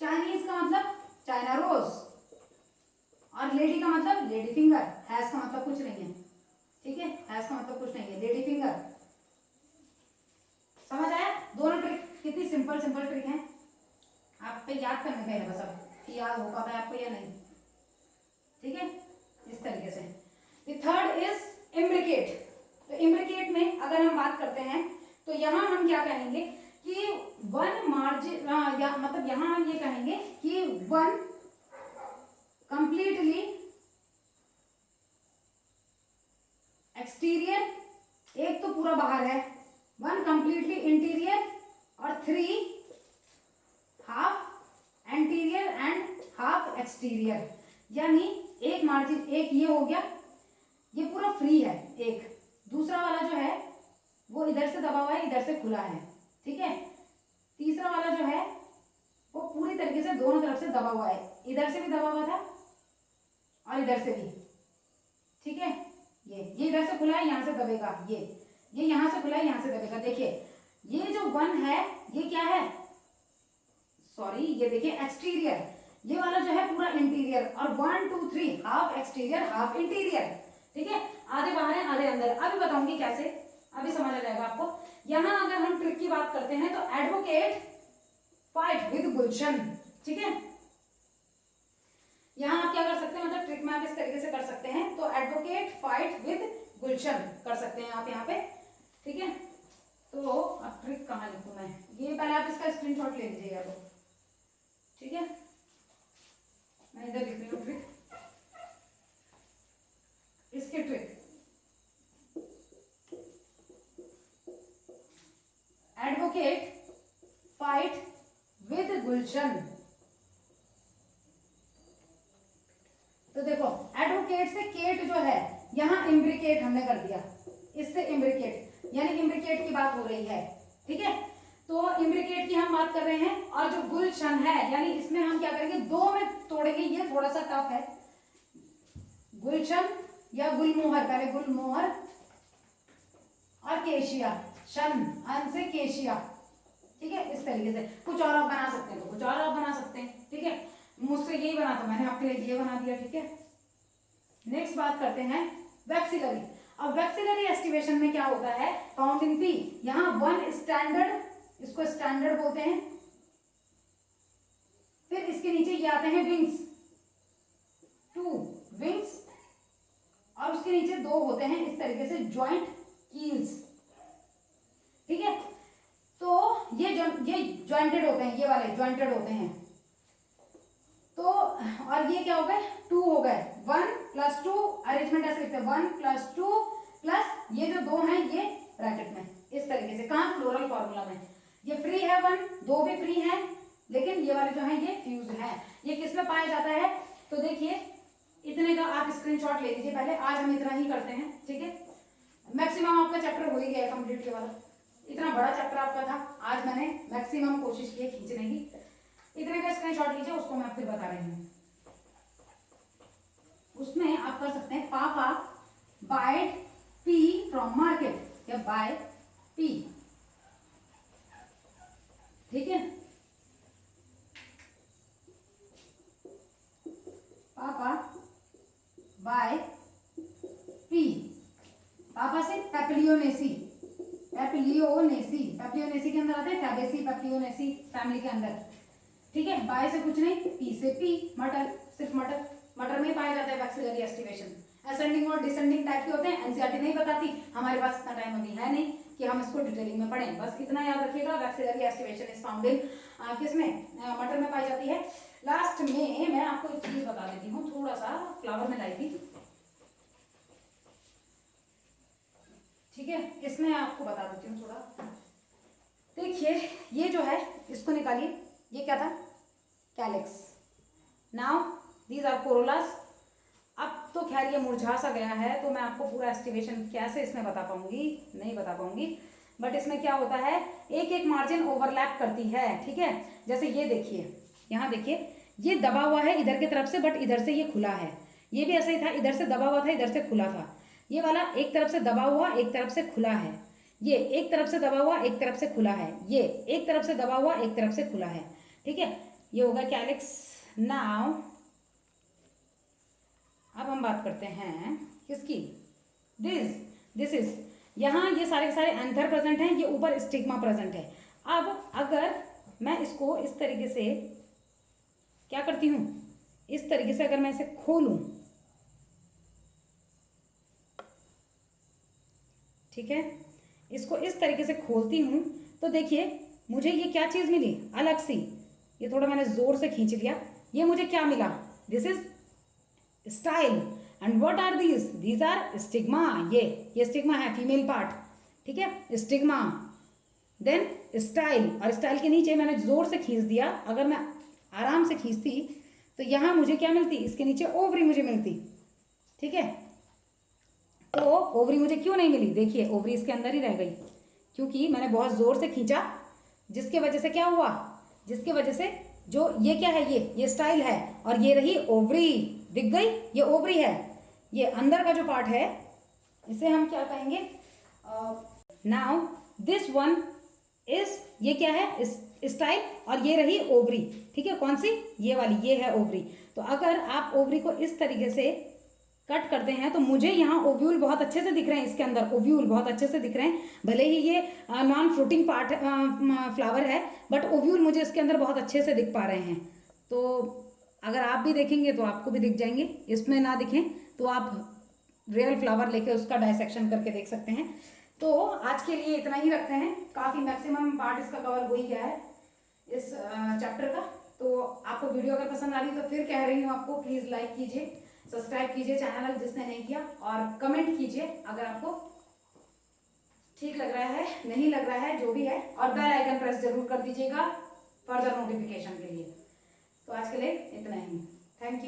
चाइनीज का मतलब चाइना रोज, और लेडी का मतलब लेडी फिंगर। हैज का मतलब कुछ नहीं है, ठीक है, हैज का मतलब कुछ नहीं है, लेडी फिंगर। समझ आया? दोनों ट्रिक कितनी सिंपल सिंपल ट्रिक है, आप पे याद करने का है बस, अब कि याद हो पाता है आपको या नहीं, ठीक है, इस तरीके से। The third is imbricate. तो इम्ब्रिकेट में अगर हम बात करते हैं तो यहाँ हम क्या कहेंगे कि वन मार्जिन, या मतलब यहाँ हम ये कहेंगे कि वन कंप्लीटली एक्सटीरियर, एक तो पूरा बाहर है, वन कंप्लीटली इंटीरियर, और 3 half anterior and half exterior. यानी एक मार्जिन, एक ये हो गया, ये पूरा फ्री है, एक दूसरा वाला जो है वो इधर से दबा हुआ है, इधर से खुला है, ठीक है, तीसरा वाला जो है वो पूरी तरीके से दोनों तरफ से दबा हुआ है, इधर से भी दबा हुआ था और इधर से भी, ठीक है, ये इधर से खुला है, यहाँ से दबेगा, ये यहाँ से खुला है, यहाँ से दबेगा। देखिए ये जो वन है ये क्या है, सॉरी, ये देखिए एक्सटीरियर, ये वाला जो है पूरा इंटीरियर, और 1 2 3 हाफ एक्सटीरियर हाफ इंटीरियर, ठीक है, आधे बाहर है आधे अंदर। अभी बताऊंगी कैसे, अभी समझ आ जाएगा आपको। यहां अगर हम ट्रिक की बात करते हैं तो एडवोकेट फाइट विद गुलशन, ठीक है, यहां आप क्या कर सकते हैं, मतलब ट्रिक में आप इस तरीके से कर सकते हैं, तो एडवोकेट फाइट विद गुलशन कर सकते हैं आप यहाँ पे, ठीक है। तो अब ट्रिक कहाँ लिखूं मैं, ये पहले आप इसका स्क्रीनशॉट ले लीजिएगा, तो ठीक है, मैं इधर लिख रही हूँ ट्रिक, इसकी ट्रिक एडवोकेट फाइट विद गुलशन। तो देखो एडवोकेट से केट जो है, यहां इम्ब्रिकेट हमने कर दिया, इससे इम्ब्रिकेट, यानी इम्ब्रिकेट की बात हो रही है, ठीक है। तो इम्ब्रिकेट की हम बात कर रहे हैं, और जो गुलशन है यानी इसमें हम क्या करेंगे, दो में तोड़ेंगे, ये थोड़ा सा टफ है, गुलशन या गुलमोहर, पहले गुलमोहर और केशिया, शन अन से केशिया, ठीक है, इस तरीके से। कुछ और आप बना सकते हैं तो कुछ और आप बना सकते हैं, ठीक है, मुझसे यही बना था, मैंने आपके लिए ये बना दिया, ठीक है। नेक्स्ट बात करते हैं वैक्सिलरी। अब वैक्सिलरी एस्टिवेशन में क्या होता है, फाउंड इन पी, यहाँ वन स्टैंडर्ड, इसको स्टैंडर्ड बोलते हैं, फिर इसके नीचे ये आते हैं विंग्स, 2 विंग्स, और उसके नीचे 2 होते हैं इस तरीके से जॉइंट कील्स, ठीक है। तो ये जॉइंटेड होते हैं, ये वाले जॉइंटेड होते हैं, तो और ये क्या हो गए, 2 हो गए, 1 + 2, अरेंजमेंट ऐसे लिखते हैं, 1 + 2 प्लस ये जो 2 हैं ये ब्रैकेट में, इस तरीके से। कहाँ, फ्लोरल फॉर्मूला में। ये फ्री है 1, 2 भी फ्री है, लेकिन ये वाले जो है ये फ्यूज है। ये किस में पाया जाता है, तो देखिए इतने का आप स्क्रीनशॉट ले लीजिए पहले, आज हम इतना ही करते हैं, ठीक है। मैक्सिमम आपका चैप्टर हो ही गया कंप्लीट, के वाला इतना बड़ा चैप्टर आपका था, आज मैंने मैक्सिमम कोशिश की खींचने की। इतने का स्क्रीनशॉट लीजिए, उसको मैं फिर बता रही हूँ। उसमें आप कर सकते हैं, पापा बाय पी फ्रॉम मार्केट, या बाय पी, ठीक है, पापा बाय पी, पापा से पेप्लियोनेसी, पेप्लियोनेसी, पेप्लियोनेसी के अंदर आते हैं फैबेसी, पेप्लियोनेसी फैमिली के अंदर, ठीक है। बाय से कुछ नहीं, पी से पी, मटर, सिर्फ मटर, मटर में पाया जाता है वैक्सिलरी एस्टिवेशन। असेंडिंग और डिसेंडिंग टाइप के होते हैं, एनसीईआरटी नहीं बताती, हमारे पास इतना टाइम अभी है नहीं कि हम इसको डिटेलिंग में पढ़ें, बस इतना याद रखिएगा, vexillary aestivation is found in किसमें, मटर में पाई जाती है। लास्ट में मैं आपको एक चीज बता देती हूँ, थोड़ा सा फ्लावर में लाई थी, ठीक है, इसमें आपको बता देती हूँ थोड़ा। देखिए ये जो है इसको निकालिए, ये क्या था, कैलिक्स, नाउ दीज आर कोरोलास। अब तो खैर ये मुरझा सा गया है, तो मैं आपको पूरा एस्टिमेशन कैसे इसमें बता पाऊंगी, नहीं बता पाऊंगी। बट इसमें क्या होता है, एक एक मार्जिन ओवरलैप करती है, ठीक है। जैसे ये देखिए, यहाँ देखिए, ये दबा हुआ है इधर की तरफ से, बट इधर से ये खुला है। ये भी ऐसा ही था, इधर से दबा हुआ था, इधर से खुला था। ये वाला एक तरफ से दबा हुआ, एक तरफ से खुला है। ये एक तरफ से दबा हुआ, एक तरफ से खुला है। ये एक तरफ से दबा हुआ, एक तरफ से खुला है, ठीक है। ये होगा कैलिक्स। नाउ अब हम बात करते हैं किसकी, दिस इज, यहाँ ये सारे के सारे एंथर प्रेजेंट हैं, ये ऊपर स्टिग्मा प्रेजेंट है। अब अगर मैं इसको इस तरीके से क्या करती हूँ, इस तरीके से अगर मैं इसे खोलूं, ठीक है, इसको इस तरीके से खोलती हूँ, तो देखिए मुझे ये क्या चीज़ मिली अलग सी। ये थोड़ा मैंने जोर से खींच लिया, ये मुझे क्या मिला, this is style. And what are these are stigma. ये स्टिग्मा है, फीमेल पार्ट, ठीक है, स्टिग्मा। देन स्टाइल, और स्टाइल के नीचे मैंने जोर से खींच दिया, अगर मैं आराम से खींचती तो यहाँ मुझे क्या मिलती, इसके नीचे ओवरी मुझे मिलती, ठीक है। तो ओवरी मुझे क्यों नहीं मिली, देखिए ओवरी इसके अंदर ही रह गई, क्योंकि मैंने बहुत जोर से खींचा, जिसके वजह से क्या हुआ, जिसके वजह से जो ये क्या है, ये स्टाइल है, और ये रही ओवरी, दिख गई, ये ओवरी है। ये अंदर का जो पार्ट है इसे हम क्या कहेंगे, नाउ दिस वन इज, ये क्या है स्टाइल, और ये रही ओवरी, ठीक है। कौन सी, ये वाली, ये है ओवरी। तो अगर आप ओवरी को इस तरीके से कट करते हैं तो मुझे यहाँ ओव्यूल बहुत अच्छे से दिख रहे हैं, इसके अंदर ओव्यूल बहुत अच्छे से दिख रहे हैं। भले ही ये नॉन फ्रूटिंग पार्ट फ्लावर है, बट ओव्यूल मुझे इसके अंदर बहुत अच्छे से दिख पा रहे हैं। तो अगर आप भी देखेंगे तो आपको भी दिख जाएंगे, इसमें ना दिखें तो आप रियल फ्लावर लेके उसका डायसेक्शन करके देख सकते हैं। तो आज के लिए इतना ही रखते हैं, काफ़ी मैक्सिमम पार्ट इसका कवर हो ही गया है इस चैप्टर का। तो आपको वीडियो अगर पसंद आ रही तो फिर कह रही हूँ आपको, प्लीज़ लाइक कीजिए, सब्सक्राइब कीजिए चैनल जिसने नहीं किया, और कमेंट कीजिए अगर आपको ठीक लग रहा है, नहीं लग रहा है, जो भी है, और बेल आइकन प्रेस जरूर कर दीजिएगा फर्दर नोटिफिकेशन के लिए। तो आज के लिए इतना ही, थैंक यू।